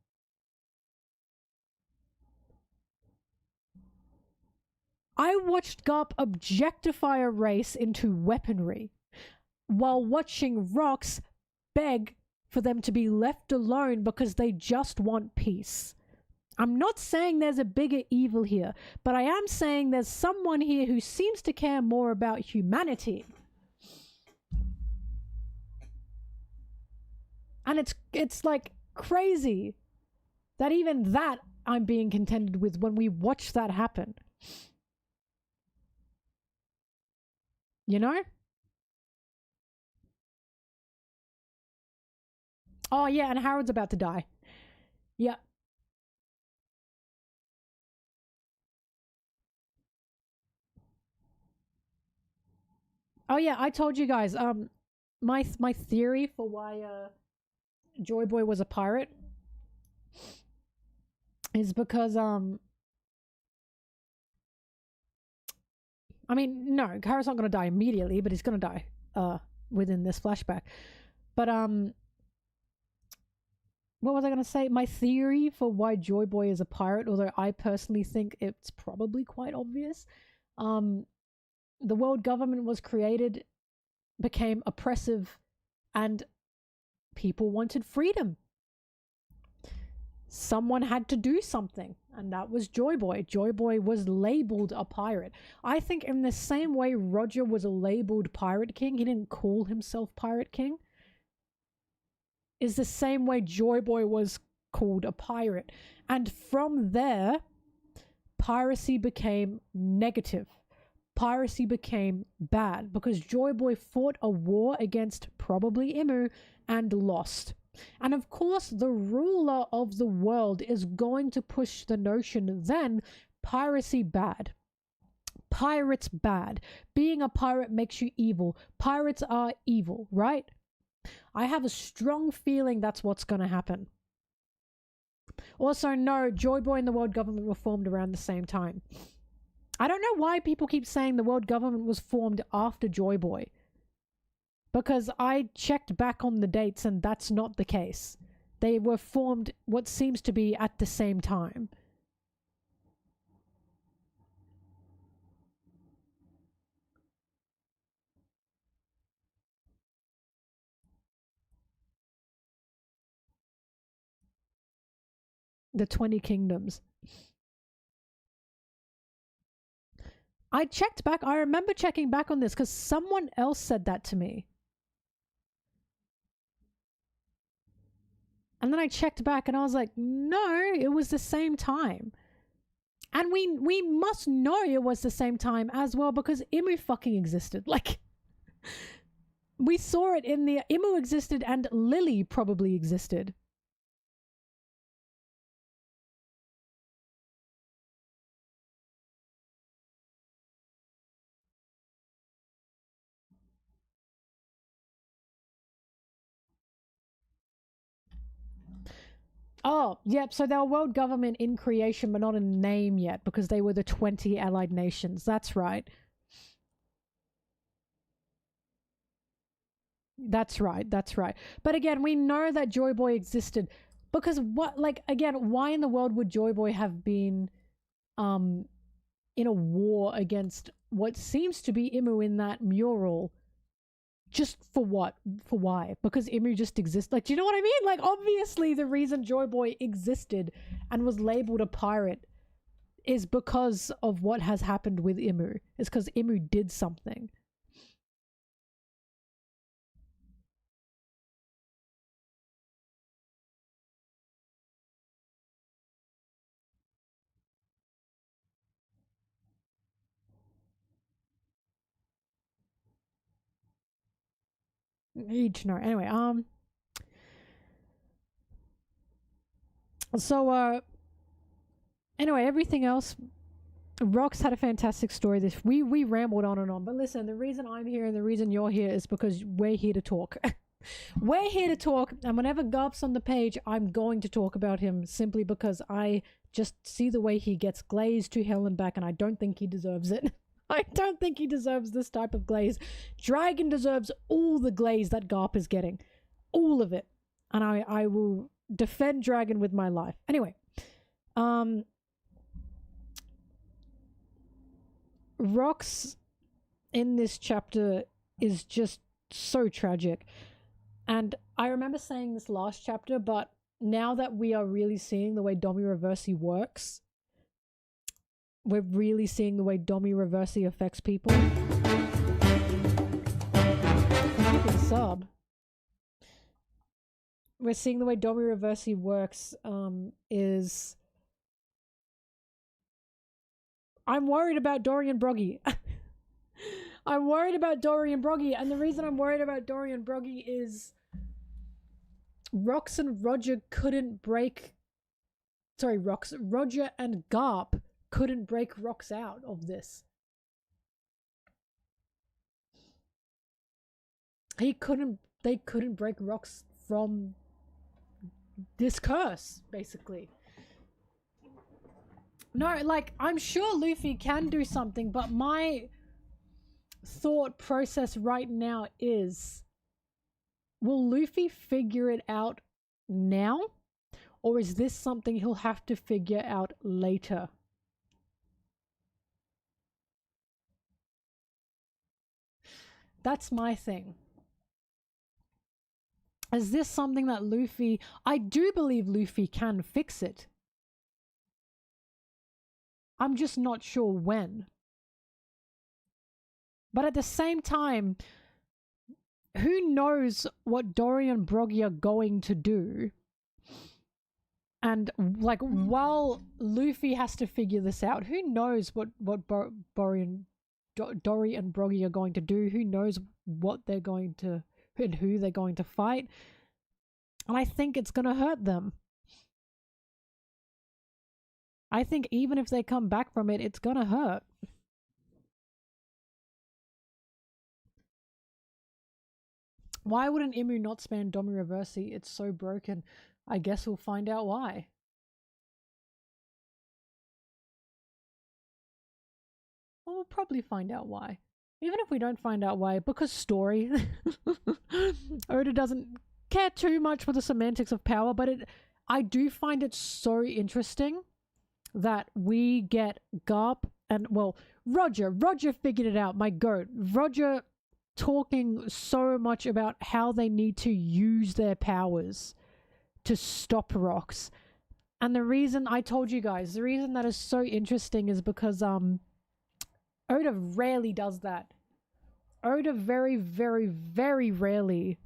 I watched Garp objectify a race into weaponry while watching Rox beg for them to be left alone because they just want peace. I'm not saying there's a bigger evil here, but I am saying there's someone here who seems to care more about humanity. And it's like crazy that even that I'm being contended with when we watch that happen. You know? Oh yeah, and Harold's about to die. Yeah. Oh yeah, I told you guys, my theory for why Joy Boy was a pirate is because I mean, no, Harold's not gonna die immediately, but he's gonna die within this flashback. But what was I gonna say? My theory for why Joy Boy is a pirate, although I personally think it's probably quite obvious. The world government was created, became oppressive, and people wanted freedom. Someone had to do something, and that was Joy Boy. Joy Boy was labeled a pirate. I think in the same way Roger was a labeled Pirate King, he didn't call himself Pirate King, is the same way Joy Boy was called a pirate. And from there, piracy became negative. Piracy became bad because Joy Boy fought a war against probably Imu and lost. And of course, the ruler of the world is going to push the notion then piracy bad. Pirates bad. Being a pirate makes you evil. Pirates are evil, right? I have a strong feeling that's what's going to happen. Also, no, Joy Boy and the world government were formed around the same time. I don't know why people keep saying the world government was formed after Joy Boy. Because I checked back on the dates and that's not the case. They were formed what seems to be at the same time. The 20 Kingdoms. I checked back. I remember checking back on this because someone else said that to me. And then I checked back and I was like, no, it was the same time. And we must know it was the same time as well because Imu fucking existed. Like, we saw it in the... Imu existed and Lily probably existed. Oh, yep. So they were world government in creation, but not in name yet because they were the 20 allied nations. That's right. That's right. That's right. But again, we know that Joy Boy existed because what, like, again, why in the world would Joy Boy have been in a war against what seems to be Imu in that mural? Just for what? For why? Because Imu just exists. Like, do you know what I mean? Like, obviously the reason Joy Boy existed and was labeled a pirate is because of what has happened with Imu. It's because Imu did something. Each no. Anyway, so anyway, everything else, Rox had a fantastic story. This we rambled on and on, but listen, the reason I'm here and the reason you're here is because we're here to talk. We're here to talk, and whenever Garp's on the page, I'm going to talk about him simply because I just see the way he gets glazed to hell and back, and I don't think he deserves it. I don't think he deserves this type of glaze. Dragon deserves all the glaze that Garp is getting. All of it. And I will defend Dragon with my life. Anyway. Rox in this chapter is just so tragic. And I remember saying this last chapter, but now that we are really seeing the way Domi Reversi works, we're really seeing the way Domi Reversi affects people. Sub. We're seeing the way Domi Reversi works, is... I'm worried about Dorian Broggy. I'm worried about Dorian Broggy, and the reason I'm worried about Dorian Broggy is Rox and Roger couldn't break... Sorry, Roger and Garp couldn't break Rox out of this. They couldn't break Rox from this curse, basically. No, like, I'm sure Luffy can do something, but my thought process right now is, will Luffy figure it out now? Or is this something he'll have to figure out later? That's my thing. Is this something that Luffy... I do believe Luffy can fix it. I'm just not sure when. But at the same time, who knows what Dory and Broggy are going to do? And, like, while Luffy has to figure this out, who knows what Dory and Broggy are going to do? Who knows what they're going to... and who they're going to fight? And I think it's going to hurt them. I think even if they come back from it, it's going to hurt. Why wouldn't Imu not span Domi Reversi? It's so broken. I guess we'll find out why. Well, we'll probably find out why. Even if we don't find out why, because story. Oda doesn't care too much for the semantics of power, but I do find it so interesting that we get Garp and, well, Roger figured it out, my goat. Roger talking so much about how they need to use their powers to stop Rox. And the reason I told you guys, the reason that is so interesting is because Oda rarely does that. Oda very, very, very rarely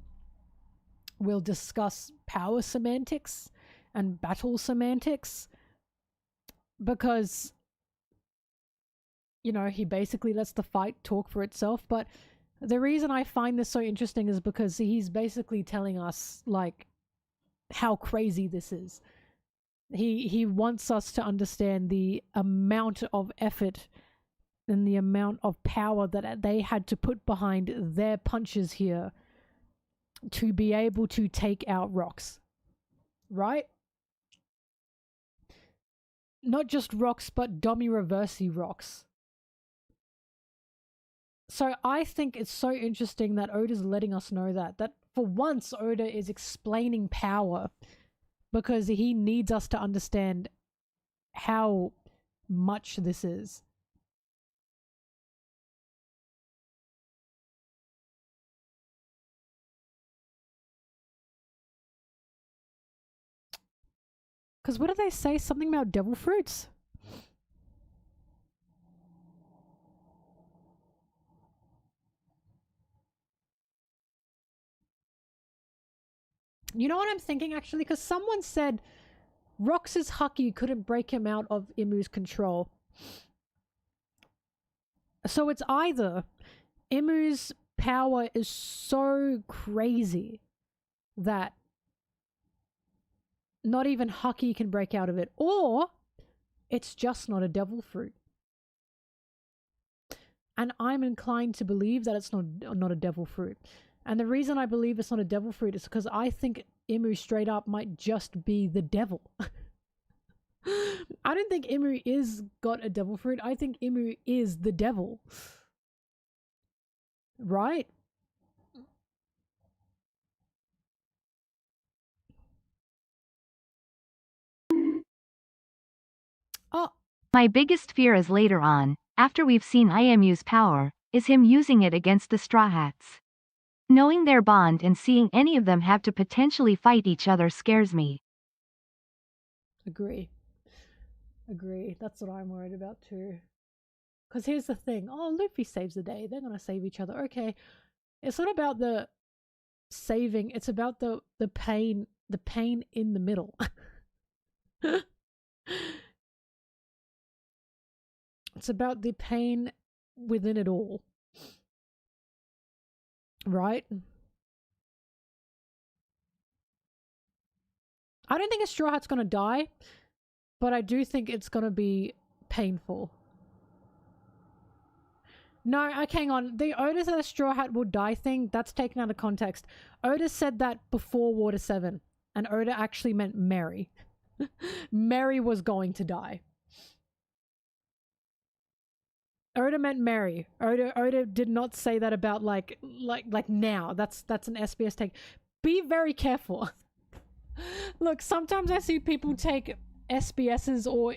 will discuss power semantics and battle semantics because, you know, he basically lets the fight talk for itself. But the reason I find this so interesting is because he's basically telling us, like, how crazy this is. He wants us to understand the amount of effort and the amount of power that they had to put behind their punches here to be able to take out Rox. Right? Not just Rox, but Domi Reversi Rox. So I think it's so interesting that Oda's letting us know that for once Oda is explaining power because he needs us to understand how much this is. Because what did they say? Something about devil fruits? You know what I'm thinking, actually? Because someone said Rox's Haki couldn't break him out of Imu's control. So it's either Imu's power is so crazy that not even Hucky can break out of it, or it's just not a devil fruit. And I'm inclined to believe that it's not a devil fruit. And the reason I believe it's not a devil fruit is because I think Imu straight up might just be the devil. I don't think Imu is got a devil fruit. I think Imu is the devil. Right? Oh. My biggest fear is later on, after we've seen IMU's power, is him using it against the Straw Hats. Knowing their bond and seeing any of them have to potentially fight each other scares me. Agree. That's what I'm worried about too. Because here's the thing. Oh, Luffy saves the day. They're going to save each other. Okay. It's not about the saving. It's about the pain in the middle. It's about the pain within it all. Right? I don't think a Straw Hat's going to die, but I do think it's going to be painful. No, okay, hang on. The Oda said a Straw Hat will die thing, that's taken out of context. Oda said that before Water 7, and Oda actually meant Mary. Mary was going to die. Oda meant Mary. Oda did not say that about like now. That's an SBS take. Be very careful. Look, sometimes I see people take SBSs or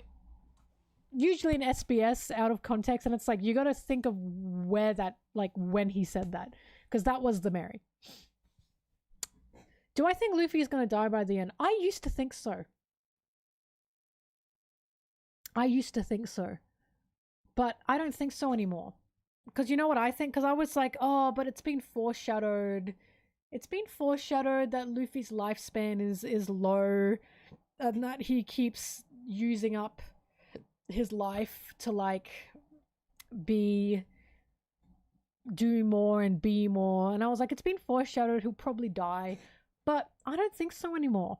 usually an SBS out of context, and it's like you got to think of where that, like when he said that, because that was the Mary. Do I think Luffy is going to die by the end? I used to think so. But I don't think so anymore. Because you know what I think? Because I was like, oh, but it's been foreshadowed. It's been foreshadowed that Luffy's lifespan is low, and that he keeps using up his life to like do more and be more. And I was like, it's been foreshadowed, he'll probably die. But I don't think so anymore.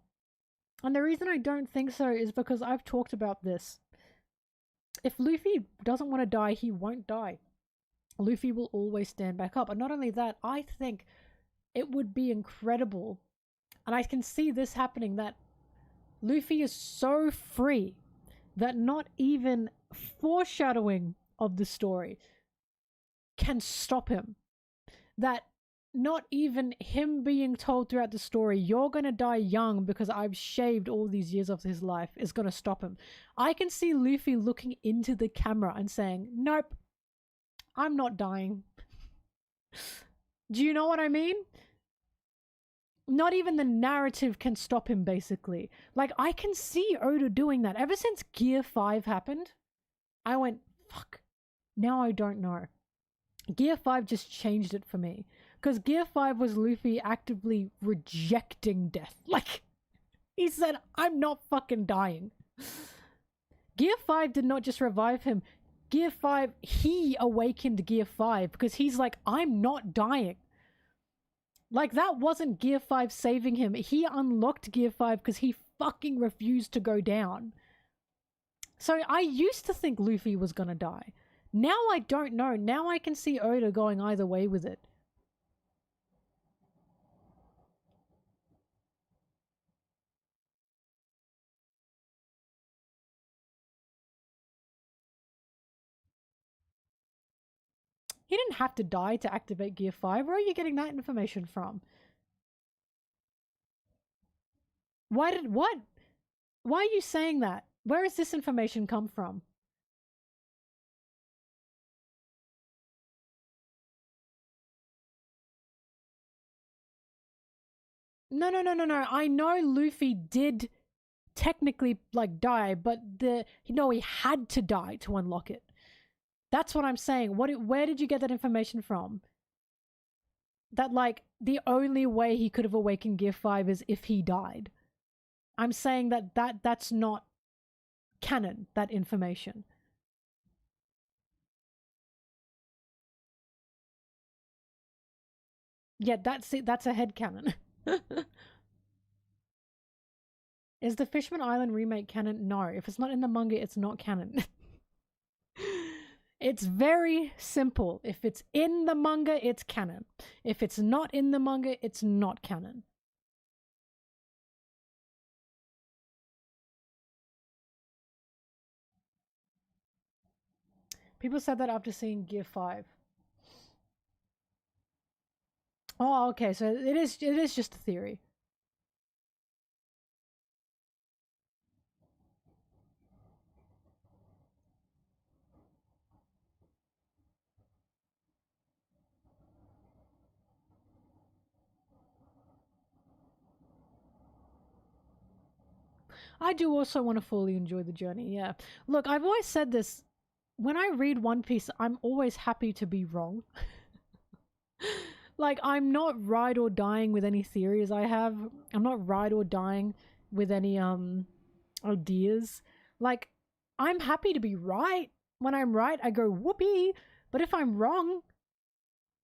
And the reason I don't think so is because I've talked about this. If Luffy doesn't want to die, he won't die. Luffy will always stand back up. And not only that, I think it would be incredible, and I can see this happening, that Luffy is so free that not even foreshadowing of the story can stop him. That not even him being told throughout the story, you're gonna die young because I've shaved all these years of his life, is gonna stop him. I can see Luffy looking into the camera and saying, nope, I'm not dying. Do you know what I mean? Not even the narrative can stop him, basically. Like, I can see Oda doing that. Ever since Gear 5 happened, I went, fuck, now I don't know. Gear 5 just changed it for me. Because Gear 5 was Luffy actively rejecting death. Like, he said, I'm not fucking dying. Gear 5 did not just revive him. Gear 5, he awakened Gear 5 because he's like, I'm not dying. Like, that wasn't Gear 5 saving him. He unlocked Gear 5 because he fucking refused to go down. So I used to think Luffy was gonna die. Now I don't know. Now I can see Oda going either way with it. He didn't have to die to activate Gear 5. Where are you getting that information from? What? Why are you saying that? Where has this information come from? No. I know Luffy did technically like die, but he had to die to unlock it. That's what I'm saying. Where did you get that information from? That like the only way he could have awakened Gear 5 is if he died. I'm saying that's not canon, that information. Yeah, that's it. That's a headcanon. Is the Fishman Island remake canon? No. If it's not in the manga, it's not canon. It's very simple. If it's in the manga, it's canon. If it's not in the manga, it's not canon. People said that after seeing Gear 5. Oh, okay. So it is just a theory. I do also want to fully enjoy the journey, yeah. Look, I've always said this. When I read One Piece, I'm always happy to be wrong. Like, I'm not ride or dying with any theories I have. I'm not ride or dying with any, ideas. Like, I'm happy to be right. When I'm right, I go, whoopee. But if I'm wrong,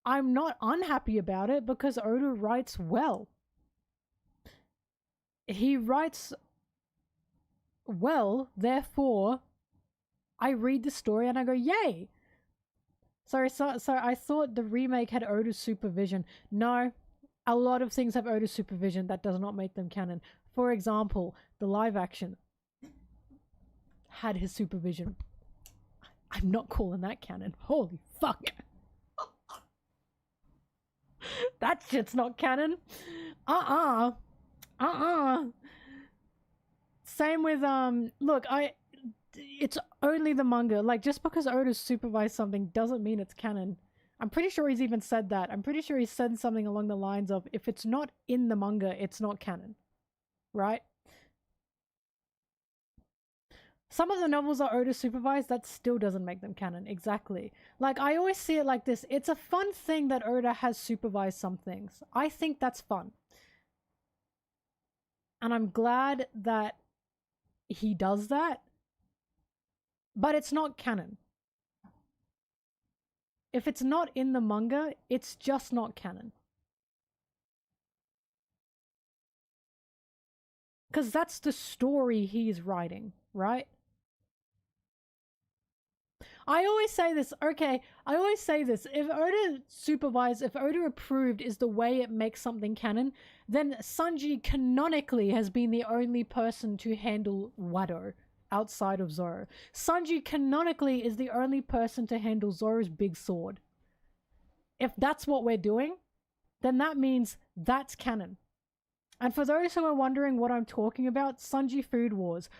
I'm not unhappy about it because Oda writes well. He writes well, therefore, I read the story and I go, yay! So I thought the remake had Oda's supervision. No, a lot of things have Oda's supervision. That does not make them canon. For example, the live action had his supervision. I'm not calling that canon. Holy fuck. That shit's not canon. Same with, look, it's only the manga. Like, just because Oda's supervised something doesn't mean it's canon. I'm pretty sure he's even said that. I'm pretty sure he said something along the lines of, if it's not in the manga, it's not canon. Right? Some of the novels are Oda supervised, that still doesn't make them canon. Exactly. Like, I always see it like this. It's a fun thing that Oda has supervised some things. I think that's fun. And I'm glad that he does that. But it's not canon. If it's not in the manga, it's just not canon. Because that's the story he's writing, right? I always say this, okay, I always say this, if Oda supervised, if Oda approved is the way it makes something canon, then Sanji canonically has been the only person to handle Wado outside of Zoro. Sanji canonically is the only person to handle Zoro's big sword. If that's what we're doing, then that means that's canon. And for those who are wondering what I'm talking about, Sanji Food Wars.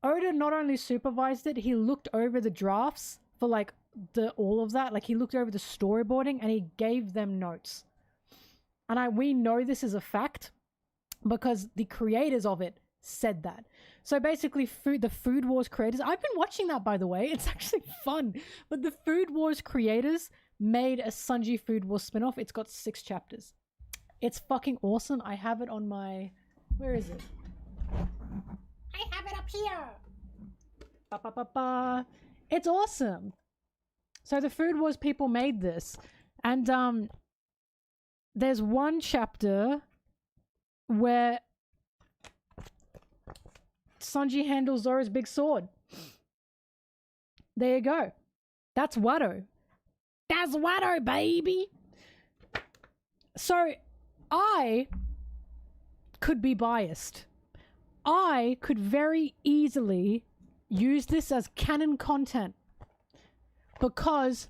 Oda not only supervised it, he looked over the drafts for like all of that. Like, he looked over the storyboarding and he gave them notes. And we know this is a fact because the creators of it said that. So basically, the Food Wars creators, I've been watching that, by the way. It's actually fun. But the Food Wars creators made a Sanji Food Wars spin-off. It's got 6 chapters. It's fucking awesome. I have it on my... Where is it? I have it up here. Ba, ba, ba, ba. It's awesome. So the Food Wars people made this. And there's one chapter where Sanji handles Zoro's big sword. There you go. That's Wado. That's Wado, baby. So I could be biased. I could very easily use this as canon content because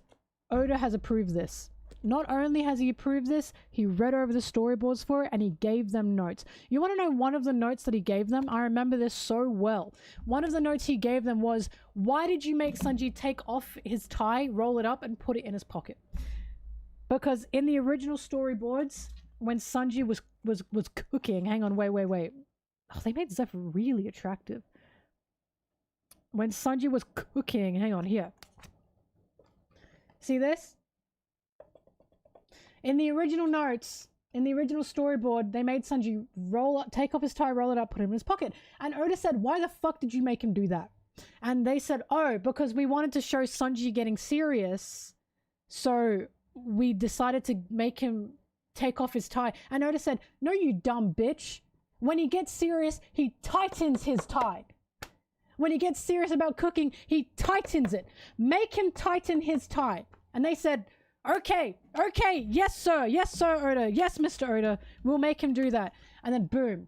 Oda has approved this. Not only has he approved this, he read over the storyboards for it and he gave them notes. You want to know one of the notes that he gave them? I remember this so well. One of the notes he gave them was, why did you make Sanji take off his tie, roll it up, and put it in his pocket? Because in the original storyboards, when Sanji was cooking... Hang on, wait. Oh, they made Zeph really attractive. When Sanji was cooking... Hang on, here. See this? In the original notes, in the original storyboard, they made Sanji take off his tie, roll it up, put it in his pocket. And Oda said, why the fuck did you make him do that? And they said, oh, because we wanted to show Sanji getting serious. So we decided to make him take off his tie. And Oda said, no, you dumb bitch. When he gets serious, he tightens his tie. When he gets serious about cooking, he tightens it. Make him tighten his tie. And they said, okay, yes, sir, Oda, yes, Mr. Oda, we'll make him do that. And then boom,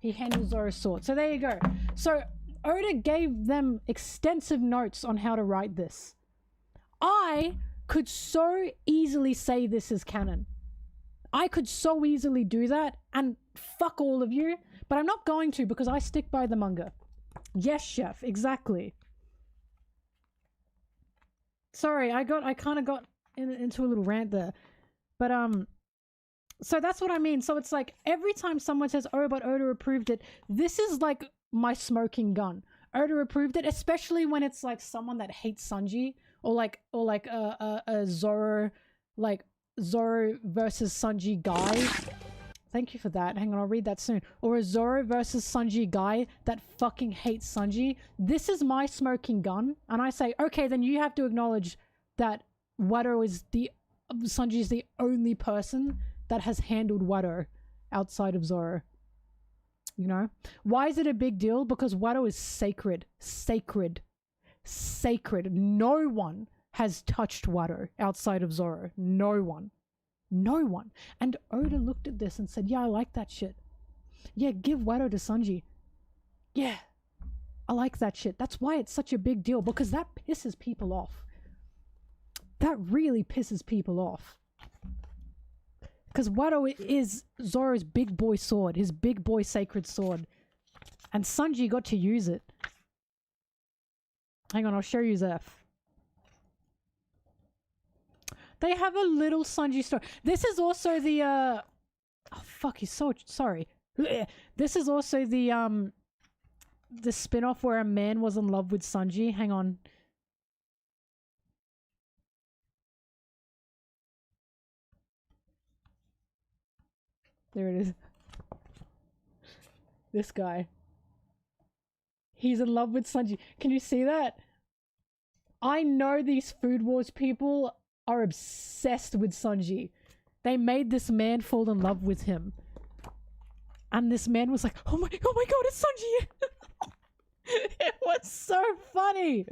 he handles Zoro's sword. So there you go. So Oda gave them extensive notes on how to write this. I could so easily say this is canon. I could so easily do that, and fuck all of you, but I'm not going to because I stick by the manga. Yes, chef, exactly. Sorry, I kind of got into a little rant there. But, so that's what I mean. So it's like, every time someone says, oh, but Oda approved it, this is like my smoking gun. Oda approved it, especially when it's like someone that hates Sanji, or like a Zoro, like Zoro versus Sanji guy. Thank you for that. Hang on, I'll read that soon. Or a Zoro versus Sanji guy that fucking hates Sanji. This is my smoking gun. And I say, okay, then you have to acknowledge that Sanji is the only person that has handled Wado outside of Zoro. You know? Why is it a big deal? Because Wado is sacred. Sacred. Sacred. No one has touched Wado outside of Zoro. No one. No one. And Oda looked at this and said, yeah, I like that shit. Yeah, give Wado to Sanji. Yeah, I like that shit. That's why it's such a big deal, because that pisses people off. That really pisses people off. Because Wado is Zoro's big boy sword, his big boy sacred sword. And Sanji got to use it. Hang on, I'll show you Zeph. They have a little Sanji story. This is also the, oh fuck, he's so sorry. This is also the spin-off where a man was in love with Sanji. Hang on. There it is. This guy. He's in love with Sanji. Can you see that? I know these Food Wars people are obsessed with Sanji. They made this man fall in love with him. And this man was like, oh my god, it's Sanji! It was so funny!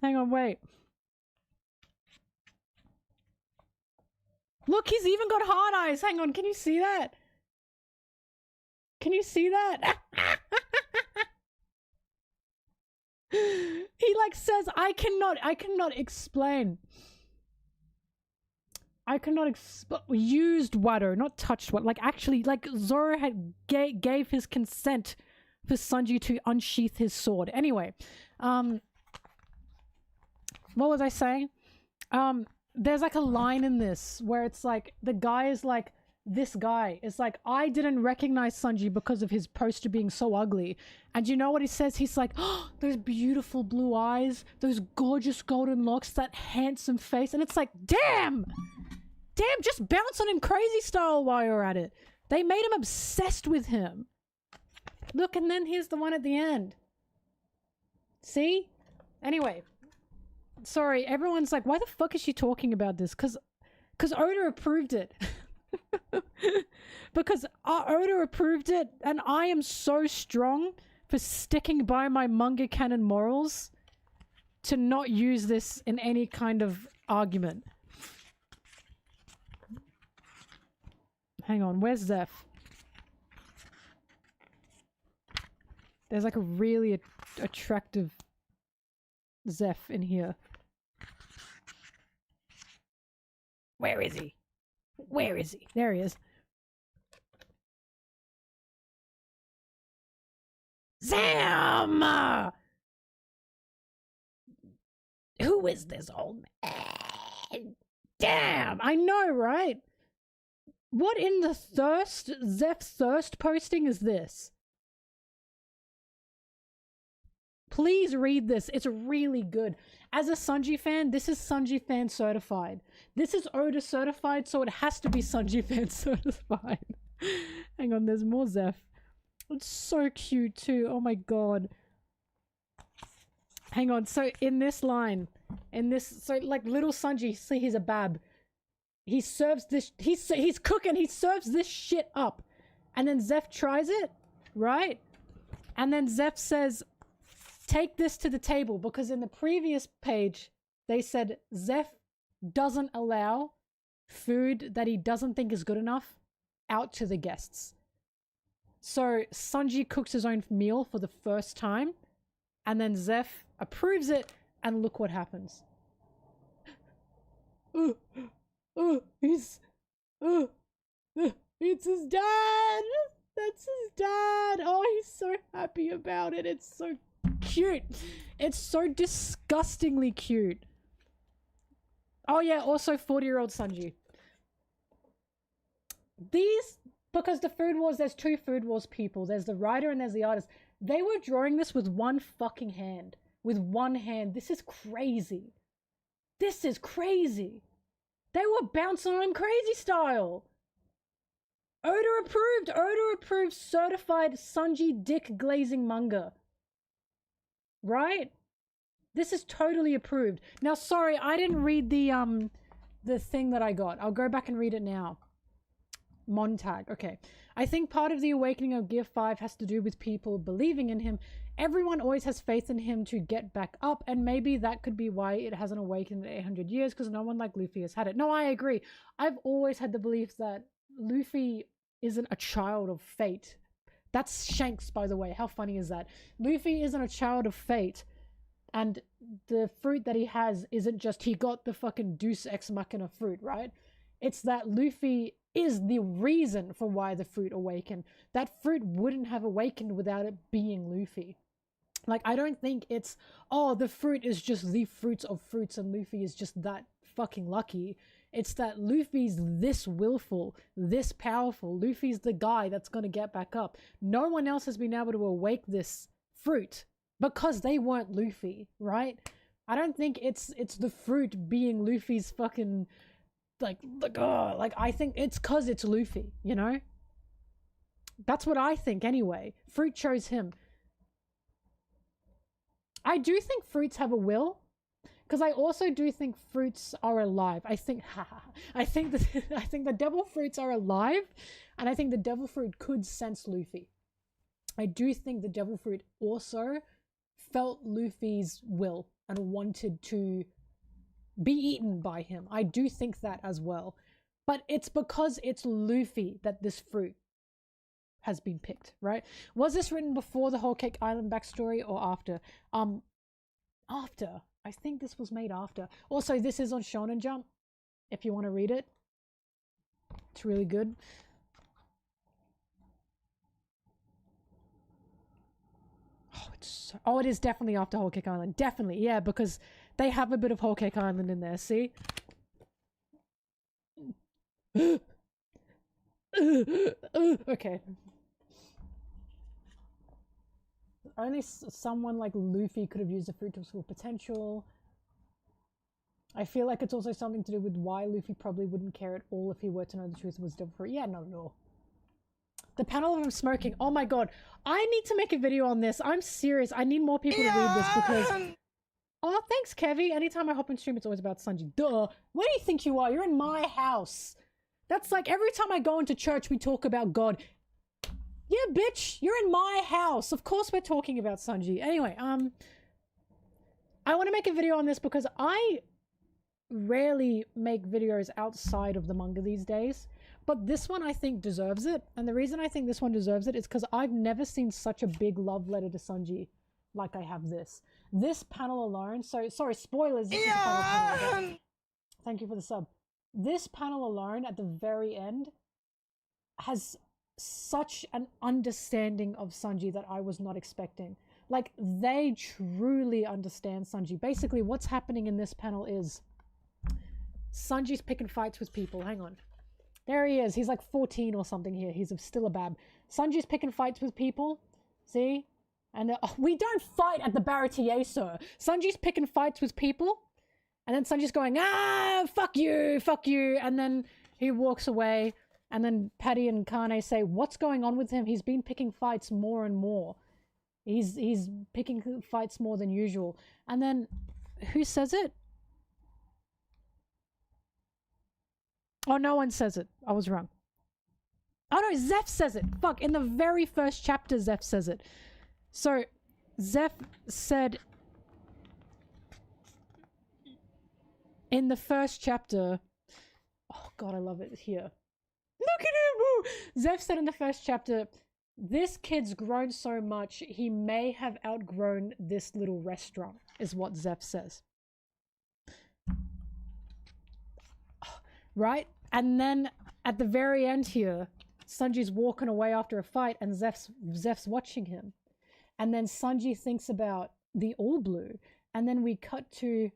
Hang on, wait. Look, he's even got hard eyes! Hang on, can you see that? Can you see that? He like says, I cannot explain. Used Wado, not touched Wado. Like actually, like Zoro had gave his consent for Sanji to unsheath his sword. Anyway, what was I saying? There's like a line in this where it's like, the guy is like, this guy is like, I didn't recognize Sanji because of his poster being so ugly. And you know what he says? He's like, oh, those beautiful blue eyes, those gorgeous golden locks, that handsome face. And it's like, damn, just bounce on him crazy style while you're at it. They made him obsessed with him. Look, and then here's the one at the end. See? Anyway, sorry, everyone's like, why the fuck is she talking about this? Because Oda approved it. Because Oda approved it, and I am so strong for sticking by my manga canon morals to not use this in any kind of argument. Hang on, where's Zeph? There's like a really attractive Zeph in here. Where is he? Where is he? There he is. Sam! Who is this old man? Damn! I know, right? What in the Zeph Thirst posting is this? Please read this. It's really good. As a Sanji fan, this is Sanji fan certified. This is Oda certified, so it has to be Sanji fan certified. Hang on, there's more Zeph. It's so cute too. Oh my god. Hang on, so in this line, so like little Sanji, see he's a bab. he serves this, he's cooking, he serves this shit up. And then Zeph tries it, right? And then Zeph says, take this to the table, because in the previous page, they said Zeph doesn't allow food that he doesn't think is good enough out to the guests. So Sanji cooks his own meal for the first time, and then Zeph approves it, and look what happens. It's his dad! That's his dad! Oh, he's so happy about it. It's so cute. It's so disgustingly cute. Oh yeah, also 40-year-old Sanji. These, because the Food Wars, there's two Food Wars people. There's the writer and there's the artist. They were drawing this with one fucking hand. With one hand. This is crazy. This is crazy. They were bouncing on him crazy style. Oda approved. Oda approved certified Sanji dick glazing manga. Right? This is totally approved. Now, sorry, I didn't read the thing that I got. I'll go back and read it now. Montag. Okay. I think part of the awakening of Gear 5 has to do with people believing in him. Everyone always has faith in him to get back up, and maybe that could be why it hasn't awakened in 800 years, because no one like Luffy has had it. No, I agree. I've always had the belief that Luffy isn't a child of fate. That's Shanks, by the way. How funny is that? Luffy isn't a child of fate. And the fruit that he has isn't just he got the fucking Deus Ex Machina fruit, right? It's that Luffy is the reason for why the fruit awakened. That fruit wouldn't have awakened without it being Luffy. Like, I don't think it's, oh, the fruit is just the fruits of fruits and Luffy is just that fucking lucky. It's that Luffy's this willful, this powerful. Luffy's the guy that's going to get back up. No one else has been able to awake this fruit because they weren't Luffy, right? I don't think it's the fruit being Luffy's fucking, like I think it's because it's Luffy, you know? That's what I think anyway. Fruit chose him. I do think fruits have a will, because I also do think fruits are alive. I think the devil fruits are alive, and I think the devil fruit could sense Luffy. I do think the devil fruit also felt Luffy's will and wanted to be eaten by him. I do think that as well. But it's because it's Luffy that this fruit has been picked, right? Was this written before the Whole Cake Island backstory or after? After. I think this was made after. Also, this is on Shonen Jump, if you want to read it. It's really good. Oh, it is definitely after Whole Cake Island. Definitely, yeah, because they have a bit of Whole Cake Island in there, see? Okay. Only someone like Luffy could have used the fruit to its full potential. I feel like it's also something to do with why Luffy probably wouldn't care at all if he were to know the truth was devil fruit. Yeah, not at all. The panel of him smoking. Oh my god. I need to make a video on this. I'm serious. I need more people to read this because... Oh, thanks, Kevy. Anytime I hop in stream, it's always about Sanji. Duh. Where do you think you are? You're in my house. That's like every time I go into church, we talk about God. Yeah, bitch. You're in my house. Of course we're talking about Sanji. Anyway, I want to make a video on this because I rarely make videos outside of the manga these days. But this one I think deserves it. And the reason I think this one deserves it is because I've never seen such a big love letter to Sanji like I have this. This panel alone, so sorry, spoilers. This is the final panel. Thank you for the sub. This panel alone at the very end has such an understanding of Sanji that I was not expecting. Like, they truly understand Sanji. Basically, what's happening in this panel is Sanji's picking fights with people. Hang on. There he is. He's like 14 or something here. He's still a bab. Sanji's picking fights with people. See? And we don't fight at the Baratier, sir. Sanji's picking fights with people. And then Sanji's going, fuck you, fuck you. And then he walks away. And then Patty and Kane say, what's going on with him? He's been picking fights more and more. He's picking fights more than usual. And then, who says it? Oh, no one says it. I was wrong. Oh no, Zeph says it. Fuck, in the very first chapter, Zeph says it. So, Zeph said... in the first chapter... Oh god, I love it here. Look at him! Woo! Zeph said in the first chapter, this kid's grown so much, he may have outgrown this little restaurant, is what Zeph says. Right? And then, at the very end here, Sanji's walking away after a fight and Zeph's watching him. And then Sanji thinks about the All Blue. And then we cut to,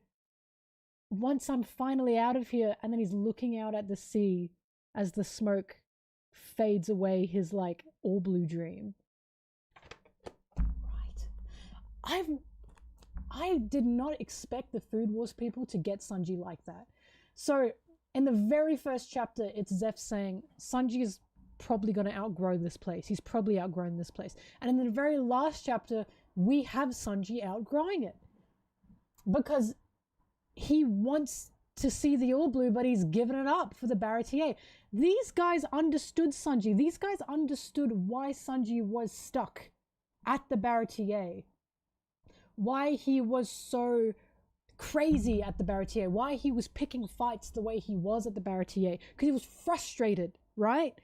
once I'm finally out of here, and then he's looking out at the sea as the smoke fades away his, like, All Blue dream. Right. I did not expect the Food Wars people to get Sanji like that. So, in the very first chapter, it's Zeph saying, Sanji is probably going to outgrow this place. He's probably outgrown this place. And in the very last chapter, we have Sanji outgrowing it. Because he wants to see the All Blue, but he's given it up for the Baratier. These guys understood Sanji. These guys understood why Sanji was stuck at the Baratier. Why he was so crazy at the Baratier. Why he was picking fights the way he was at the Baratier. Because he was frustrated, right?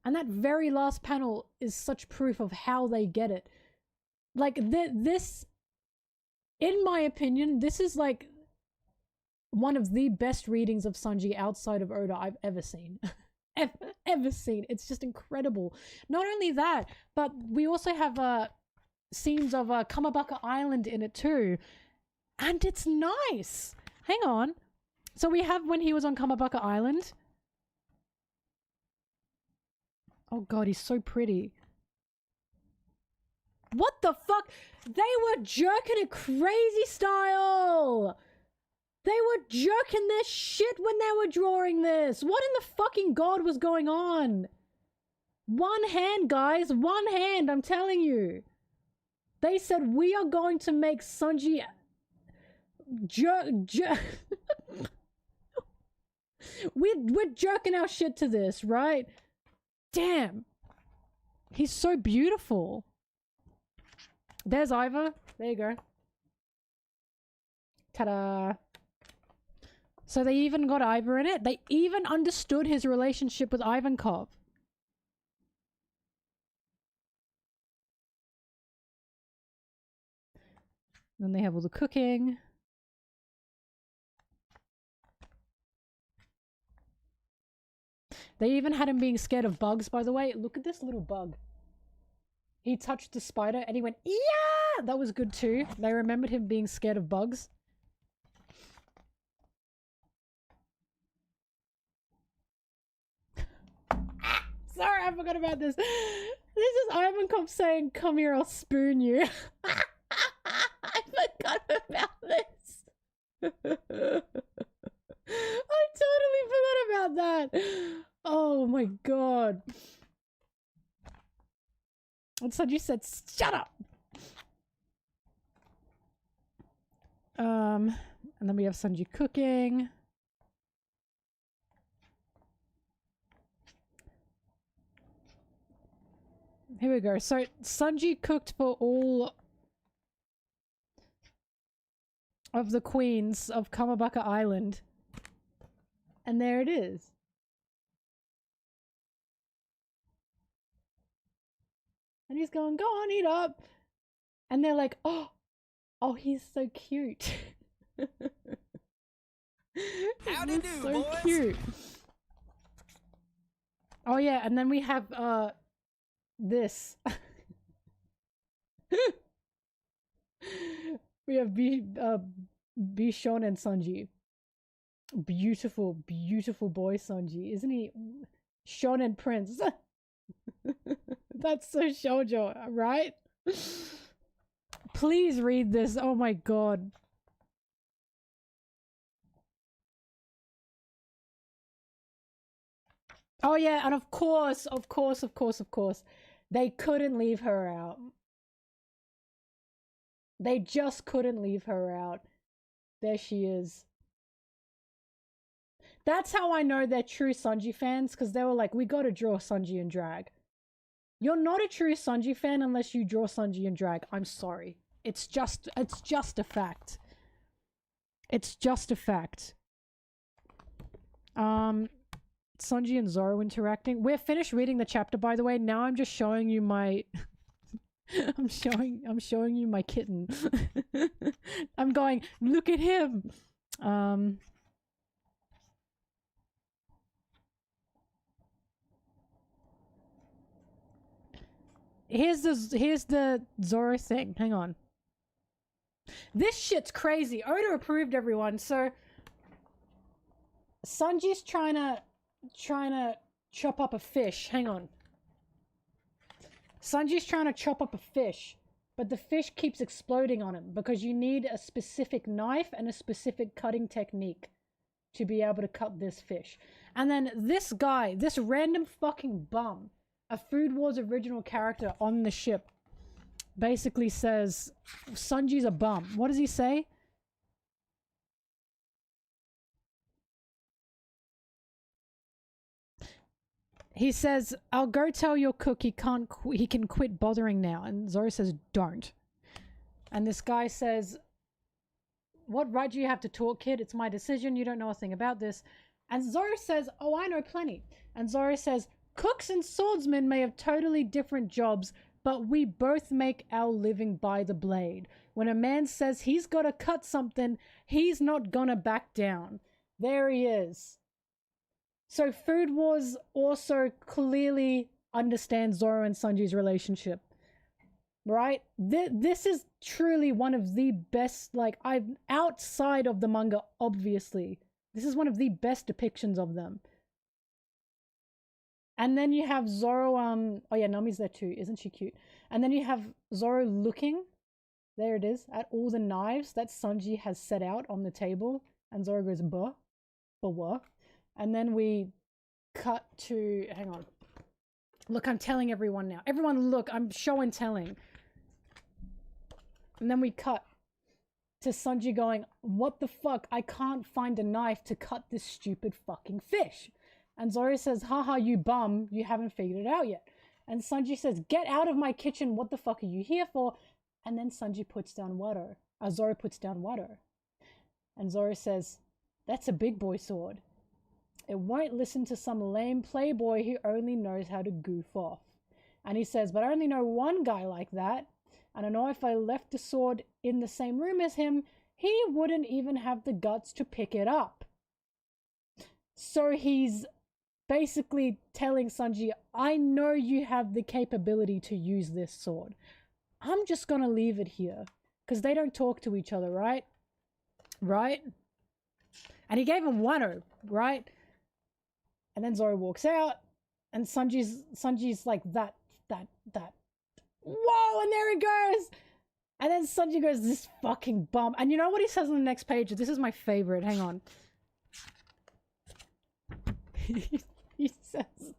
And that very last panel is such proof of how they get it. Like, this, in my opinion, this is like one of the best readings of Sanji outside of Oda I've ever seen. ever seen. It's just incredible. Not only that, but we also have scenes of Kamabaka Island in it too. And it's nice. Hang on. So we have when he was on Kamabaka Island. Oh god, he's so pretty. What the fuck? They were jerking it crazy style! They were jerking their shit when they were drawing this! What in the fucking god was going on? One hand, guys. One hand, I'm telling you. They said, we are going to make Sanji... We're jerking our shit to this, right? Damn. He's so beautiful. There's Iva. There you go. Ta-da. So they even got Iva in it. They even understood his relationship with Ivankov. Then they have all the cooking. They even had him being scared of bugs, by the way. Look at this little bug. He touched the spider and he went, yeah! That was good too. They remembered him being scared of bugs. Sorry, I forgot about this. This is Ivankov saying, come here, I'll spoon you. I forgot about this. I totally forgot about that. Oh my god. And Sanji said, shut up! And then we have Sanji cooking. Here we go. So, Sanji cooked for all of the queens of Kamabaka Island. And there it is. And he's going, go on, eat up. And they're like, oh, he's so cute. Howdy do, so boys. Cute. Oh yeah, and then we have this. We have Bishon and Sanji. Beautiful, beautiful boy Sanji, isn't he? Shonen Prince. That's so shoujo, right? Please read this. Oh my god. Oh yeah, and of course, they couldn't leave her out. They just couldn't leave her out. There she is. That's how I know they're true Sanji fans, because they were like, we gotta draw Sanji and drag. You're not a true Sanji fan unless you draw Sanji and drag. I'm sorry. It's just a fact. It's just a fact. Sanji and Zoro interacting. We're finished reading the chapter, by the way. Now I'm just showing you my I'm showing you my kitten. I'm going, look at him. Here's the Zoro thing. Hang on. This shit's crazy. Oda approved, everyone. So Sanji's trying to chop up a fish. Hang on. Sanji's trying to chop up a fish, but the fish keeps exploding on him because you need a specific knife and a specific cutting technique to be able to cut this fish. And then this guy, this random fucking bum, a Food Wars original character on the ship, basically says Sanji's a bum. What does he say? He says, I'll go tell your cook he can quit bothering now. And Zoro says, don't. And this guy says, what right do you have to talk, kid? It's my decision. You don't know a thing about this. And Zoro says, oh, I know plenty. And Zoro says, cooks and swordsmen may have totally different jobs, but we both make our living by the blade. When a man says he's got to cut something, he's not gonna back down. There he is. So Food Wars also clearly understands Zoro and Sanji's relationship, right? This is truly one of the best, like, outside of the manga, obviously. This is one of the best depictions of them. And then you have Zoro, oh yeah, Nami's there too. Isn't she cute? And then you have Zoro looking, there it is, at all the knives that Sanji has set out on the table. And Zoro goes, buh, what? And then we cut to, hang on. Look, I'm telling everyone now. Everyone look, I'm show and telling. And then we cut to Sanji going, what the fuck? I can't find a knife to cut this stupid fucking fish. And Zoro says, haha, you bum, you haven't figured it out yet. And Sanji says, get out of my kitchen, what the fuck are you here for? And then Sanji puts down water. Zoro puts down water. And Zoro says, that's a big boy sword. It won't listen to some lame playboy who only knows how to goof off. And he says, but I only know one guy like that. And I know if I left the sword in the same room as him, he wouldn't even have the guts to pick it up. So he's basically telling Sanji, I know you have the capability to use this sword. I'm just gonna leave it here. Because they don't talk to each other, right? Right? And he gave him Wano, right? And then Zoro walks out, and Sanji's like, that. Whoa, and there he goes! And then Sanji goes, this fucking bum. And you know what he says on the next page? This is my favorite. Hang on. He says...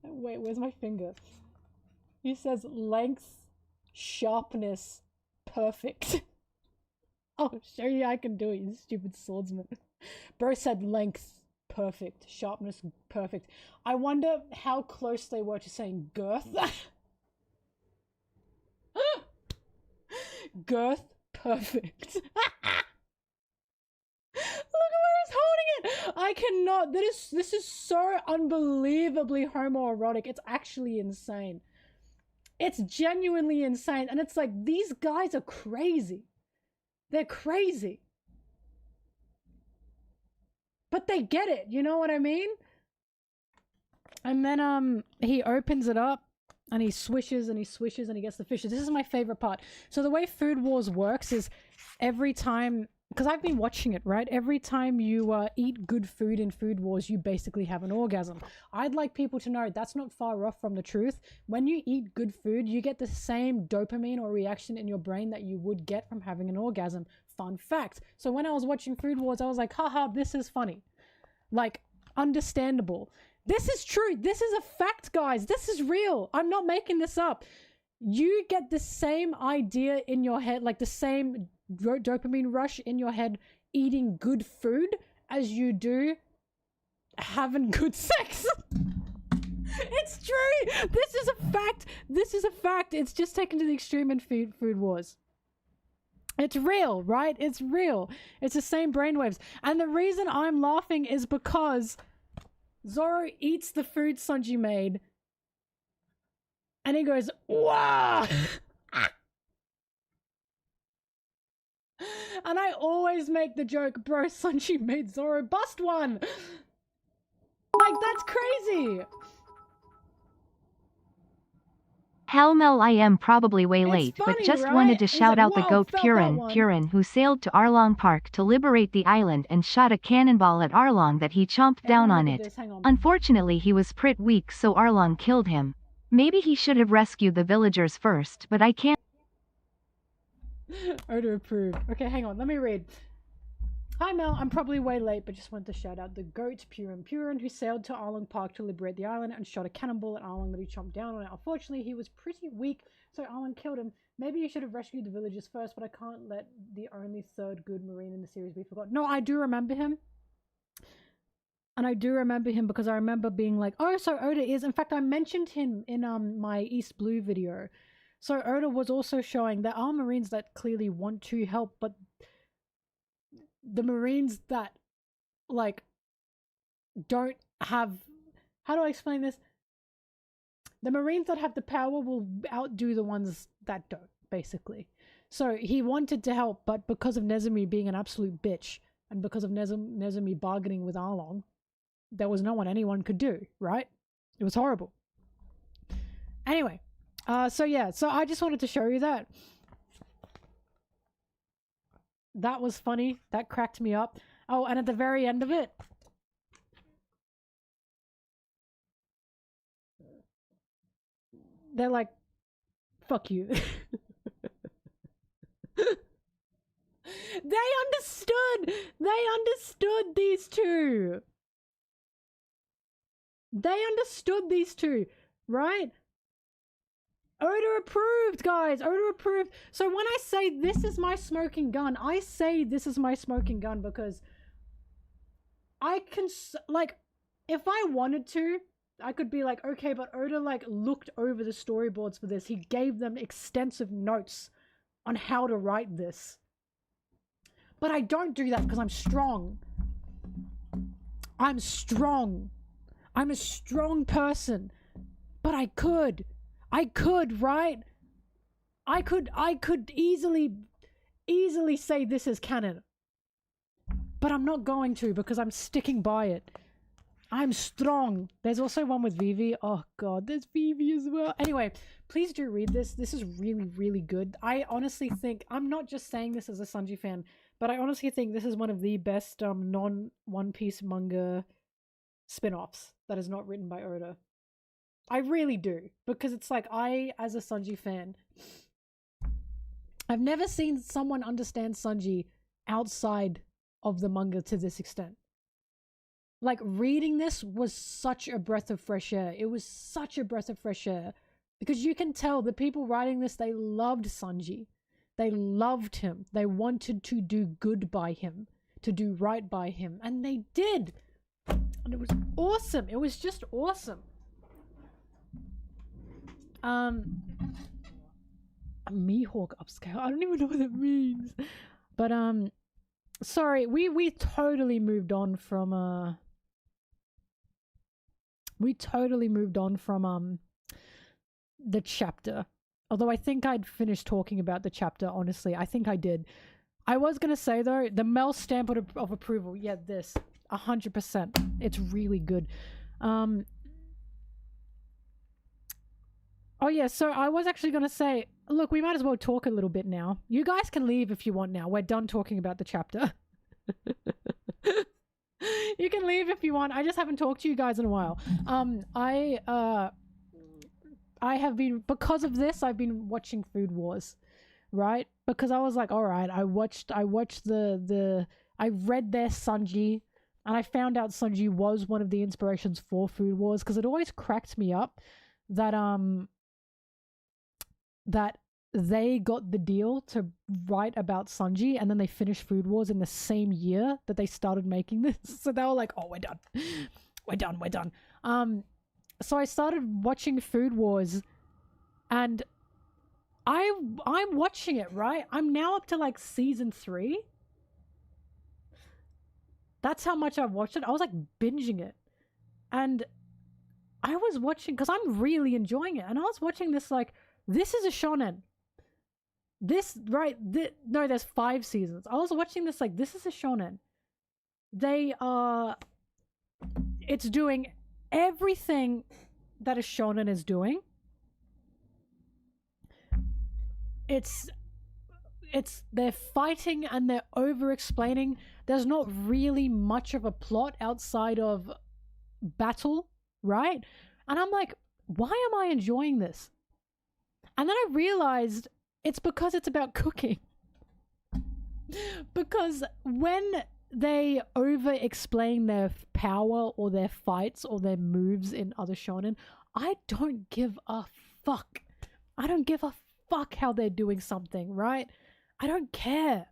Wait, where's my finger? He says, length, sharpness, perfect. I'll show you I can do it, you stupid swordsman. Bro said length, perfect. Sharpness, perfect. I wonder how close they were to saying girth. Girth, perfect. Look at where he's holding it. I cannot. This is so unbelievably homoerotic. It's actually insane. It's genuinely insane. And it's like, these guys are crazy. They're crazy. But they get it, you know what I mean? And then he opens it up and he swishes and he swishes and he gets the fishes. This is my favorite part. So the way Food Wars works is every time, because I've been watching it, right? Every time you eat good food in Food Wars, you basically have an orgasm. I'd like people to know that's not far off from the truth. When you eat good food, you get the same dopamine or reaction in your brain that you would get from having an orgasm. Fun fact. So when I was watching Food Wars, I was like, haha, this is funny. Like, understandable. This is true. This is a fact, guys. This is real. I'm not making this up. You get the same idea in your head, like the same dopamine rush in your head eating good food as you do having good sex. It's true. This is a fact. This is a fact. It's just taken to the extreme in food wars. It's real, right? It's real. It's the same brainwaves. And the reason I'm laughing is because Zoro eats the food Sanji made and he goes, "Wow!" And I always make the joke, bro, Sanji made Zoro bust one. Like, that's crazy. Hell Mel, I am probably way It's late, funny, but just right? wanted to He's shout like, out the "Whoa, goat felt that one." Purin, who sailed to Arlong Park to liberate the island and shot a cannonball at Arlong that he chomped down on look at it. this, hang on. Unfortunately, he was pretty weak, so Arlong killed him. Maybe he should have rescued the villagers first, but I can't. Oda approved. Okay, hang on, let me read. Hi Mel, I'm probably way late, but just wanted to shout out the goat Purin, who sailed to Arlong Park to liberate the island and shot a cannonball at Arlong that he chomped down on it. Unfortunately, he was pretty weak, so Arlong killed him. Maybe you should have rescued the villagers first, but I can't let the only third good Marine in the series be forgotten. No, I do remember him. And I do remember him because I remember being like, oh, so Oda is... In fact, I mentioned him in my East Blue video. So Oda was also showing there are Marines that clearly want to help, but the Marines that, like, don't have... How do I explain this? The Marines that have the power will outdo the ones that don't, basically. So he wanted to help, but because of Nezumi being an absolute bitch, and because of Nezumi bargaining with Arlong, there was no one anyone could do, right? It was horrible. Anyway, so yeah, so I just wanted to show you that. That was funny. That cracked me up. Oh, and at the very end of it, they're like, fuck you. They understood! They understood these two! They understood these two, right? Oda approved, guys! Oda approved! So when I say this is my smoking gun, I say this is my smoking gun because I can, like, if I wanted to, I could be like, okay, but Oda, like, looked over the storyboards for this. He gave them extensive notes on how to write this. But I don't do that because I'm strong. I'm strong. I'm a strong person. But I could, right? I could easily say this is canon. But I'm not going to because I'm sticking by it. I'm strong. There's also one with Vivi. Oh god, there's Vivi as well. Anyway, please do read this. This is really, really good. I honestly think, I'm not just saying this as a Sanji fan, but I honestly think this is one of the best non-One Piece manga spin-offs that is not written by Oda. I really do. Because it's like, I, as a Sanji fan, I've never seen someone understand Sanji outside of the manga to this extent. Like, reading this was such a breath of fresh air. It was such a breath of fresh air. Because you can tell the people writing this, they loved Sanji. They loved him. They wanted to do good by him. To do right by him. And they did. And it was awesome. It was just awesome. A Mihawk upscale. I don't even know what that means. But, sorry, we totally moved on from, the chapter. Although I think I'd finished talking about the chapter, honestly. I think I did. I was going to say, though, the Mel stamp of approval. Yeah, this. 100%. It's really good. Oh, yeah, so I was actually going to say, look, we might as well talk a little bit now. You guys can leave if you want now. We're done talking about the chapter. You can leave if you want. I just haven't talked to you guys in a while. I have been, because of this, I've been watching Food Wars, right? Because I was like, all right, I read their Sanji, and I found out Sanji was one of the inspirations for Food Wars, because it always cracked me up that they got the deal to write about Sanji, and then they finished Food Wars in the same year that they started making this. So they were like, oh, we're done. We're done. So I started watching Food Wars, and I'm watching it, right? I'm now up to like season 3. That's how much I've watched it. I was like binging it. And I was watching, because I'm really enjoying it. And I was watching this like, this is a shonen. This, right? No, there's 5 seasons. I was watching this like, this is a shonen. It's doing everything that a shonen is doing. They're fighting and they're over-explaining. There's not really much of a plot outside of battle, right? And I'm like, why am I enjoying this? And then I realized it's because it's about cooking. Because when they over-explain their power or their fights or their moves in other shonen, I don't give a fuck. I don't give a fuck how they're doing something, right? I don't care.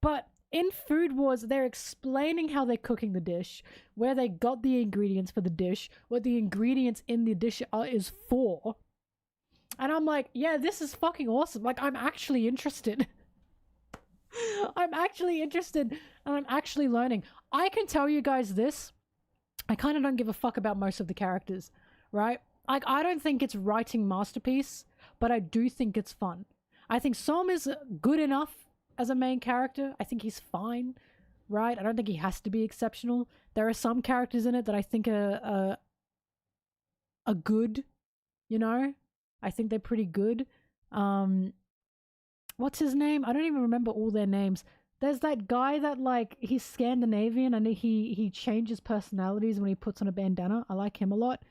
But in Food Wars, they're explaining how they're cooking the dish, where they got the ingredients for the dish, what the ingredients in the dish is for. And I'm like, yeah, this is fucking awesome. Like, I'm actually interested. I'm actually interested, and I'm actually learning. I can tell you guys this. I kind of don't give a fuck about most of the characters, right? Like, I don't think it's writing masterpiece, but I do think it's fun. I think Som is good enough as a main character. I think he's fine, right? I don't think he has to be exceptional. There are some characters in it that I think are good, you know? I think they're pretty good. What's his name? I don't even remember all their names. There's that guy that, like, he's Scandinavian and he changes personalities when he puts on a bandana. I like him a lot.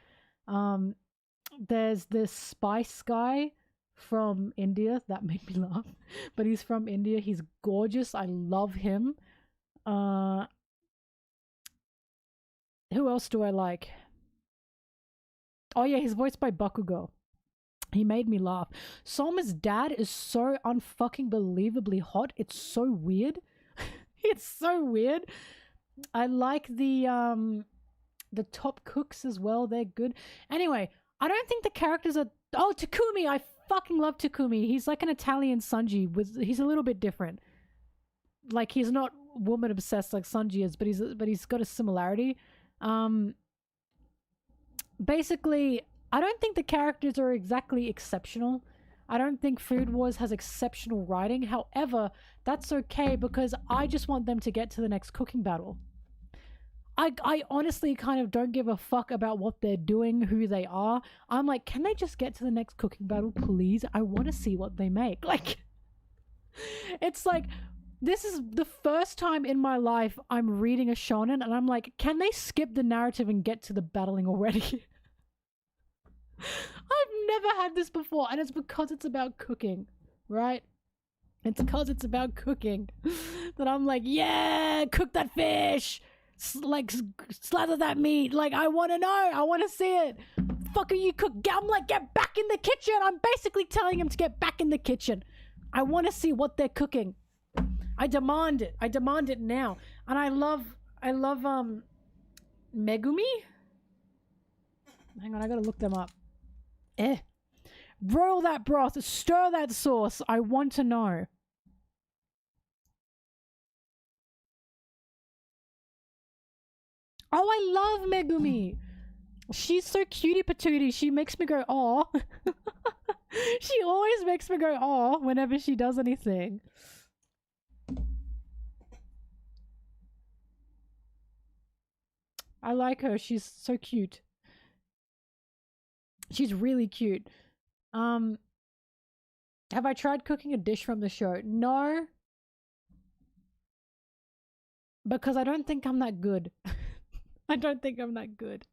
There's this spice guy from India. That made me laugh. But he's from India. He's gorgeous. I love him. Who else do I like? Oh yeah, he's voiced by Bakugo. He made me laugh. Soma's dad is so unfucking believably hot. It's so weird. It's so weird. I like the top cooks as well. They're good. Anyway, I don't think the characters are... Oh, Takumi! I fucking love Takumi. He's like an Italian Sanji. He's a little bit different. Like, he's not woman obsessed like Sanji is, but he's got a similarity. Basically, I don't think the characters are exactly exceptional. I don't think Food Wars has exceptional writing. However, that's okay because I just want them to get to the next cooking battle. I honestly kind of don't give a fuck about what they're doing, who they are. I'm like, can they just get to the next cooking battle, please? I want to see what they make. Like, it's like, this is the first time in my life I'm reading a shonen and I'm like, can they skip the narrative and get to the battling already? I've never had this before, and it's because it's about cooking, right? It's because it's about cooking that I'm like, yeah, cook that fish, like slather that meat. Like, I want to know, I want to see it. Fuck, you cook? I'm like, get back in the kitchen. I'm basically telling him to get back in the kitchen. I want to see what they're cooking. I demand it. I demand it now. And I love Megumi. Hang on, I gotta look them up. Roll that broth, stir that sauce. I want to know. Oh, I love Megumi. She's so cutie patootie. She makes me go, aw. She always makes me go, aw, whenever she does anything. I like her. She's so cute. She's really cute. Have I tried cooking a dish from the show? No. Because I don't think I'm that good. I don't think I'm that good.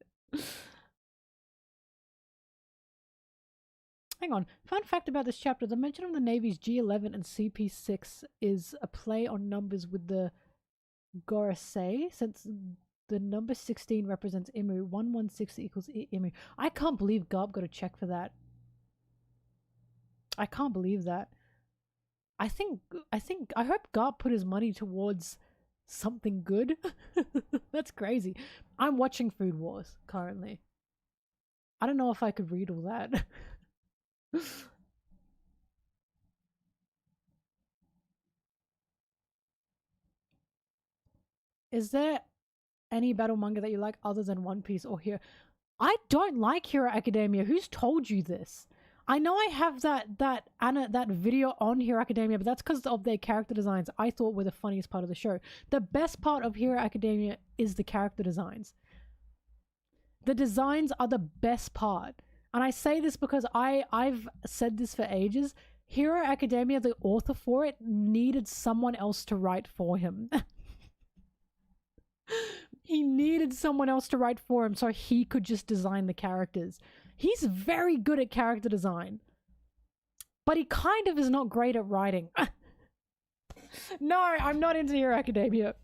Hang on. Fun fact about this chapter. The mention of the Navy's G11 and CP6 is a play on numbers with the Gorosei, since the number 16 represents Imu. 116 equals Imu. I can't believe Garb got a check for that. I can't believe that. I hope Garp put his money towards something good. That's crazy. I'm watching Food Wars currently. I don't know if I could read all that. Is there any battle manga that you like other than One Piece or Hero? I don't like Hero Academia. Who's told you this? I know I have that video on Hero Academia, but that's because of their character designs I thought were the funniest part of the show. The best part of Hero Academia is the character designs. The designs are the best part. And I say this because I've said this for ages. Hero Academia, the author for it, needed someone else to write for him. He needed someone else to write for him so he could just design the characters. He's very good at character design, but he kind of is not great at writing. No, I'm not into Hero Academia.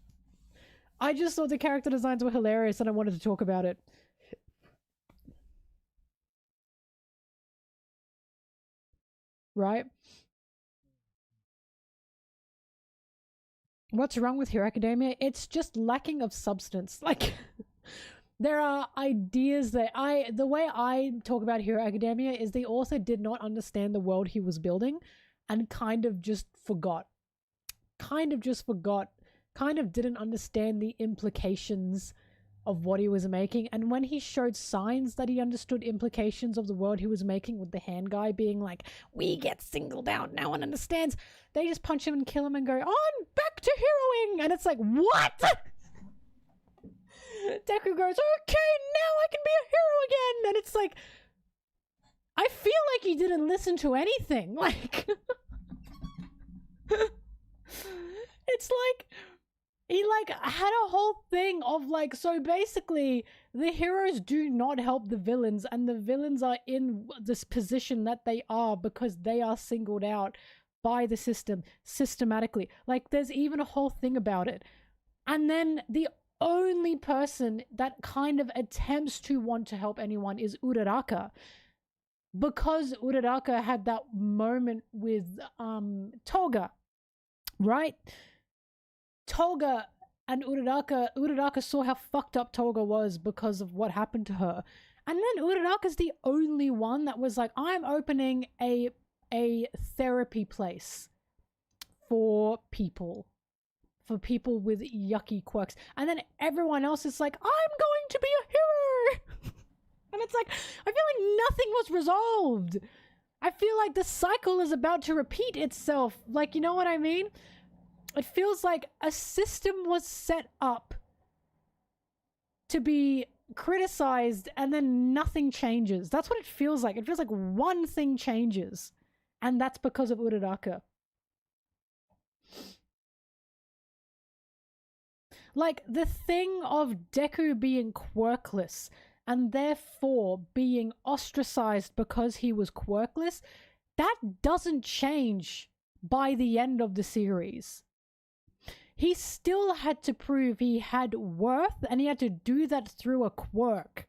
I just thought the character designs were hilarious and I wanted to talk about it. Right? What's wrong with Hero Academia? It's just lacking of substance. Like, there are ideas that the way I talk about Hero Academia is the author did not understand the world he was building and kind of just forgot. Kind of didn't understand the implications of what he was making. And when he showed signs that he understood implications of the world he was making, with the hand guy being like, we get singled out, no one understands, they just punch him and kill him and go, on, back to heroing. And it's like, what? Deku goes, okay, now I can be a hero again. And it's like, I feel like he didn't listen to anything. Like, it's like, he like had a whole thing of like, so basically the heroes do not help the villains, and the villains are in this position that they are because they are singled out by the system systematically. Like, there's even a whole thing about it. And then the only person that kind of attempts to want to help anyone is Uraraka, because Uraraka had that moment with Toga, right? Toga and Uraraka saw how fucked up Toga was because of what happened to her. And then Uraraka's the only one that was like, I'm opening a therapy place for people with yucky quirks. And then everyone else is like, I'm going to be a hero. And it's like, I feel like nothing was resolved. I feel like the cycle is about to repeat itself. Like, you know what I mean? It feels like a system was set up to be criticized and then nothing changes. That's what it feels like. It feels like one thing changes, and that's because of Uraraka. Like, the thing of Deku being quirkless and therefore being ostracized because he was quirkless, that doesn't change by the end of the series. He still had to prove he had worth, and he had to do that through a quirk.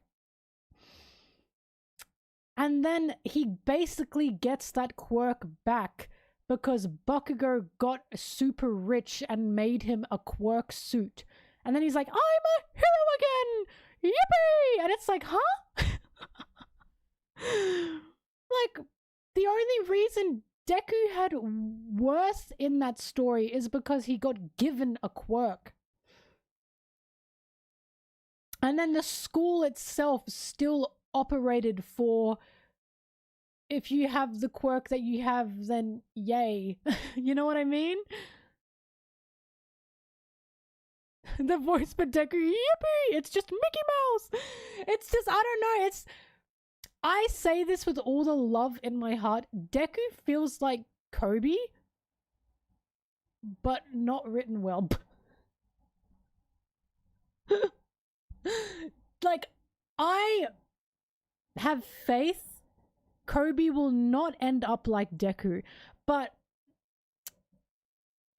And then he basically gets that quirk back because Bakugo got super rich and made him a quirk suit. And then he's like, I'm a hero again! Yippee! And it's like, huh? Like, the only reason Deku had worth in that story is because he got given a quirk. And then the school itself still operated for, if you have the quirk that you have, then yay. You know what I mean? The voice for Deku, yippee! It's just Mickey Mouse! It's just, I don't know, it's... I say this with all the love in my heart. Deku feels like Kobe, but not written well. Like, I have faith Kobe will not end up like Deku, but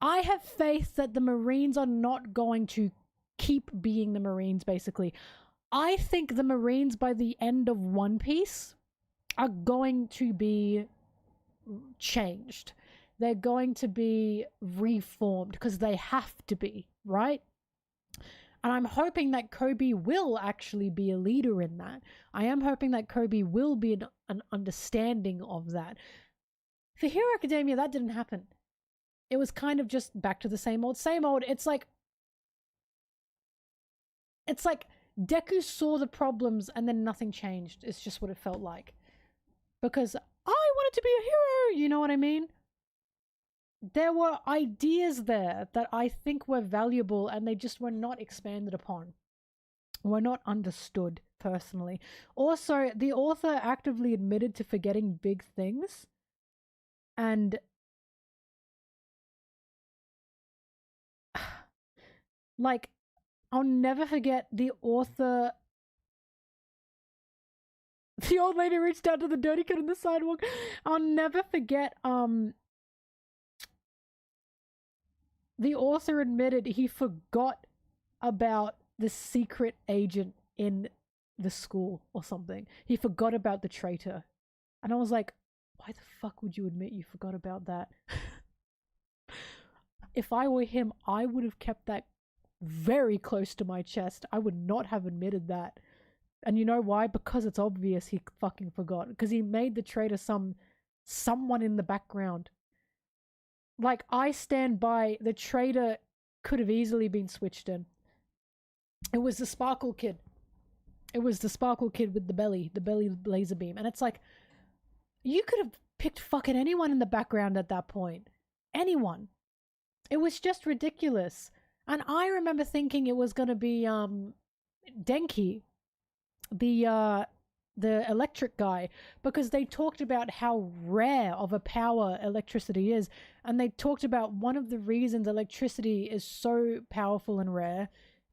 I have faith that the Marines are not going to keep being the Marines, basically. I think the Marines by the end of One Piece are going to be changed. they're going to be reformed because they have to be, right? And I'm hoping that Kobe will actually be a leader in that. I am hoping that Kobe will be an understanding of that. For Hero Academia, that didn't happen. It was kind of just back to the same old, same old. It's like Deku saw the problems and then nothing changed. It's just what it felt like. Because I wanted to be a hero, you know what I mean? There were ideas there that I think were valuable and they just were not expanded upon. Were not understood, personally. Also, the author actively admitted to forgetting big things. And like, I'll never forget the author. The old lady reached out to the dirty kid on the sidewalk. I'll never forget, the author admitted he forgot about the secret agent in the school or something. He forgot about the traitor. And I was like, why the fuck would you admit you forgot about that? If I were him, I would have kept that very close to my chest. I would not have admitted that. And you know why? Because it's obvious he fucking forgot. Because he made the traitor someone in the background. Like, I stand by, the traitor could have easily been switched in. It was the Sparkle Kid. It was the Sparkle Kid with the belly laser beam. And it's like, you could have picked fucking anyone in the background at that point. Anyone. It was just ridiculous. And I remember thinking it was going to be Denki, the electric guy, because they talked about how rare of a power electricity is, and they talked about one of the reasons electricity is so powerful and rare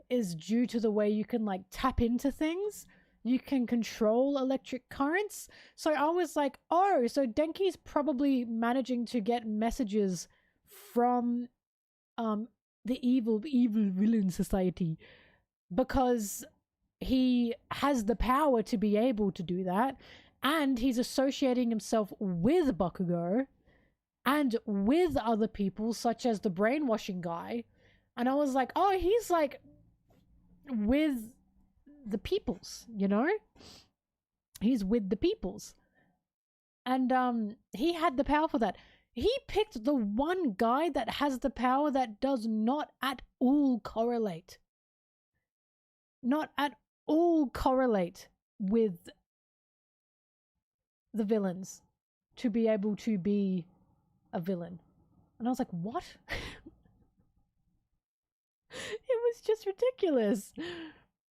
is due to the way you can like tap into things. You can control electric currents. So I was like, oh, so Denki's probably managing to get messages from the evil villain society because he has the power to be able to do that, and he's associating himself with Bakugo and with other people such as the brainwashing guy. And I was like, oh, he's like with the peoples, you know? He's with the peoples. And he had the power for that. He picked the one guy that has the power that does not at all correlate. Not at all correlate with the villains to be able to be a villain. And I was like, what? It was just ridiculous.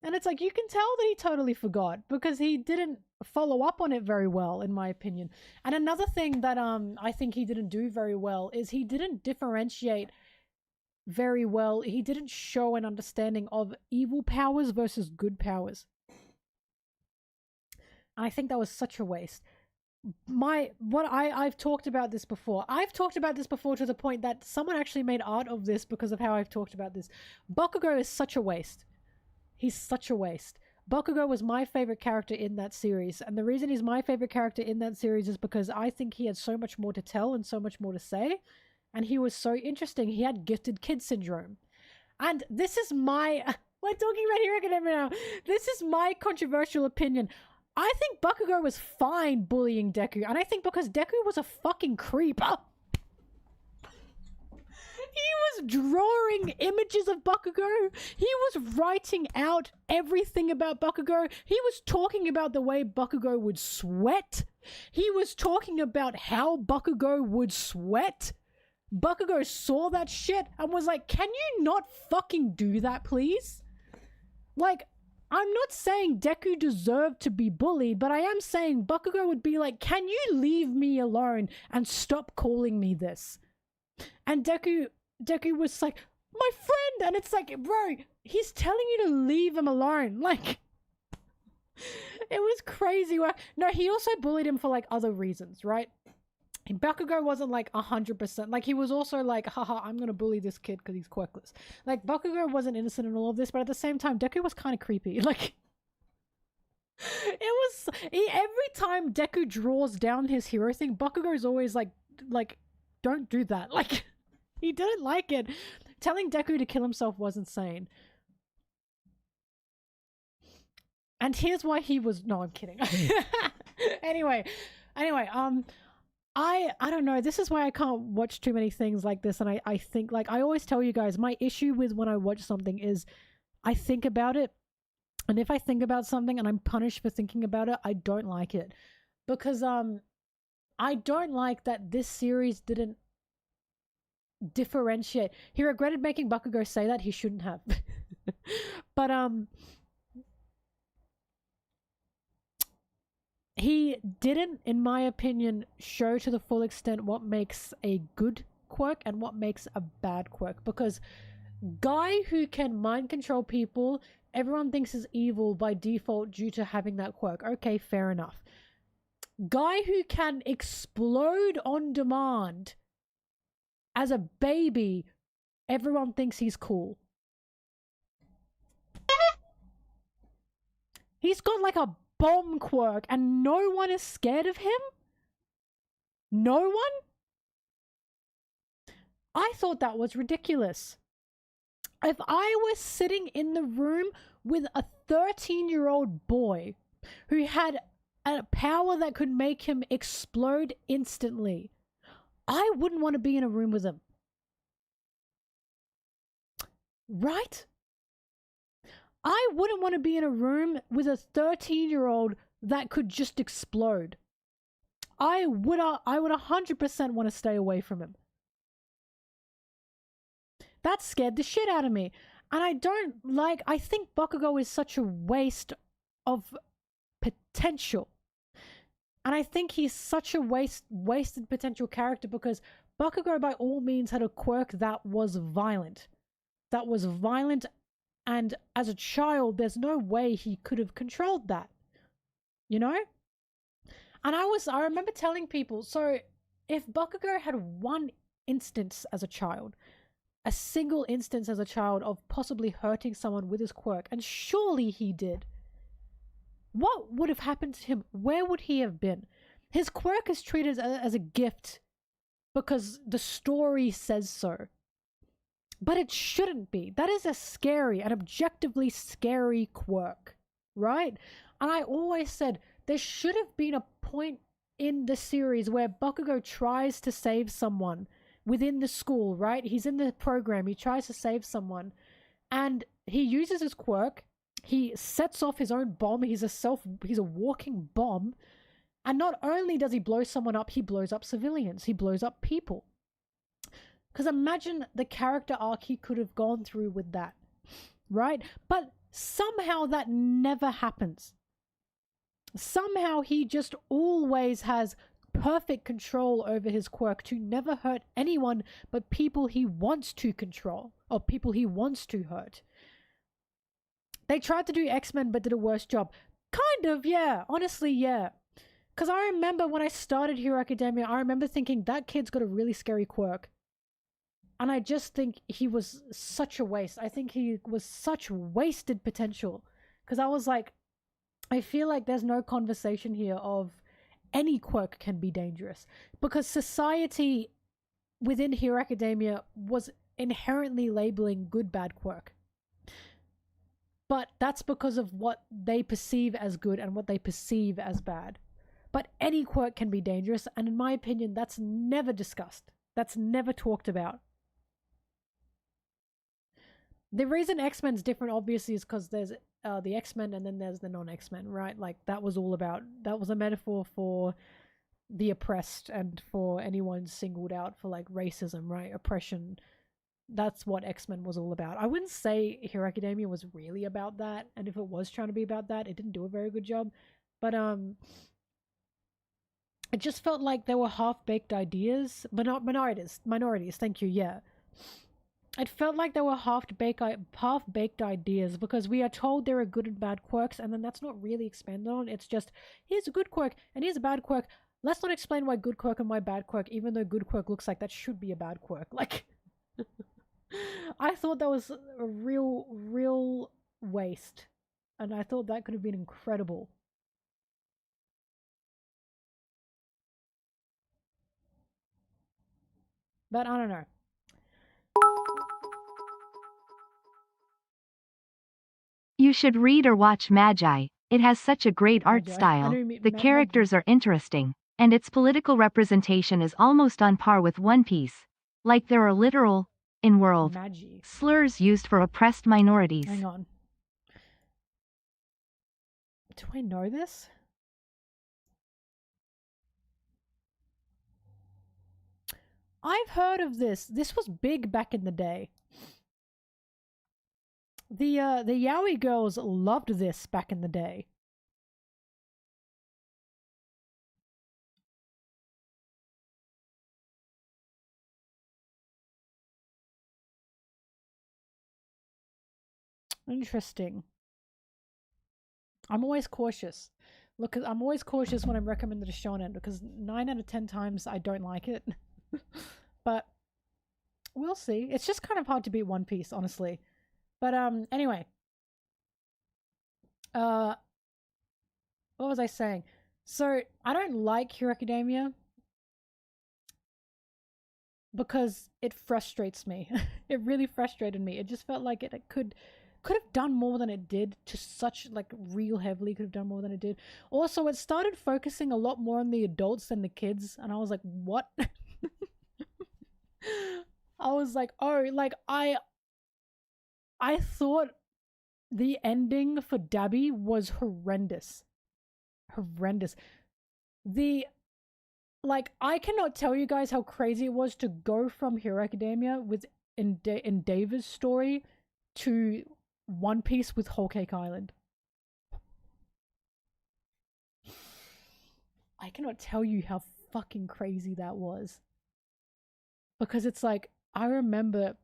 And it's like, you can tell that he totally forgot because he didn't follow up on it very well, in my opinion. And another thing that I think he didn't do very well is he didn't differentiate very well. He didn't show an understanding of evil powers versus good powers. And I think that was such a waste. I've talked about this before. I've talked about this before to the point that someone actually made art of this because of how I've talked about this. Bakugo is such a waste. He's such a waste. Bakugo was my favorite character in that series, and the reason he's my favorite character in that series is because I think he had so much more to tell and so much more to say, and he was so interesting. He had gifted kid syndrome. And this is my... We're talking about Hero Academia now. This is my controversial opinion. I think Bakugo was fine bullying Deku, and I think because Deku was a fucking creep. He was drawing images of Bakugo. He was writing out everything about Bakugo. He was talking about the way Bakugo would sweat. He was talking about how Bakugo would sweat. Bakugo saw that shit and was like, can you not fucking do that, please? Like, I'm not saying Deku deserved to be bullied, but I am saying Bakugo would be like, can you leave me alone and stop calling me this? And Deku was like, my friend, and it's like, bro, he's telling you to leave him alone. Like, it was crazy. No, he also bullied him for like other reasons, right? And Bakugo wasn't like 100%. Like, he was also like, haha, I'm gonna bully this kid because he's quirkless. Like, Bakugo wasn't innocent in all of this, but at the same time, Deku was kind of creepy. Like, every time Deku draws down his hero thing, Bakugo's always like don't do that. Like, he didn't like it. Telling Deku to kill himself was insane. And here's why he was... No, I'm kidding. Anyway, I don't know. This is why I can't watch too many things like this. And I think, like, I always tell you guys, my issue with when I watch something is I think about it. And if I think about something and I'm punished for thinking about it, I don't like it. Because I don't like that this series didn't differentiate. He regretted making Bakugo say that. He shouldn't have. But he didn't, in my opinion, show to the full extent what makes a good quirk and what makes a bad quirk. Because guy who can mind control people, everyone thinks is evil by default due to having that quirk. Okay, fair enough. Guy who can explode on demand as a baby, everyone thinks he's cool. He's got like a bomb quirk and no one is scared of him? No one? I thought that was ridiculous. If I was sitting in the room with a 13-year-old boy who had a power that could make him explode instantly, I wouldn't want to be in a room with him. Right? I wouldn't want to be in a room with a 13-year-old that could just explode. I would 100% want to stay away from him. That scared the shit out of me. And I think Bakugo is such a waste of potential. And I think he's such a wasted potential character because Bakugo by all means had a quirk that was violent. And as a child, there's no way he could have controlled that. You know? And I remember telling people, so if Bakugo had one instance as a child, a single instance as a child of possibly hurting someone with his quirk, and surely he did, what would have happened to him? Where would he have been? His quirk is treated as a gift because the story says so. But it shouldn't be. That is a scary, an objectively scary quirk, right? And I always said there should have been a point in the series where Bakugo tries to save someone within the school, right? He's in the program, he tries to save someone, and he uses his quirk, he sets off his own bomb, he's a walking bomb, and not only does he blow someone up, he blows up civilians, he blows up people. Because imagine the character arc he could have gone through with that, right? But somehow that never happens. Somehow he just always has perfect control over his quirk to never hurt anyone but people he wants to control or people he wants to hurt. They tried to do X-Men but did a worse job. Kind of, yeah. Honestly, yeah. Because I remember when I started Hero Academia, I remember thinking that kid's got a really scary quirk. And I just think he was such a waste. I think he was such wasted potential. Because I was like, I feel like there's no conversation here of any quirk can be dangerous. Because society within Hero Academia was inherently labeling good, bad quirk. But that's because of what they perceive as good and what they perceive as bad. But any quirk can be dangerous. And in my opinion, that's never discussed. That's never talked about. The reason X-Men's different, obviously, is because there's the X-Men and then there's the non-X-Men, right? Like, that was a metaphor for the oppressed and for anyone singled out for, like, racism, right? Oppression. That's what X-Men was all about. I wouldn't say Hero Academia was really about that, and if it was trying to be about that, it didn't do a very good job. But, it just felt like there were half-baked ideas, but not minorities, thank you, yeah. It felt like there were half-baked ideas because we are told there are good and bad quirks, and then that's not really expanded on. It's just, here's a good quirk and here's a bad quirk. Let's not explain why good quirk and why bad quirk, even though good quirk looks like that should be a bad quirk. Like, I thought that was a real waste, and I thought that could have been incredible. But I don't know. You should read or watch Magi. It has such a great art Magi. I style, know you mean the characters are interesting, and its political representation is almost on par with One Piece. Like there are literal, in-world, Magi. slurs used for oppressed minorities. Hang on. Do I know this? I've heard of this. This was big back in the day. The Yaoi girls loved this back in the day. Interesting. I'm always cautious. Look, I'm always cautious when I'm recommended a shonen because 9 out of 10 times I don't like it. But we'll see. It's just kind of hard to beat One Piece, honestly. But anyway. What was I saying? So, I don't like Hero Academia because it frustrates me. It really frustrated me. It just felt like it could have done more than it did, to such like real heavily could have done more than it did. Also, it started focusing a lot more on the adults than the kids, and I was like, what? I was like, oh, like I thought the ending for Dabby was horrendous. Horrendous. I cannot tell you guys how crazy it was to go from Hero Academia with Endeavor's story to One Piece with Whole Cake Island. I cannot tell you how fucking crazy that was. Because it's like, I remember...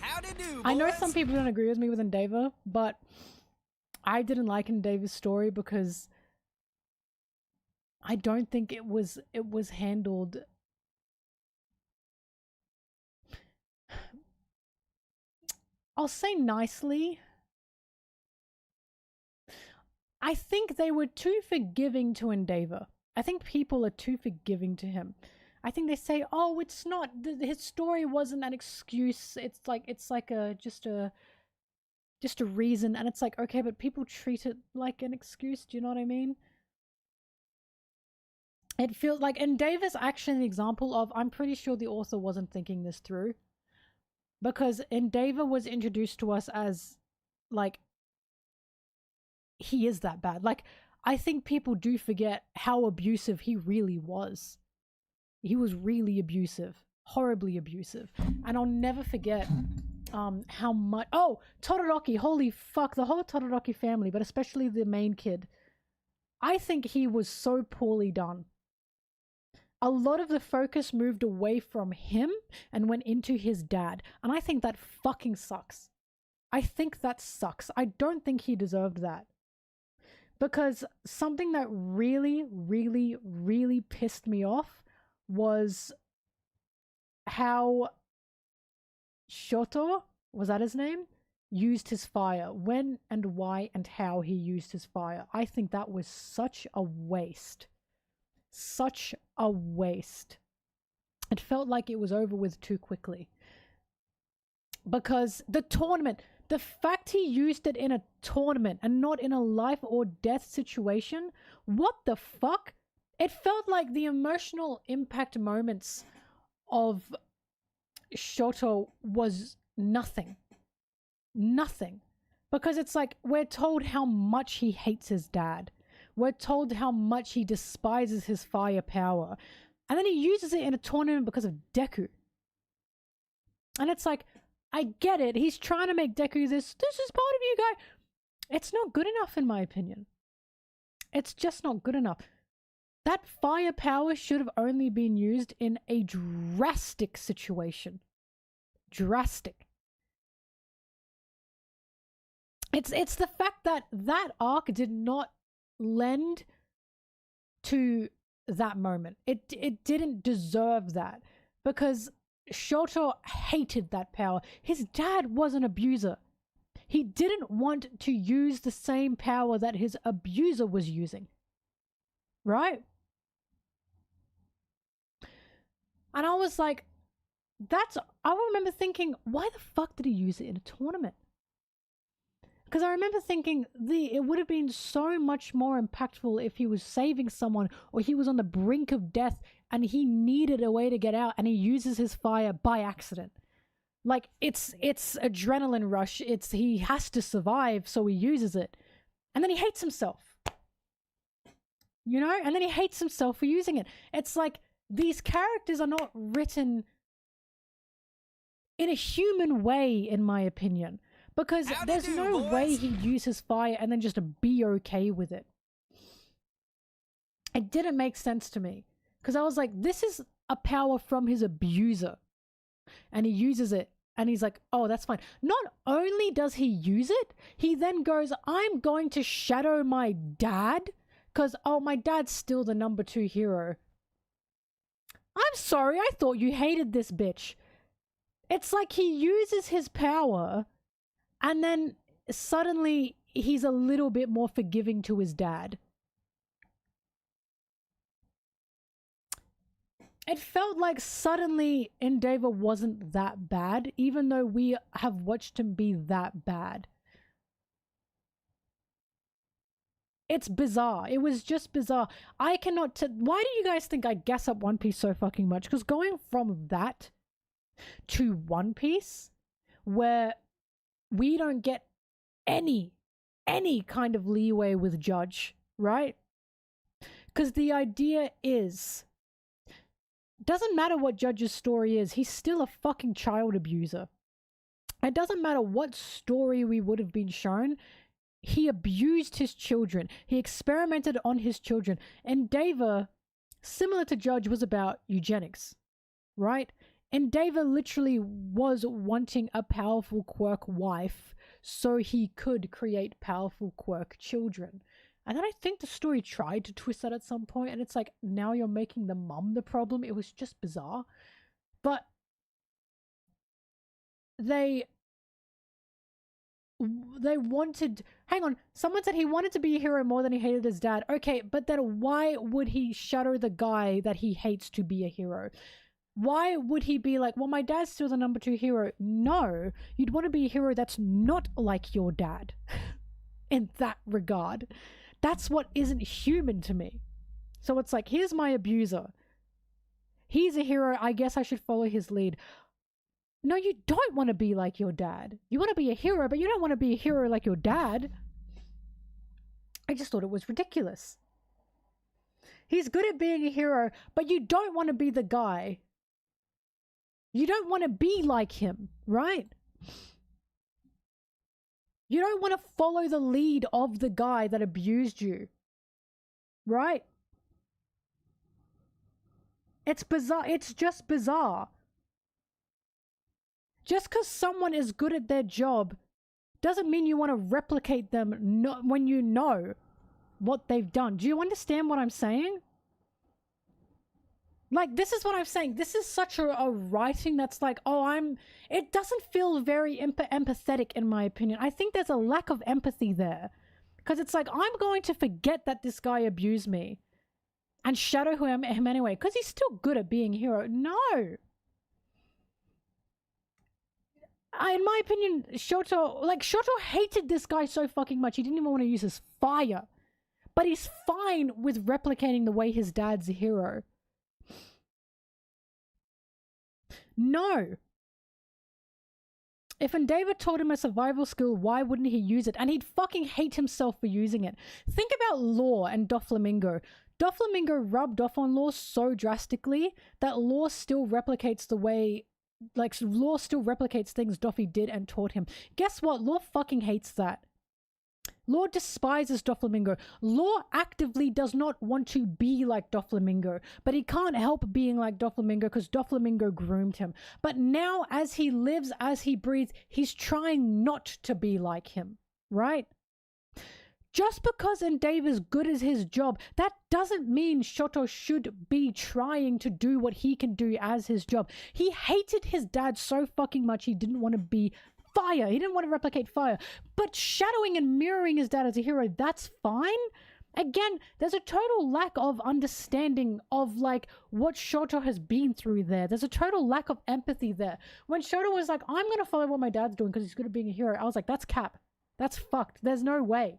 Howdy do, boys. I know some people don't agree with me with Endeavor, but I didn't like Endeavor's story because I don't think it was handled... I'll say nicely. I think they were too forgiving to Endeavor. I think people are too forgiving to him. I think they say, "Oh, it's not. His story wasn't an excuse. It's like just a reason." And it's like, okay, but people treat it like an excuse. Do you know what I mean? It feels like Endeavor's actually an example of. I'm pretty sure the author wasn't thinking this through, because Endeavor was introduced to us as like he is that bad. Like, I think people do forget how abusive he really was. He was really abusive, horribly abusive. And I'll never forget how much... Oh, Todoroki, holy fuck, the whole Todoroki family, but especially the main kid. I think he was so poorly done. A lot of the focus moved away from him and went into his dad. And I think that fucking sucks. I think that sucks. I don't think he deserved that. Because something that really, really, really pissed me off was how Shoto, was that his name? Used his fire. When and why and how he used his fire. I think that was such a waste. Such a waste. It felt like it was over with too quickly. Because the tournament, the fact he used it in a tournament and not in a life or death situation, what the fuck? It felt like the emotional impact moments of Shoto was nothing. Nothing. Because it's like, we're told how much he hates his dad. We're told how much he despises his fire power. And then he uses it in a tournament because of Deku. And it's like, I get it. He's trying to make Deku this is part of you guys. It's not good enough in my opinion. It's just not good enough. That fire power should have only been used in a drastic situation. Drastic. It's the fact that that arc did not lend to that moment. It didn't deserve that. Because Shoto hated that power. His dad was an abuser. He didn't want to use the same power that his abuser was using. Right? And I was like, I remember thinking, why the fuck did he use it in a tournament? Because I remember thinking it would have been so much more impactful if he was saving someone or he was on the brink of death and he needed a way to get out and he uses his fire by accident. Like, it's adrenaline rush. He has to survive, so he uses it. And then he hates himself. You know? And then he hates himself for using it. It's like, these characters are not written in a human way, in my opinion. Because there's no way he'd use his fire and then just be okay with it. It didn't make sense to me. Because I was like, this is a power from his abuser. And he uses it. And he's like, oh, that's fine. Not only does he use it, he then goes, I'm going to shadow my dad. Because, oh, my dad's still the number 2 hero. I'm sorry, I thought you hated this bitch. It's like he uses his power and then suddenly he's a little bit more forgiving to his dad. It felt like suddenly Endeavor wasn't that bad, even though we have watched him be that bad. It's bizarre. It was just bizarre. I cannot... Why do you guys think I gas up One Piece so fucking much? Because going from that to One Piece, where we don't get any kind of leeway with Judge, right? Because the idea is... Doesn't matter what Judge's story is, he's still a fucking child abuser. It doesn't matter what story we would have been shown, he abused his children. He experimented on his children. Endeavor, similar to Judge, was about eugenics, right? Endeavor literally was wanting a powerful quirk wife so he could create powerful quirk children. And then I think the story tried to twist that at some point, and it's like, now you're making the mum the problem. It was just bizarre. But they wanted... Hang on, someone said he wanted to be a hero more than he hated his dad. Okay, but then why would he shadow the guy that he hates to be a hero? Why would he be like, well, my dad's still the number 2 hero? No, you'd want to be a hero that's not like your dad. In that regard. That's what isn't human to me. So it's like, here's my abuser. He's a hero. I guess I should follow his lead. No, you don't want to be like your dad. You want to be a hero, but you don't want to be a hero like your dad. I just thought it was ridiculous. He's good at being a hero, but you don't want to be the guy. You don't want to be like him, right? You don't want to follow the lead of the guy that abused you. Right? It's bizarre. It's just bizarre. Just because someone is good at their job doesn't mean you want to replicate them when you know what they've done. Do you understand what I'm saying? Like, this is what I'm saying. This is such a writing that's like, it doesn't feel very empathetic in my opinion. I think there's a lack of empathy there. Because it's like, I'm going to forget that this guy abused me and shadow him anyway. Because he's still good at being a hero. No. In my opinion, Shoto hated this guy so fucking much. He didn't even want to use his fire. But he's fine with replicating the way his dad's a hero. No. If Endeavor taught him a survival skill, why wouldn't he use it? And he'd fucking hate himself for using it. Think about Law and Doflamingo. Doflamingo rubbed off on Law so drastically that Law still replicates the way... Law still replicates things Doffy did and taught him. Guess what? Law fucking hates that. Law despises Doflamingo. Law actively does not want to be like Doflamingo, but he can't help being like Doflamingo because Doflamingo groomed him. But now, as he lives, as he breathes, he's trying not to be like him, right? Just because Endeavor's good at his job, that doesn't mean Shoto should be trying to do what he can do as his job. He hated his dad so fucking much he didn't want to be fire. He didn't want to replicate fire. But shadowing and mirroring his dad as a hero, that's fine. Again, there's a total lack of understanding of like what Shoto has been through there. There's a total lack of empathy there. When Shoto was like, I'm going to follow what my dad's doing because he's good at being a hero, I was like, that's cap. That's fucked. There's no way.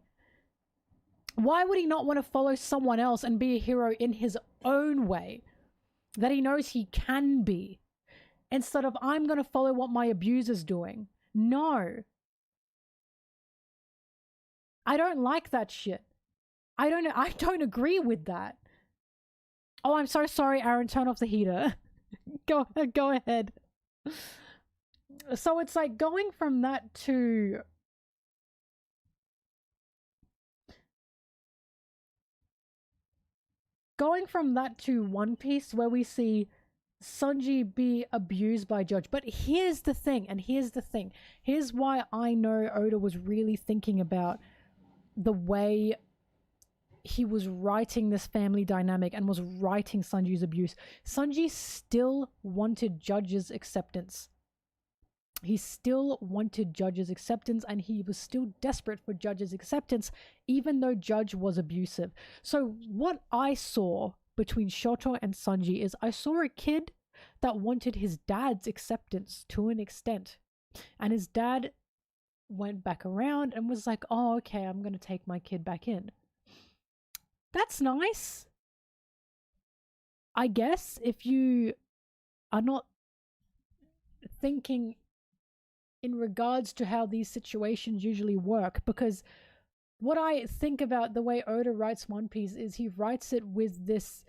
Why would he not want to follow someone else and be a hero in his own way that he knows he can be, instead of I'm going to follow what my abuser's doing? No. I don't like that shit. I don't agree with that. Oh, I'm so sorry, Aaron. Turn off the heater. Go ahead. So it's like going from that to One Piece, where we see Sanji be abused by Judge. But here's the thing, Here's why I know Oda was really thinking about the way he was writing this family dynamic and was writing Sanji's abuse. Sanji still wanted Judge's acceptance. He still wanted Judge's acceptance, and he was still desperate for Judge's acceptance, even though Judge was abusive. So what I saw between Shoto and Sanji is I saw a kid that wanted his dad's acceptance to an extent. And his dad went back around and was like, oh, okay, I'm going to take my kid back in. That's nice. I guess if you are not thinking in regards to how these situations usually work, because what I think about the way Oda writes One Piece is he writes it with this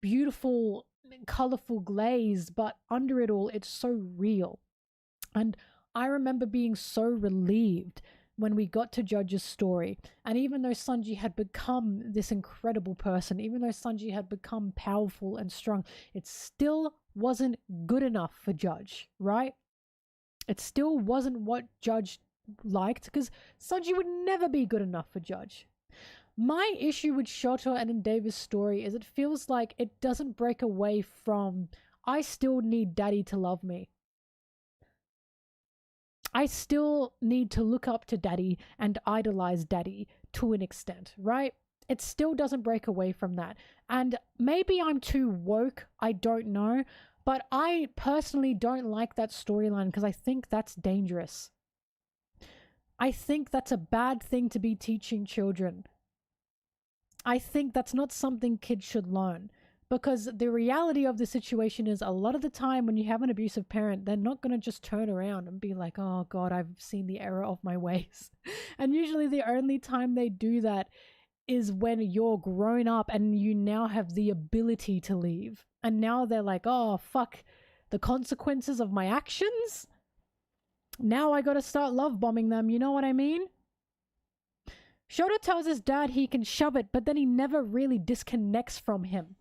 beautiful, colorful glaze, but under it all, it's so real. And I remember being so relieved when we got to Judge's story. And even though Sanji had become this incredible person, even though Sanji had become powerful and strong, it still wasn't good enough for Judge, right? It still wasn't what Judge liked, because Sanji would never be good enough for Judge. My issue with Shoto and Endeavor's story is it feels like it doesn't break away from, I still need daddy to love me. I still need to look up to daddy and idolize daddy to an extent, right? It still doesn't break away from that. And maybe I'm too woke, I don't know. But I personally don't like that storyline because I think that's dangerous. I think that's a bad thing to be teaching children. I think that's not something kids should learn. Because the reality of the situation is a lot of the time when you have an abusive parent, they're not going to just turn around and be like, oh God, I've seen the error of my ways. And usually the only time they do that is when you're grown up and you now have the ability to leave. And now they're like, oh, fuck the consequences of my actions. Now I got to start love bombing them. You know what I mean? Shoto tells his dad he can shove it, but then he never really disconnects from him.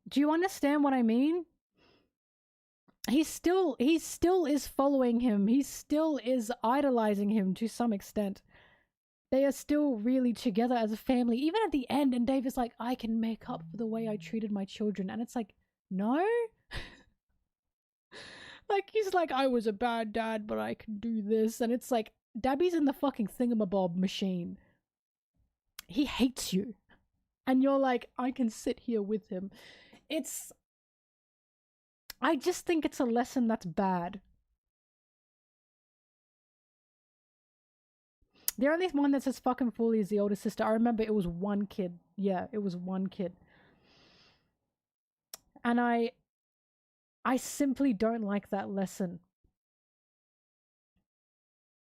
Do you understand what I mean? He still is following him. He still is idolizing him to some extent. They are still really together as a family. Even at the end, and Dave is like, I can make up for the way I treated my children. And it's like, no? Like, he's like, I was a bad dad, but I can do this. And it's like, Dabby's in the fucking thingamabob machine. He hates you. And you're like, I can sit here with him. I just think it's a lesson that's bad. The only one that says fucking fully is the older sister. I remember it was one kid. Yeah, it was one kid. And I simply don't like that lesson.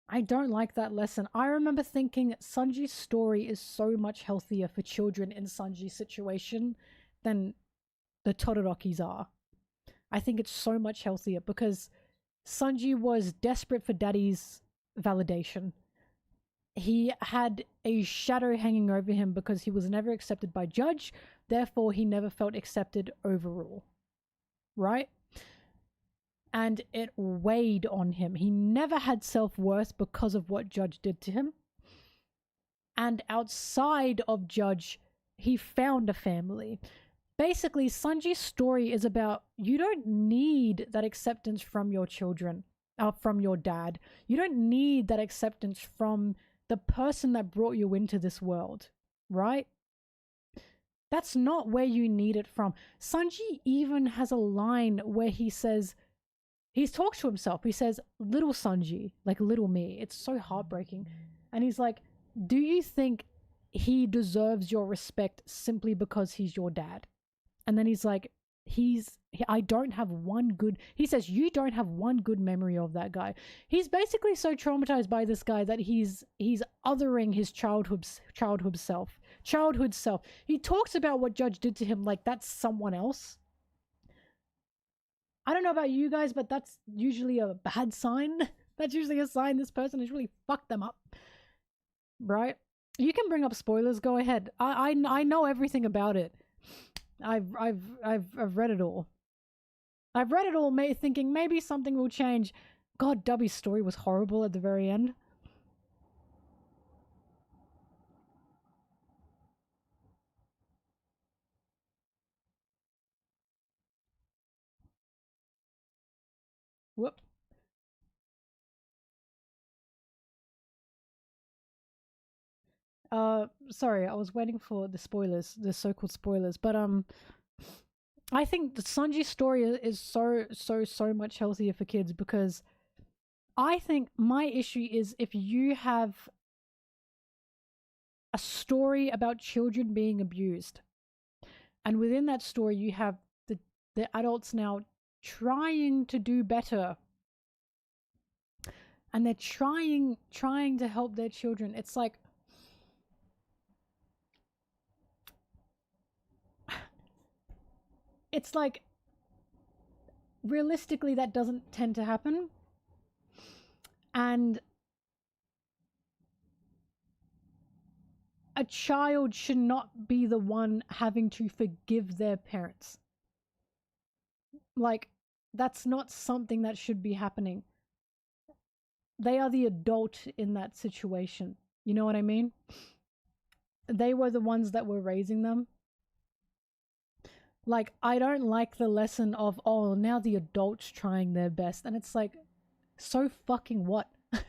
I don't like that lesson. I remember thinking Sanji's story is so much healthier for children in Sanji's situation than the Todorokis are. I think it's so much healthier because Sanji was desperate for daddy's validation. He had a shadow hanging over him because he was never accepted by Judge, therefore he never felt accepted overall. Right? And it weighed on him. He never had self-worth because of what Judge did to him. And outside of Judge, he found a family. Basically, Sanji's story is about you don't need that acceptance from your children. from your dad. You don't need that acceptance from the person that brought you into this world, right? That's not where you need it from. Sanji even has a line where he says, he talks to himself. He says, little Sanji, like little me. It's so heartbreaking. And he's like, do you think he deserves your respect simply because he's your dad? And then he's like, I don't have one good, he says, you don't have one good memory of that guy. He's basically so traumatized by this guy that he's othering his childhood self. He talks about what Judge did to him like that's someone else. I don't know about you guys, but that's usually a bad sign. That's usually a sign this person has really fucked them up. Right? You can bring up spoilers, go ahead. I know everything about it. I've read it all. I've read it all thinking maybe something will change. God, Dubby's story was horrible at the very end. Whoop. Sorry, I was waiting for the spoilers, the so-called spoilers, but I think the Sanji story is so much healthier for kids, because I think my issue is if you have a story about children being abused, and within that story you have the adults now trying to do better, and they're trying to help their children. It's like, realistically that doesn't tend to happen. And a child should not be the one having to forgive their parents. Like, that's not something that should be happening. They are the adult in that situation. You know what I mean? They were the ones that were raising them. Like, I don't like the lesson of, oh, now the adults trying their best. And it's like, so fucking what? Like,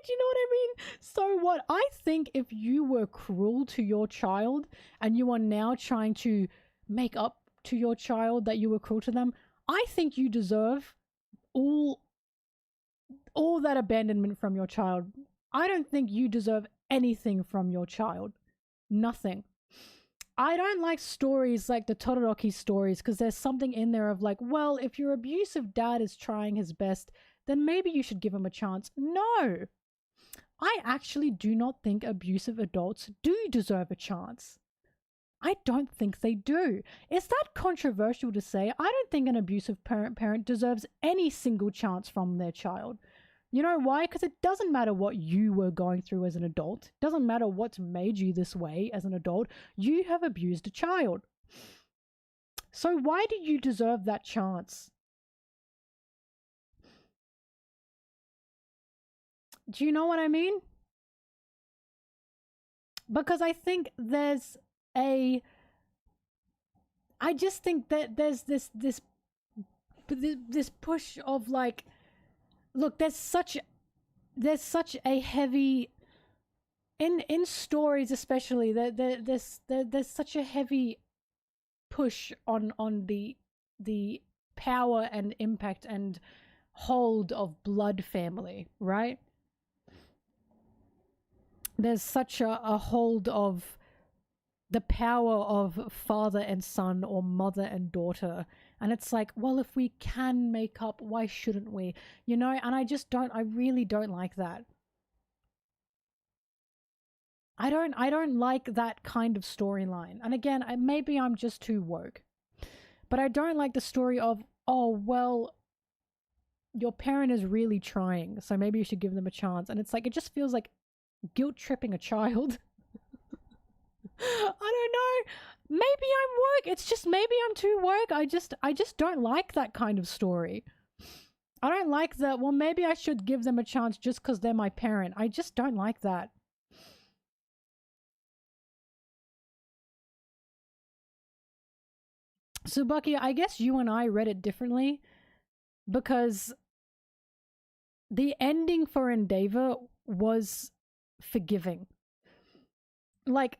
do you know what I mean? So what? I think if you were cruel to your child and you are now trying to make up to your child that you were cruel to them, I think you deserve all that abandonment from your child. I don't think you deserve anything from your child. Nothing. I don't like stories like the Todoroki stories, because there's something in there of like, well, if your abusive dad is trying his best, then maybe you should give him a chance. No! I actually do not think abusive adults do deserve a chance. I don't think they do. Is that controversial to say? I don't think an abusive parent deserves any single chance from their child. You know why? Because it doesn't matter what you were going through as an adult. It doesn't matter what's made you this way as an adult. You have abused a child. So why do you deserve that chance? Do you know what I mean? Because I think there's I just think that there's this push of like, look, there's such a heavy in stories, especially there's such a heavy push on the power and impact and hold of blood family, right? There's such a hold of the power of father and son or mother and daughter. And it's like, well, if we can make up, why shouldn't we? You know, and I really don't like that. I don't like that kind of storyline. And again, maybe I'm just too woke. But I don't like the story of, oh, well, your parent is really trying, so maybe you should give them a chance. And it's like, it just feels like guilt tripping a child. I don't know. Maybe I'm woke. It's just maybe I'm too woke. I just don't like that kind of story. I don't like that. Well, maybe I should give them a chance just because they're my parent. I just don't like that. So, Bucky, I guess you and I read it differently. because the ending for Endeavor was forgiving. Like,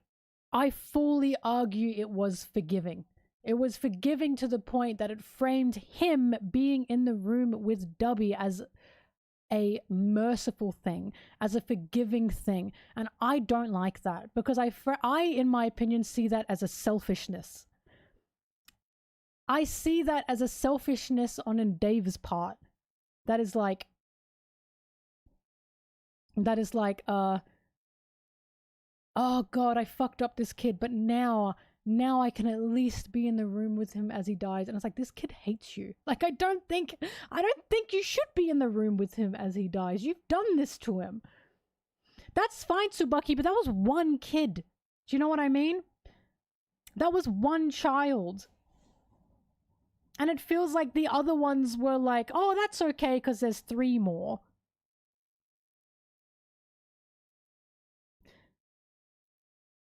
I fully argue it was forgiving. It was forgiving to the point that it framed him being in the room with Dubby as a merciful thing, as a forgiving thing. And I don't like that, because I, in my opinion, see that as a selfishness. I see that as a selfishness on Endeavor's part. That is like, oh God, I fucked up this kid, but now I can at least be in the room with him as he dies. And it's like, this kid hates you. Like, I don't think you should be in the room with him as he dies. You've done this to him. That's fine, Tsubaki, but that was one kid. Do you know what I mean? That was one child. And it feels like the other ones were like, oh, that's okay because there's 3 more.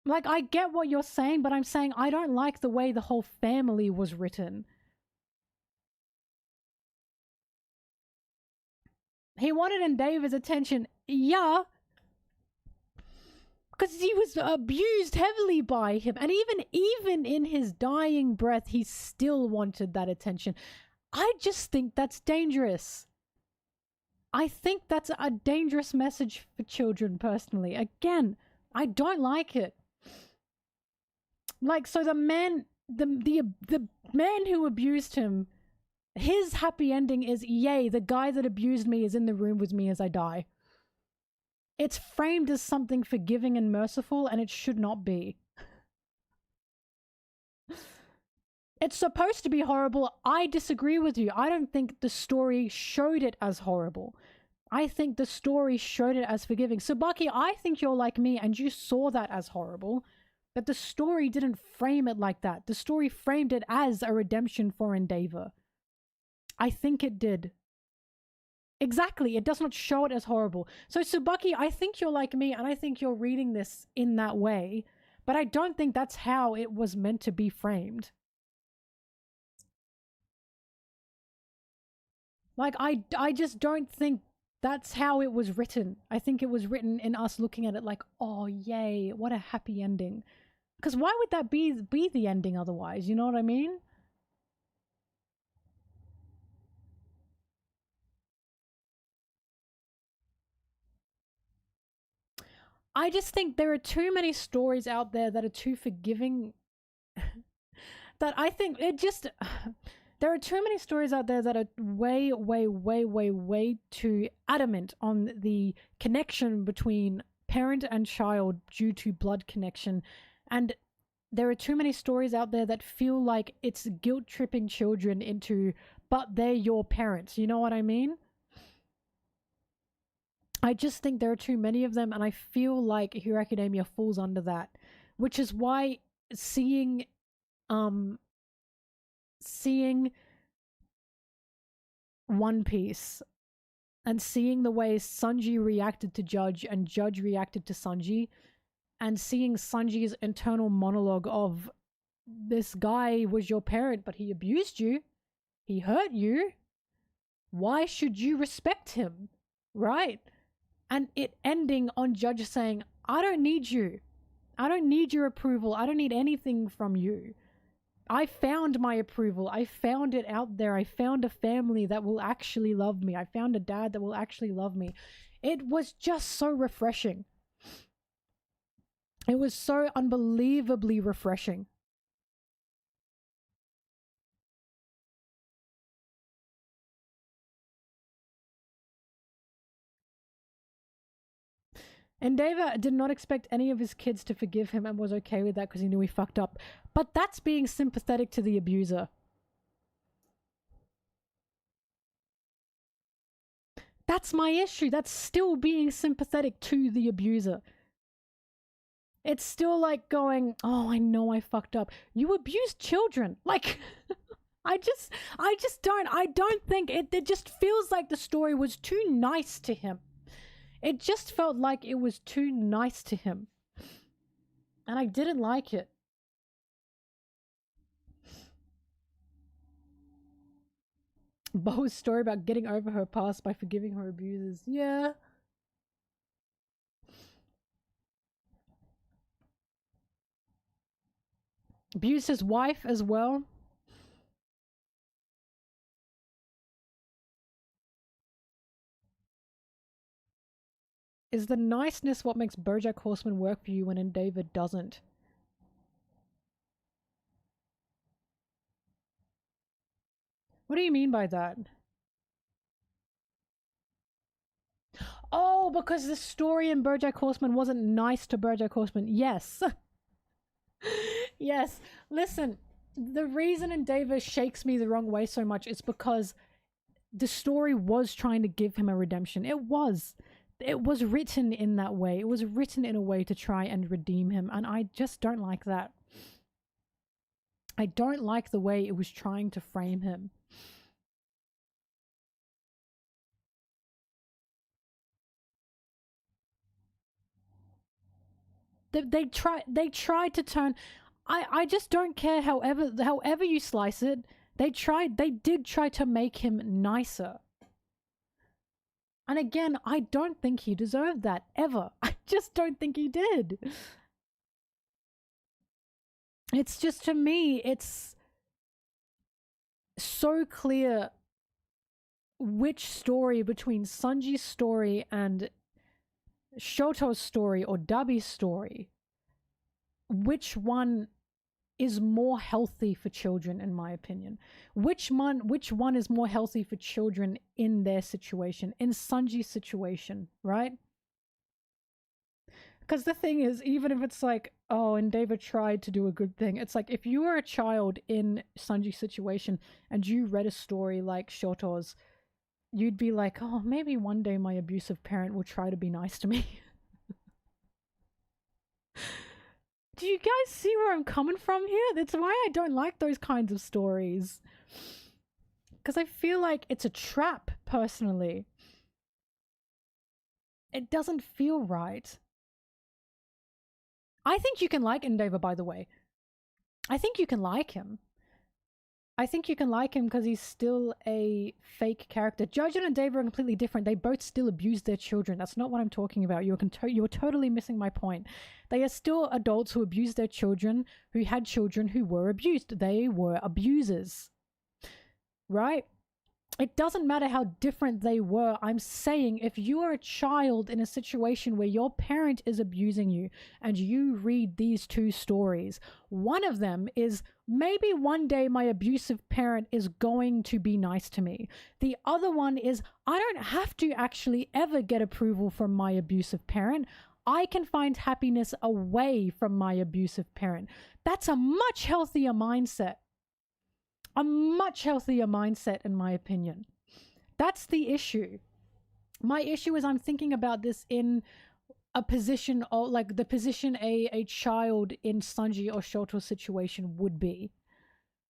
Like, I get what you're saying, but I'm saying I don't like the way the whole family was written. He wanted Endeavor's attention, yeah, because he was abused heavily by him. And even in his dying breath, he still wanted that attention. I just think that's dangerous. I think that's a dangerous message for children, personally. Again, I don't like it. Like, so the man who abused him, his happy ending is, yay, the guy that abused me is in the room with me as I die. It's framed as something forgiving and merciful, and it should not be. It's supposed to be horrible. I disagree with you. I don't think the story showed it as horrible. I think the story showed it as forgiving. Tsubaki, I think you're like me and you saw that as horrible, but the story didn't frame it like that. The story framed it as a redemption for Endeavor. I think it did. Exactly, it does not show it as horrible. So Tsubaki, I think you're like me, and I think you're reading this in that way, but I don't think that's how it was meant to be framed. Like, I just don't think that's how it was written. I think it was written in us looking at it like, oh, yay, what a happy ending. Because why would that be the ending otherwise? You know what I mean? I just think there are too many stories out there that are too forgiving. That I think it just... There are too many stories out there that are way, way, way, way, way too adamant on the connection between parent and child due to blood connection. And there are too many stories out there that feel like it's guilt-tripping children into, but they're your parents. You know what I mean? I just think there are too many of them, and I feel like Hero Academia falls under that. Which is why seeing One Piece and seeing the way Sanji reacted to Judge and Judge reacted to Sanji, and seeing Sanji's internal monologue of, this guy was your parent but he abused you, he hurt you, why should you respect him, right? And it ending on Judge saying, I don't need you, I don't need your approval, I don't need anything from you, I found my approval, I found it out there, I found a family that will actually love me, I found a dad that will actually love me. It was just so refreshing. It was so unbelievably refreshing. Endeavor did not expect any of his kids to forgive him and was okay with that because he knew he fucked up. But that's being sympathetic to the abuser. That's my issue. That's still being sympathetic to the abuser. It's still like going, oh, I know I fucked up. You abused children. Like, I don't think it just feels like the story was too nice to him. It just felt like it was too nice to him. And I didn't like it. Bo's story about getting over her past by forgiving her abusers. Yeah. Abused his wife as well. Is the niceness what makes BoJack Horseman work for you when Endeavor doesn't? What do you mean by that? Oh, because the story in BoJack Horseman wasn't nice to BoJack Horseman. Yes. Yes. Listen, the reason Endeavor shakes me the wrong way so much is because the story was trying to give him a redemption. It was. It was written in that way. It was written in a way to try and redeem him, and I just don't like that. I don't like the way it was trying to frame him. They tried to turn. I just don't care. However you slice it, they did try to make him nicer. And again, I don't think he deserved that ever. I just don't think he did. It's just, to me, it's so clear which story between Sanji's story and Shoto's story or Dabi's story, which one is more healthy for children, in my opinion. Which one is more healthy for children in their situation, in Sanji's situation, right? Because the thing is, even if it's like, oh, and David tried to do a good thing, it's like, if you were a child in Sanji's situation and you read a story like Shoto's, you'd be like, oh, maybe one day my abusive parent will try to be nice to me. Do you guys see where I'm coming from here? That's why I don't like those kinds of stories. Because I feel like it's a trap, personally. It doesn't feel right. I think you can like Endeavor, by the way. I think you can like him. I think you can like him because he's still a fake character. Jojo and Endeavor are completely different. They both still abuse their children. That's not what I'm talking about. You're totally missing my point. They are still adults who abuse their children, who had children who were abused. They were abusers. Right? It doesn't matter how different they were. I'm saying, if you are a child in a situation where your parent is abusing you and you read these two stories, one of them is, maybe one day my abusive parent is going to be nice to me. The other one is, I don't have to actually ever get approval from my abusive parent. I can find happiness away from my abusive parent. That's a much healthier mindset. A much healthier mindset, in my opinion. That's the issue. My issue is, I'm thinking about this in a position of, like, the position a child in Sanji or Shoto's situation would be.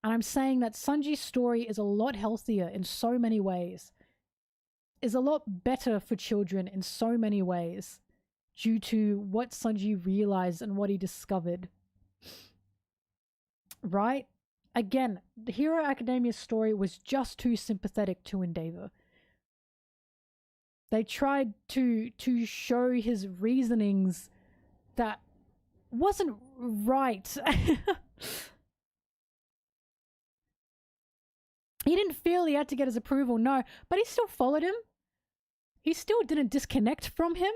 And I'm saying that Sanji's story is a lot healthier in so many ways. Is a lot better for children in so many ways, due to what Sanji realized and what he discovered. Right? Again, the Hero Academia's story was just too sympathetic to Endeavor. They tried to show his reasonings that wasn't right. He didn't feel he had to get his approval, no, but he still followed him. He still didn't disconnect from him.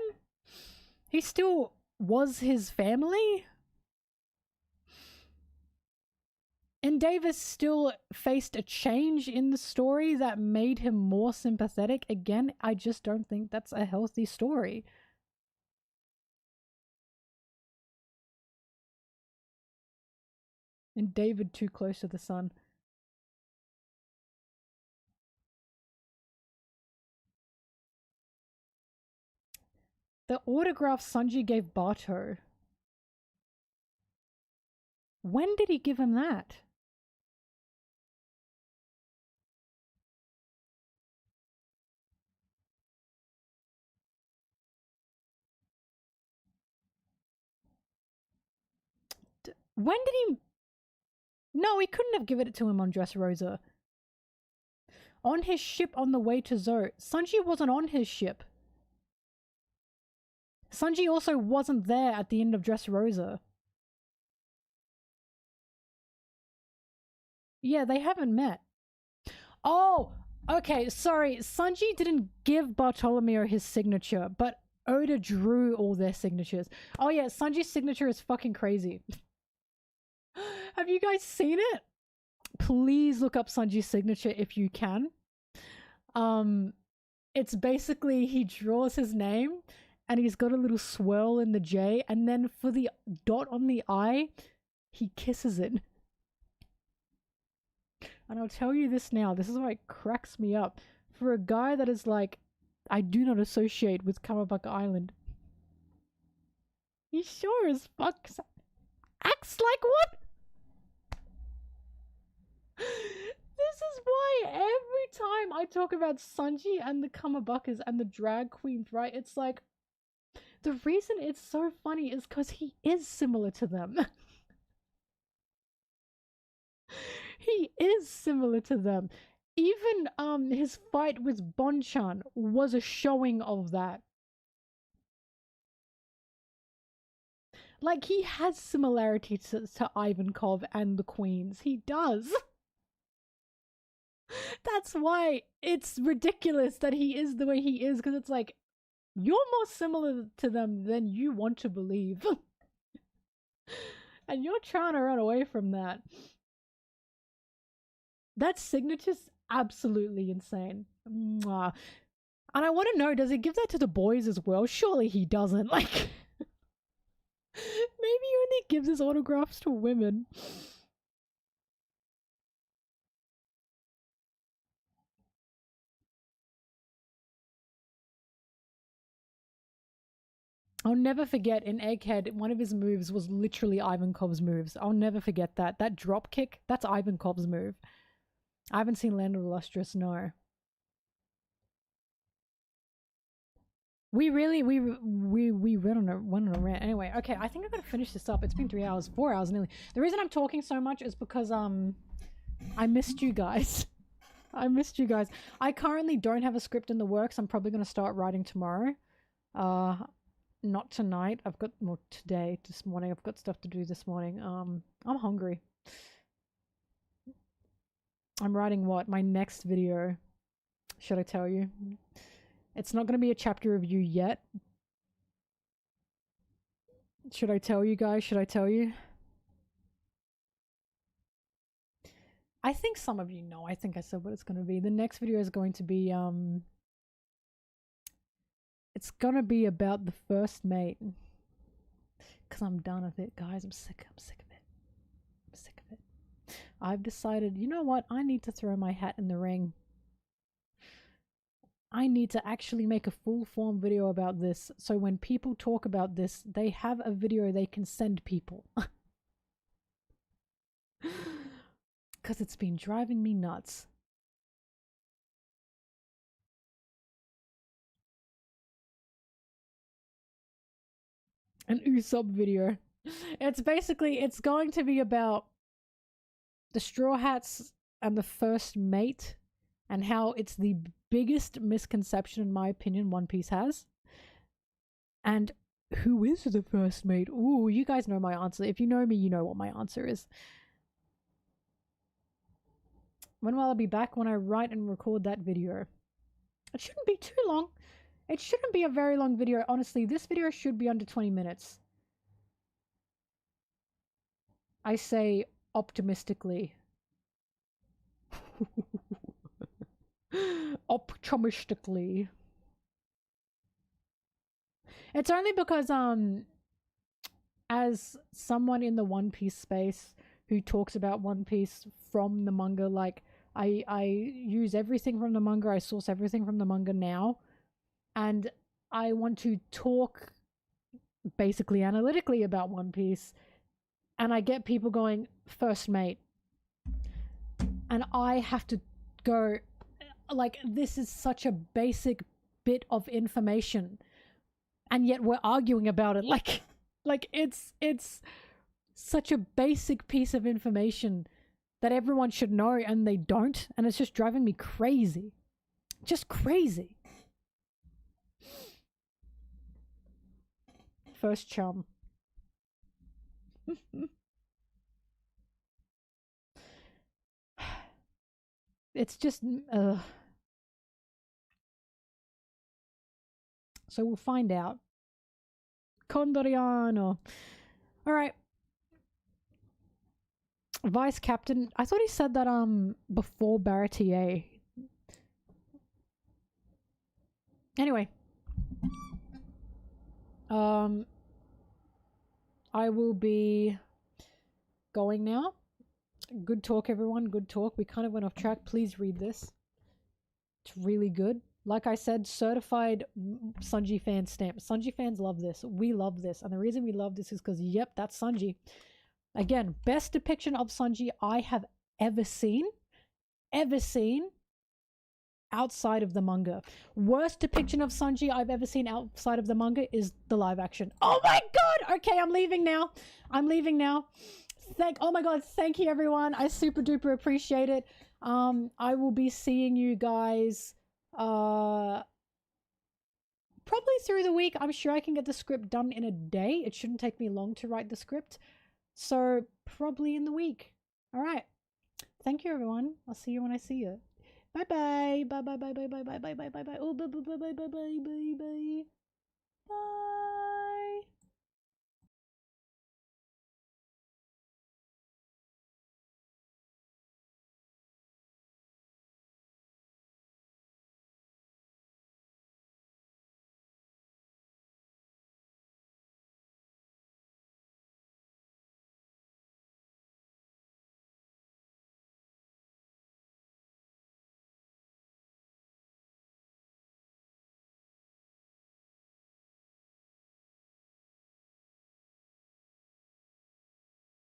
He still was his family. And Davis still faced a change in the story that made him more sympathetic. Again, I just don't think that's a healthy story. And David too close to the sun. The autograph Sanji gave Bato. When did he give him that? When did he... No, he couldn't have given it to him on Dressrosa. On his ship on the way to Zo. Sanji wasn't on his ship. Sanji also wasn't there at the end of Dressrosa. Yeah, they haven't met. Oh, okay, sorry. Sanji didn't give Bartolomeo his signature, but Oda drew all their signatures. Oh yeah, Sanji's signature is fucking crazy. Have you guys seen it? Please look up Sanji's signature if you can. It's basically he draws his name and he's got a little swirl in the J, and then for the dot on the I, he kisses it. And I'll tell you this now, this is why it cracks me up. For a guy that is like, I do not associate with Kamabaka Island. He sure as fuck acts like what? This is why every time I talk about Sanji and the Kamabakas and the drag queens, right? It's like, the reason it's so funny is because he is similar to them. He is similar to them. Even his fight with Bonchan was a showing of that. Like, he has similarity to Ivankov and the queens. He does. That's why it's ridiculous that he is the way he is, because it's like, you're more similar to them than you want to believe. And you're trying to run away from that. That signature's absolutely insane. Mwah. And I want to know, does he give that to the boys as well? Surely he doesn't. Like, maybe he only gives his autographs to women. I'll never forget in Egghead, one of his moves was literally Ivankov's moves. I'll never forget that. That drop kick, that's Ivankov's move. I haven't seen Land of the Lustrous, no. We went on a rant. Anyway, okay, I think I'm gonna finish this up. It's been 3 hours, 4 hours nearly. The reason I'm talking so much is because I missed you guys. I missed you guys. I currently don't have a script in the works. I'm probably gonna start writing tomorrow. Not tonight. I've got more today, this morning. I've got stuff to do this morning. I'm hungry. I'm writing what? My next video. Should I tell you? It's not going to be a chapter review yet. Should I tell you guys? Should I tell you? I think some of you know. I think I said what it's going to be. The next video is going to be, it's going to be about the first mate. Because I'm done with it, guys. I'm sick of it. I'm sick of it. I've decided, you know what? I need to throw my hat in the ring. I need to actually make a full form video about this, so when people talk about this, they have a video they can send people. Because it's been driving me nuts. An Usopp video. It's basically, it's going to be about the Straw Hats and the first mate, and how it's the biggest misconception, in my opinion, One Piece has. And who is the first mate? Ooh, you guys know my answer. If you know me, you know what my answer is. When will I be back? When I write and record that video. It shouldn't be too long. It shouldn't be a very long video. Honestly, this video should be under 20 minutes. I say optimistically. Optimistically. It's only because as someone in the One Piece space who talks about One Piece from the manga, like I use everything from the manga, I source everything from the manga now, and I want to talk basically analytically about One Piece, and I get people going, first mate, and I have to go, like, this is such a basic bit of information, and yet we're arguing about it. Like it's such a basic piece of information, that everyone should know and they don't, and it's just driving me crazy. Just crazy. First chum. It's just so we'll find out. Condoriano. All right. Vice captain. I thought he said that before Baratier. Anyway. I will be going now. Good talk, everyone. Good talk. We kind of went off track. Please read this. It's really good. Like I said, certified Sunji fan stamp. Sunji fans love this. We love this. And the reason we love this is because, yep, that's Sunji. Again, best depiction of Sunji I have ever seen. Outside of the manga. Worst depiction of Sanji I've ever seen outside of the manga is the live action. Oh my god! Okay, I'm leaving now. Oh my god, thank you everyone. I super duper appreciate it. I will be seeing you guys probably through the week. I'm sure I can get the script done in a day. It shouldn't take me long to write the script. So probably in the week. Alright. Thank you everyone. I'll see you when I see you. Bye bye. Bye bye bye bye bye bye bye bye bye bye. Oh bye bye bye bye bye bye bye bye. Bye.